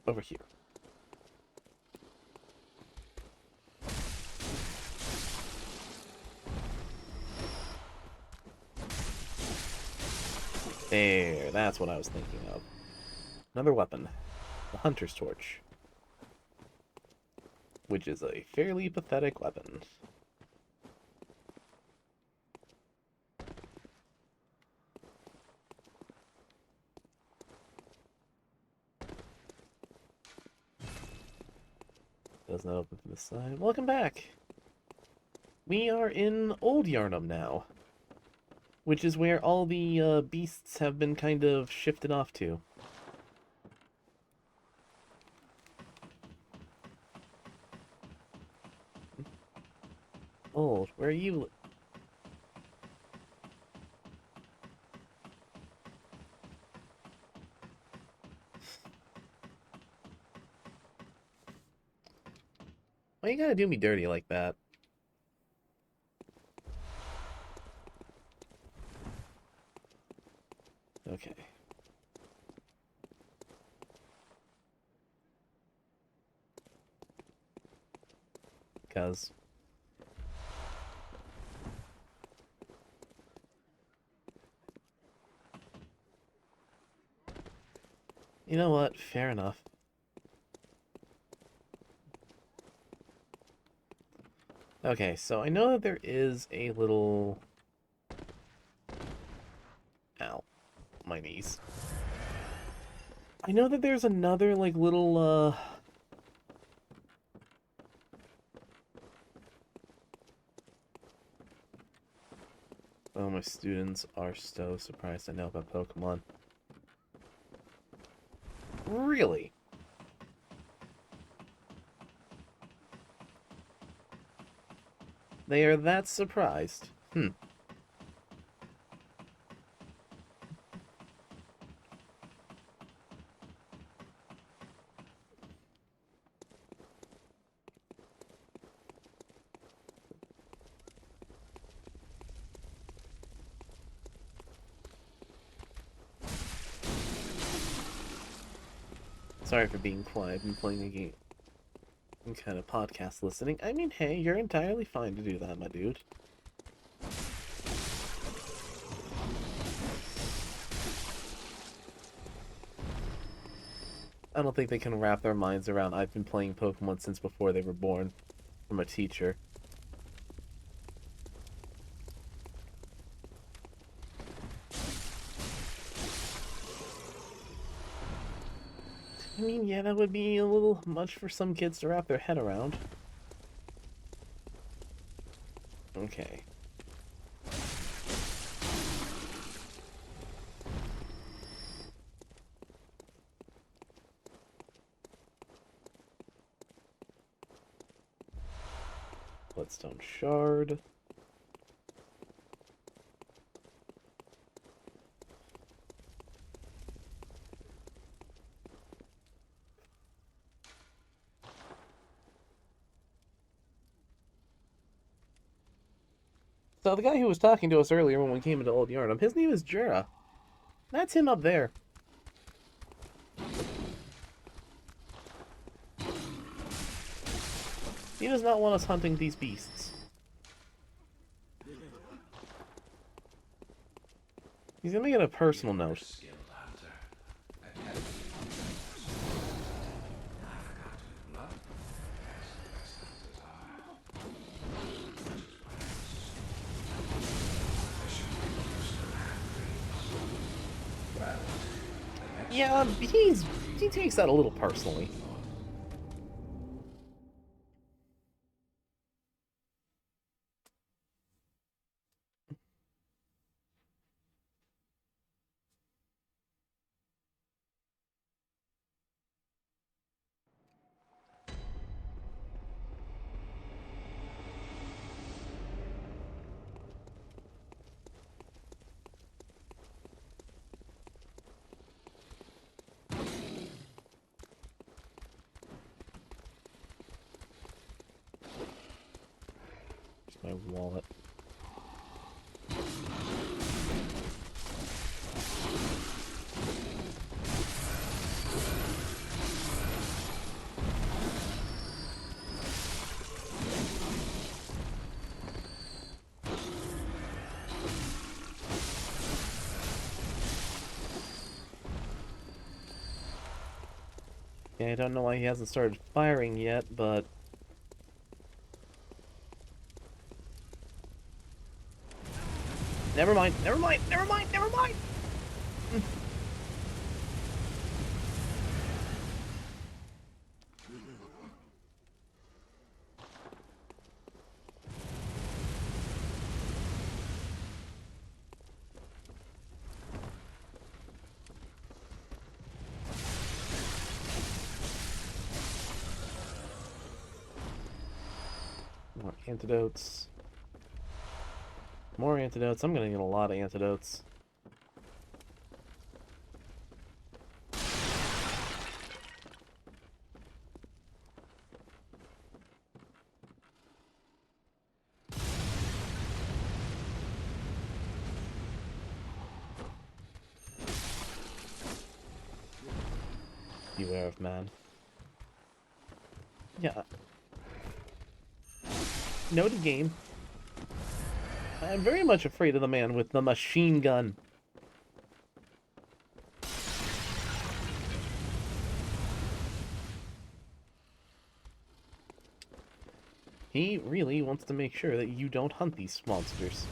Over here. There, that's what I was thinking of. Another weapon. The Hunter's Torch. Which is a fairly pathetic weapon. Does not open from this side. Welcome back! We are in Old Yarnum now. Which is where all the beasts have been kind of shifted off to. Old, where are you? Why you gotta do me dirty like that? Okay. Because... You know what? Fair enough. Okay, so I know that there is a little... Ow. My knees. I know that there's another, like, little, Oh, my students are so surprised I know about Pokemon. Really? They are that surprised? Hmm. Sorry for being quiet. I've been playing a game. I'm kind of podcast listening. I mean, hey, you're entirely fine to do that, my dude. I don't think they can wrap their minds around I've been playing Pokemon since before they were born from a teacher. I mean, yeah, that would be a little much for some kids to wrap their head around. Okay. Bloodstone Shard. So the guy who was talking to us earlier when we came into Old Yarnum, his name is Jura. That's him up there. He does not want us hunting these beasts. He's gonna make it a personal note. Yeah, he takes that a little personally. My wallet. Okay, I don't know why he hasn't started firing yet, but... Never mind, never mind, never mind, never mind! More antidotes. More antidotes. I'm gonna get a lot of antidotes. Beware of man. Yeah. Noted game. I'm very much afraid of the man with the machine gun. He really wants to make sure that you don't hunt these monsters.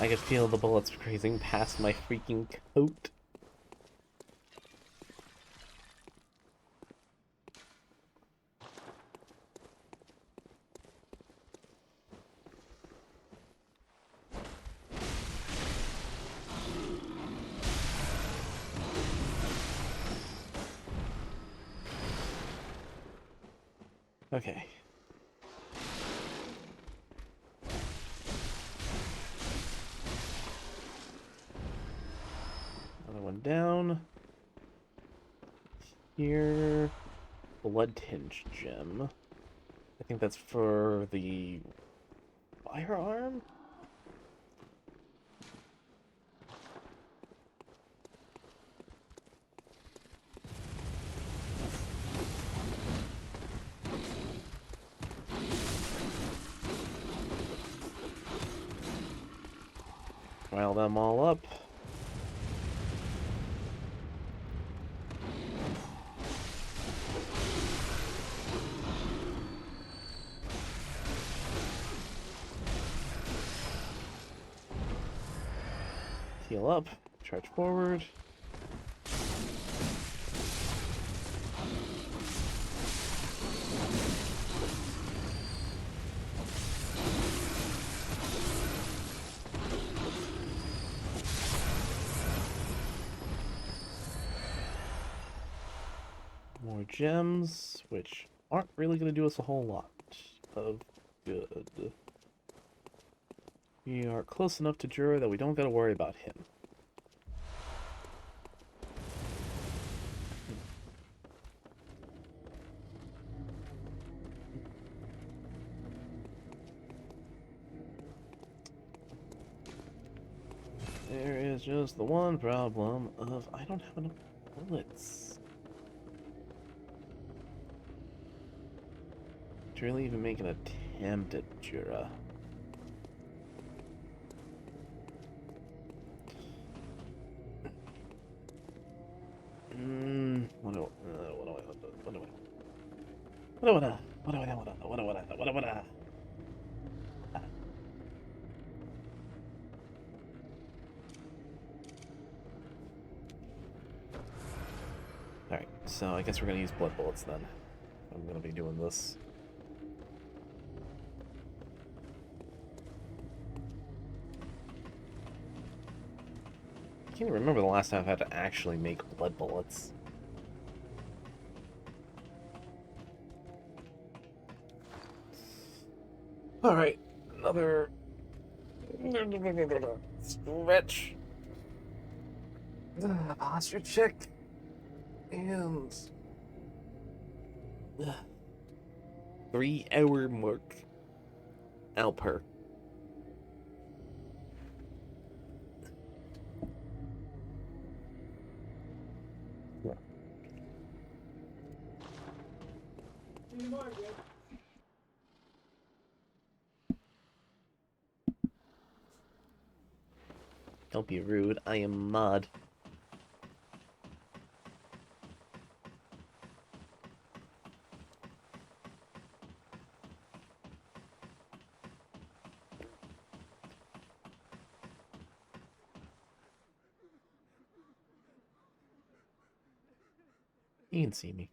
I could feel the bullets grazing past my freaking coat. Okay. Another one down. Here. Blood tinge gem. I think that's for the firearm? Rile them all up. Heal up. Charge forward. More gems, which aren't really going to do us a whole lot of good. We are close enough to Jura that we don't got to worry about him. There is just the one problem of I don't have enough bullets. To really even make an attempt at Jura. Alright, so I guess we're gonna use blood bullets then. I'm gonna be doing this. I can't even remember the last time I've had to actually make blood bullets. Alright, another... Stretch. Posture check. And 3-hour mark. Alper. Don't be rude. I am Mod. You can see me.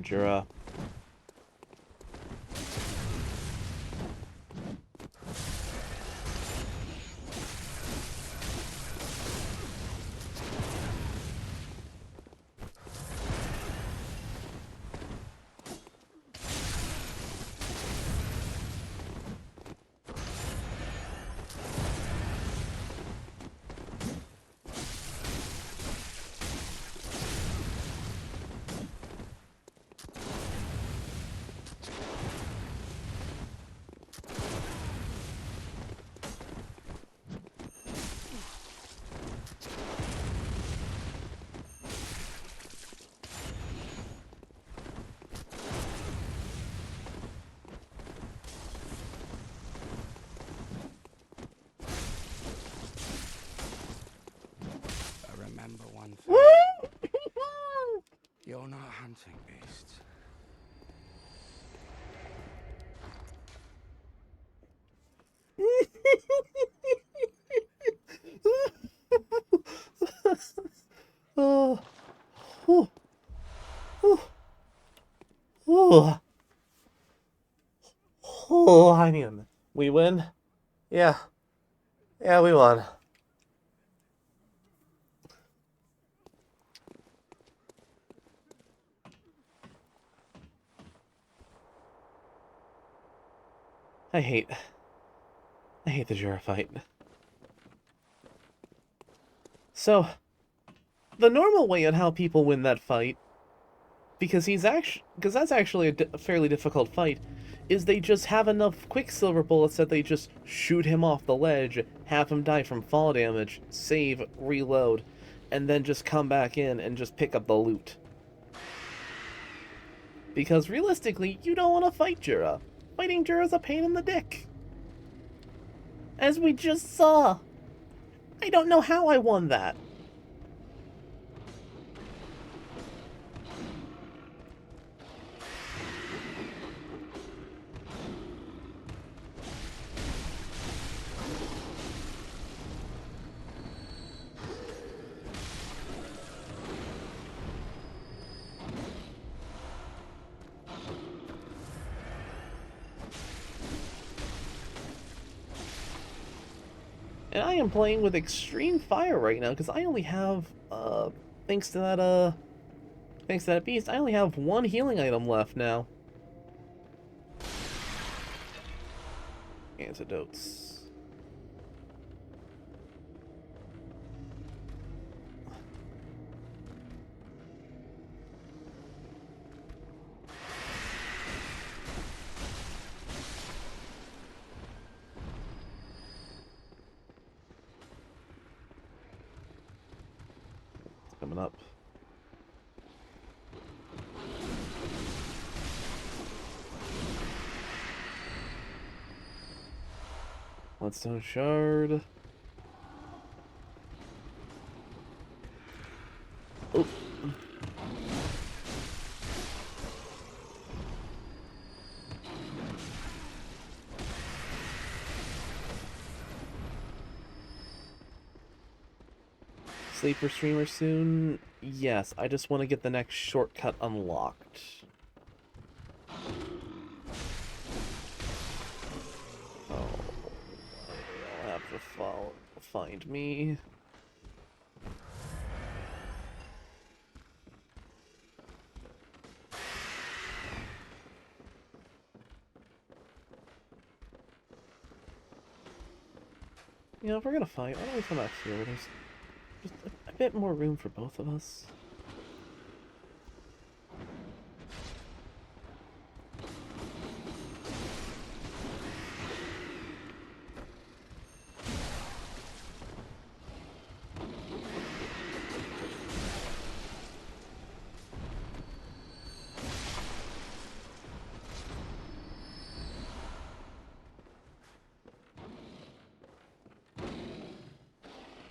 Jura. Remember one thing. You're not hunting beasts. Oh, oh, oh, oh, oh, I mean, we win? Yeah, yeah, we won. I hate the Jura fight. So, the normal way on how people win that fight, because that's actually a fairly difficult fight, is they just have enough Quicksilver bullets that they just shoot him off the ledge, have him die from fall damage, save, reload, and then just come back in and just pick up the loot. Because realistically, you don't want to fight Jura. Fighting Jura's a pain in the dick. As we just saw. I don't know how I won that. And I am playing with extreme fire right now because I only have, thanks to that beast, I only have one healing item left now. Antidotes. It's coming up. Bloodstone shard. Oh. Sleeper streamer soon? Yes, I just want to get the next shortcut unlocked. Oh, I'll have to find me. You know, if we're gonna fight, why don't we come out here? There's just a bit more room for both of us.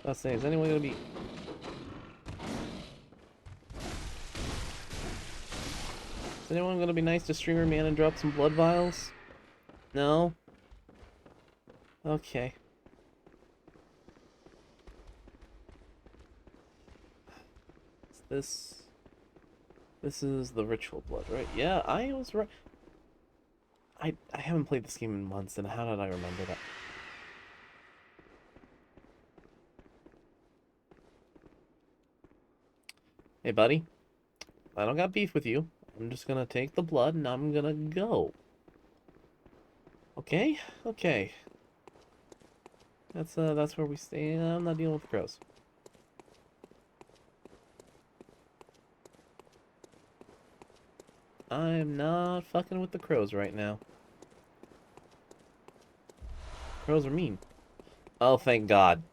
Let's say, is anyone gonna be... Is anyone gonna be nice to streamer man and drop some blood vials? No? Okay. This is the ritual blood, right? Yeah, I was right. I haven't played this game in months, and how did I remember that? Hey, buddy. I don't got beef with you. I'm just gonna take the blood, and I'm gonna go. Okay? Okay. That's where we stay. I'm not dealing with the crows. I'm not fucking with the crows right now. Crows are mean. Oh, thank God.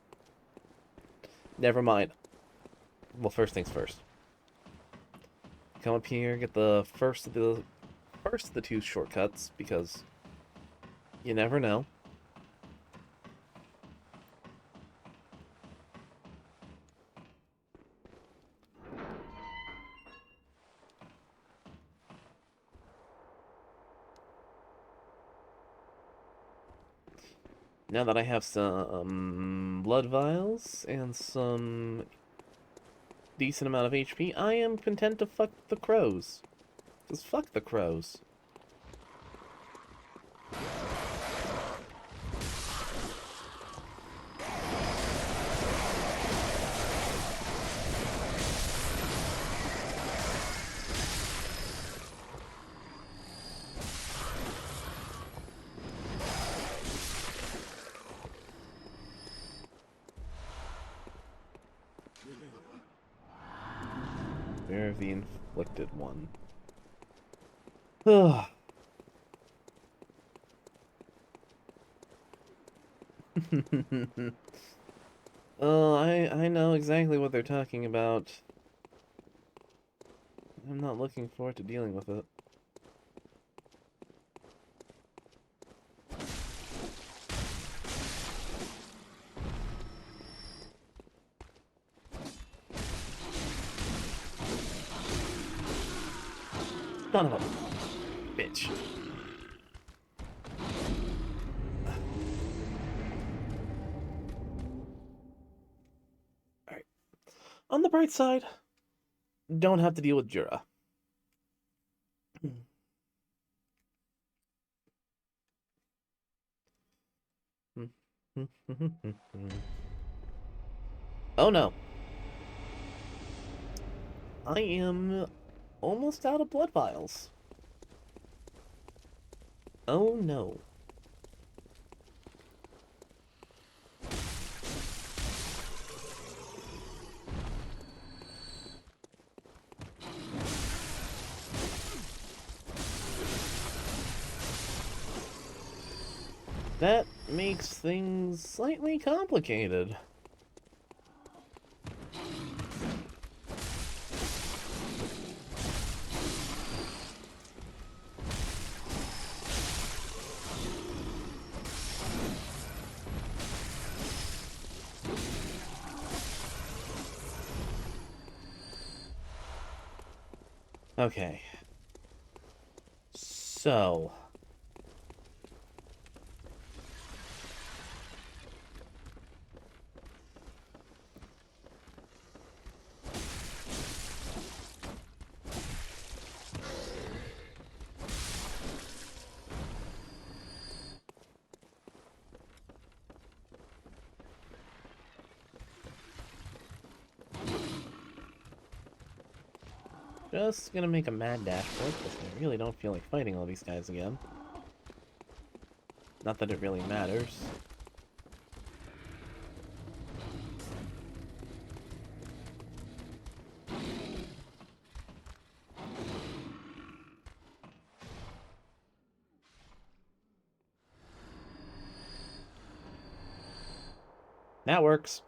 Never mind. Well, first things first. Come up here, get the first of the two shortcuts, because you never know. Now that I have some blood vials and some decent amount of HP, I am content to fuck the crows. Because fuck the crows. Fear of the inflicted one. Ugh. Oh, I know exactly what they're talking about. I'm not looking forward to dealing with it. Son of a bitch. Alright. On the bright side, don't have to deal with Jura. Oh no. I am almost out of blood vials. Oh no. That makes things slightly complicated. Okay. So. Just gonna make a mad dash for it, because I really don't feel like fighting all these guys again. Not that it really matters. That works.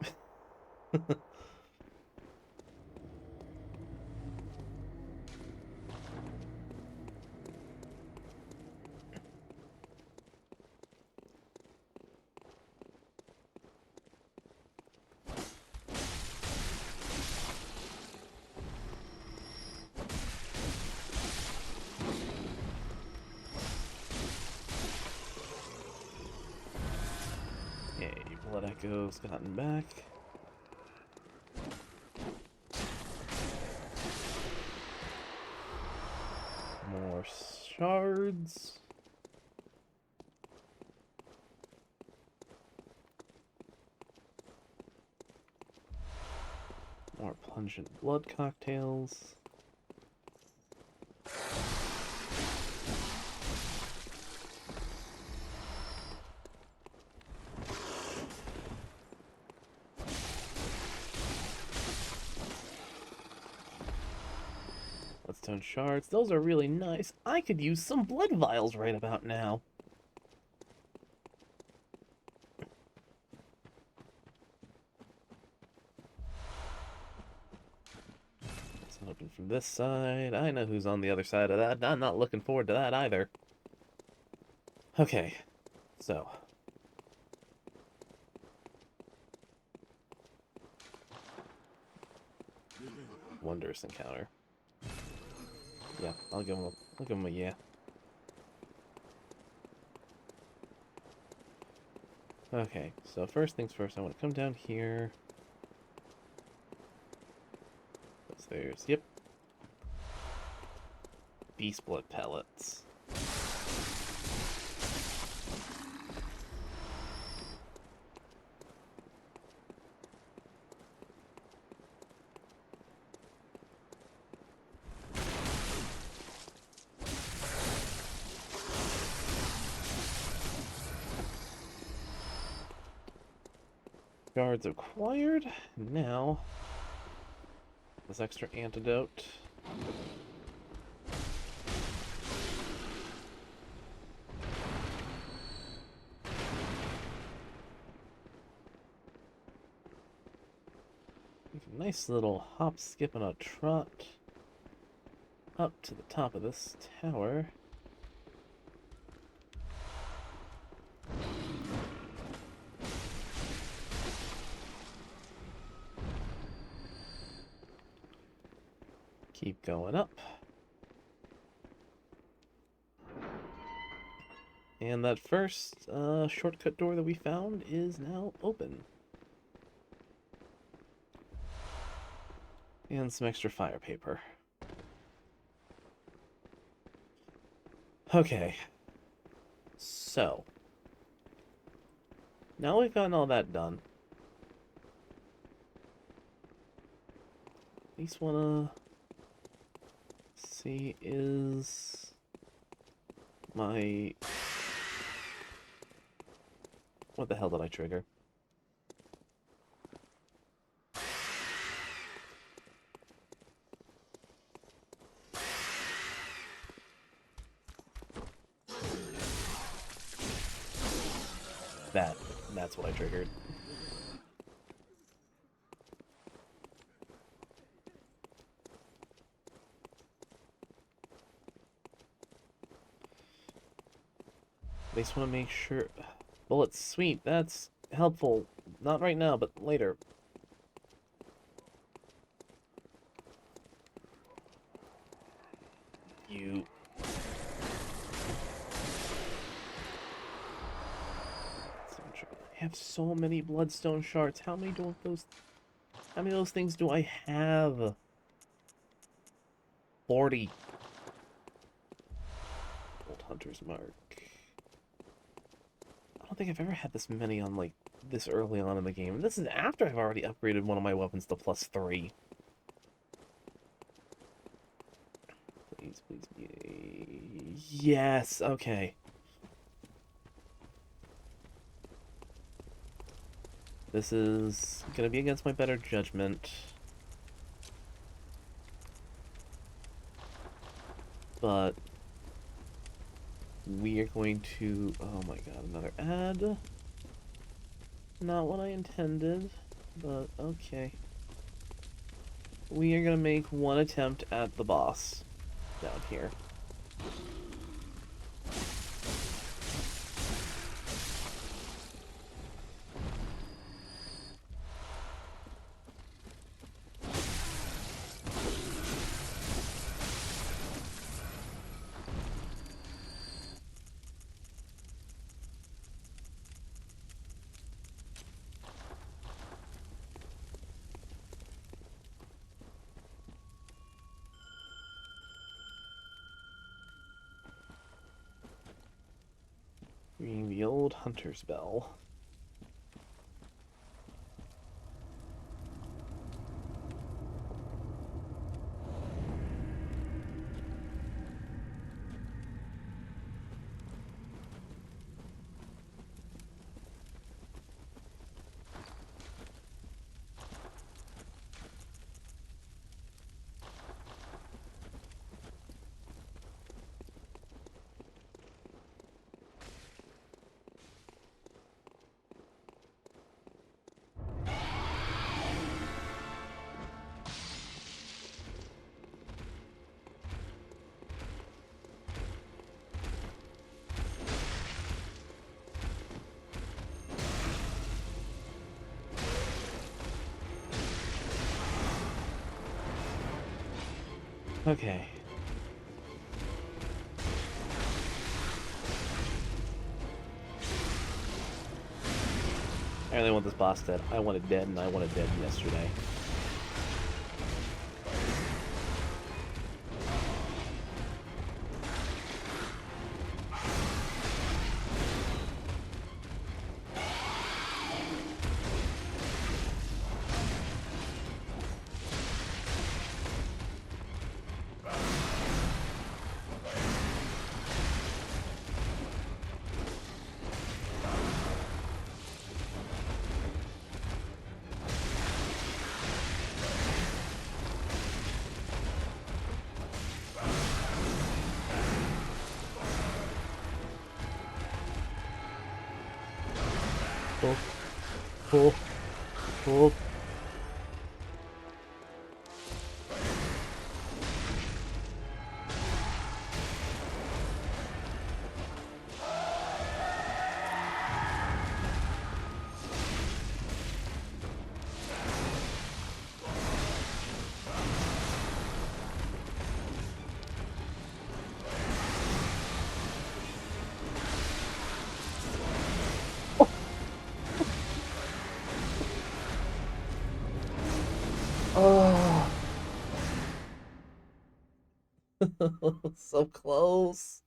Okay, Blood Echo's gotten back. More shards. More pungent blood cocktails. Bloodstone shards. Those are really nice. I could use some blood vials right about now. It's not open from this side. I know who's on the other side of that. I'm not looking forward to that either. Okay, so. Wondrous encounter. Yeah, I'll give him a yeah. Okay, so first things first, I want to come down here. There's, yep. Beast blood pellets. Guards acquired. Now, this extra antidote. Nice little hop, skip, and a trot up to the top of this tower. Keep going up. And that first shortcut door that we found is now open. And some extra fire paper. Okay. So. Now we've gotten all that done. At least wanna see, is my... What the hell did I trigger? That's what I triggered. I just want to make sure... Bullets, sweet, that's helpful. Not right now, but later. You... I have so many bloodstone shards. How many of those things do I have? 40. Old Hunter's Mark. I don't think I've ever had this many on, like, this early on in the game. And this is after I've already upgraded one of my weapons to +3. Please, please. Yes, okay. This is gonna be against my better judgment. But we are going to... Oh my god, another ad. Not what I intended, but okay. We are gonna make one attempt at the boss down here. Ringing the old hunter's bell. Okay. I really want this boss dead. I want it dead, and I want it dead yesterday. Oh, oh, oh. Oh. So close.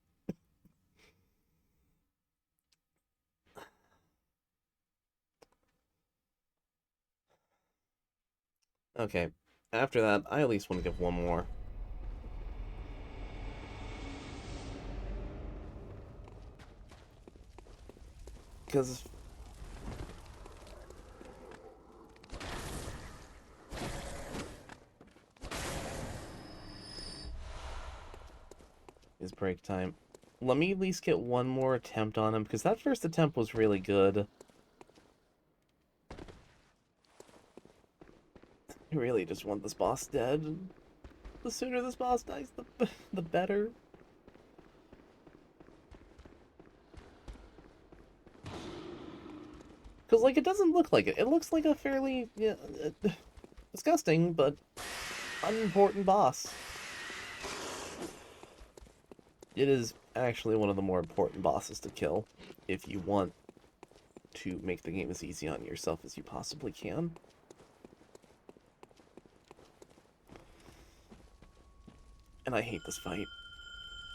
Okay. After that, I at least want to give one more. Because... is break time. Let me at least get one more attempt on him, because that first attempt was really good. I really just want this boss dead. The sooner this boss dies, the better. Because, like, it doesn't look like it. It looks like a fairly, yeah, disgusting, but unimportant boss. It is actually one of the more important bosses to kill if you want to make the game as easy on yourself as you possibly can. And I hate this fight.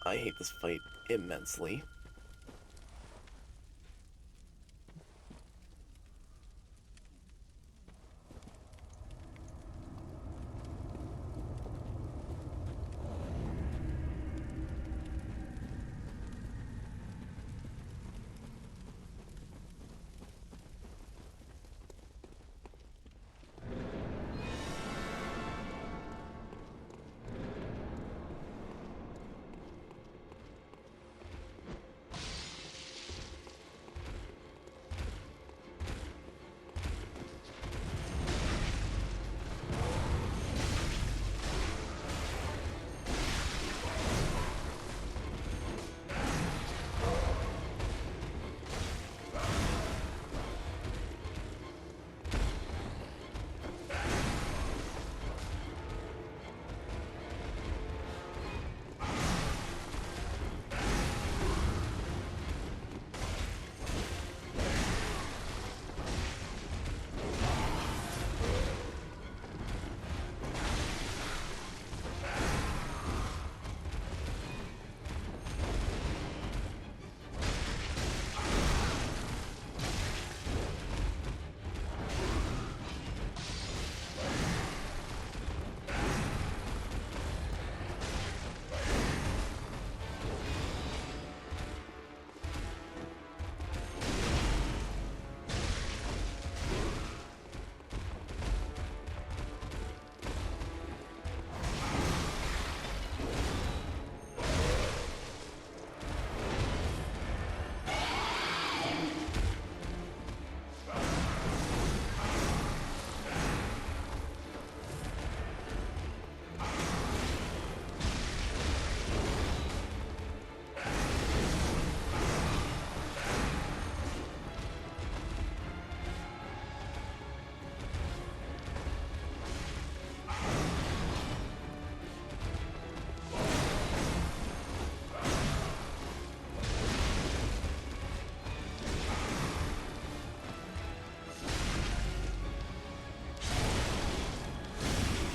I hate this fight immensely.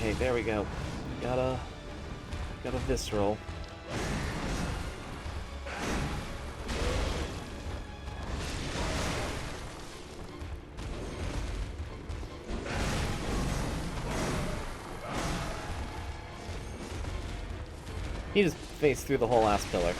Okay, there we go. Got a visceral. He just faced through the whole ass pillar.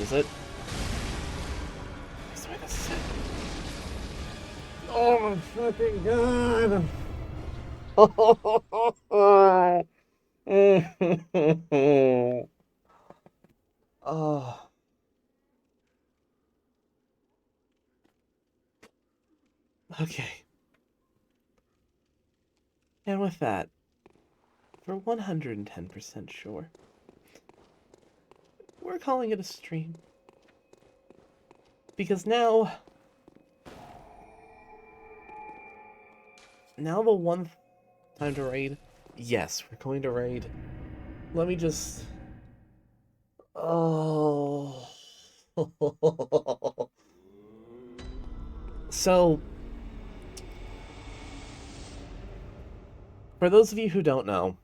is it? I swear this is it. Oh my fucking god! Oh. Okay. And with that, for 110% sure, we're calling it a stream. Because now the one time to raid, yes, we're going to raid. Let me just... Oh... So, for those of you who don't know,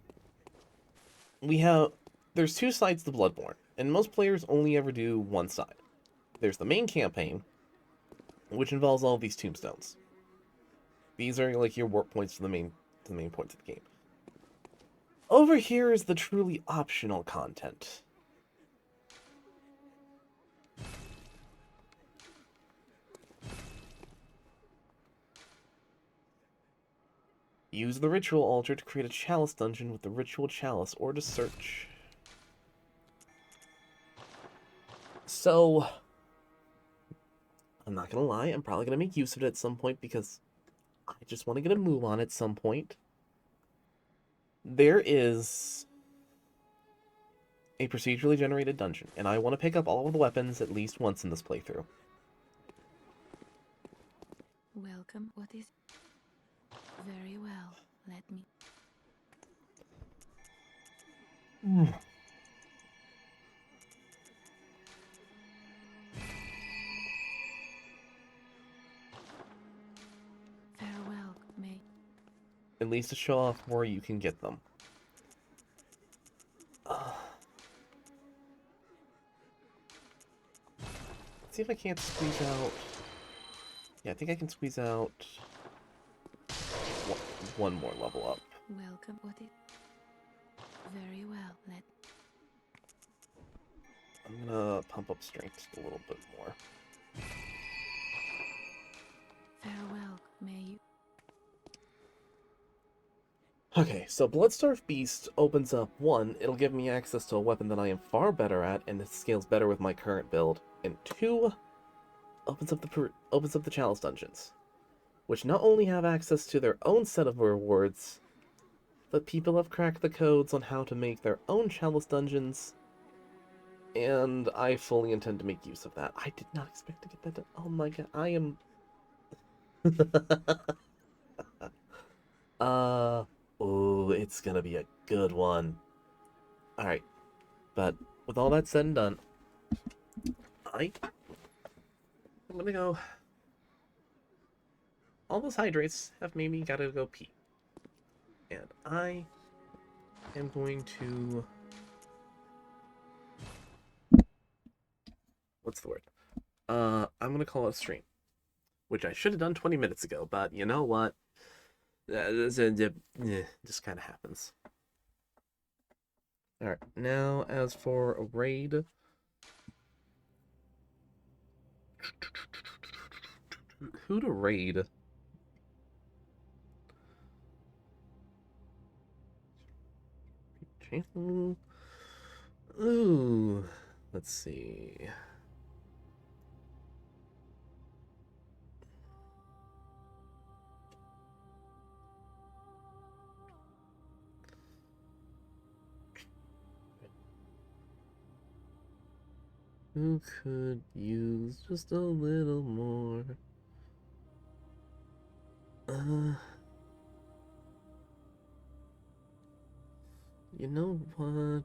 there's two sides to Bloodborne, and most players only ever do one side. There's the main campaign, which involves all of these tombstones. These are like your warp points to the main points of the game. Over here is the truly optional content. Use the ritual altar to create a chalice dungeon with the ritual chalice, or to search. So, I'm not gonna lie, I'm probably gonna make use of it at some point because I just want to get a move on at some point. There is a procedurally generated dungeon, and I want to pick up all of the weapons at least once in this playthrough. Welcome. What is... Very well. Let me... Farewell, may... At least to show off where you can get them. Let's see if I can't squeeze out... Yeah, I think I can squeeze out one more level up. Welcome. What is... Very well. Let... I'm gonna pump up strength just a little bit more. Farewell, may you... Okay, so Bloodstarved Beast opens up, one, it'll give me access to a weapon that I am far better at, and it scales better with my current build, and two, opens up the Chalice Dungeons, which not only have access to their own set of rewards, but people have cracked the codes on how to make their own Chalice Dungeons, and I fully intend to make use of that. I did not expect to get that done. Oh my god, I am... Oh, it's gonna be a good one. Alright, but with all that said and done, I'm gonna go... All those hydrates have made me gotta go pee. And I am going to... What's the word? I'm gonna call it a stream. Which I should have done 20 minutes ago, but you know what? Just kind of happens. Alright, now as for a raid... Who to raid? Ooh, let's see. Who could use just a little more? You know what?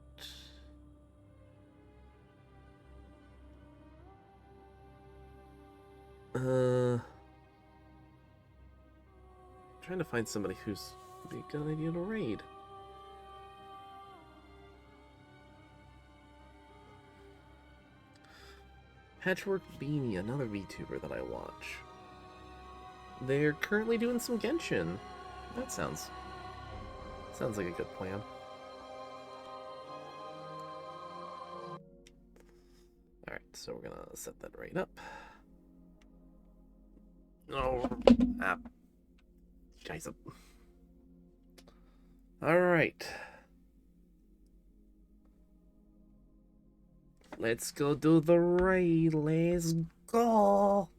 Trying to find somebody who's be a good idea to raid. Patchwork Beanie, another VTuber that I watch. They're currently doing some Genshin. That sounds like a good plan. Alright. So we're gonna set that right up. Oh, ah. Scheiße. Alright. Let's go do the raid. Let's go.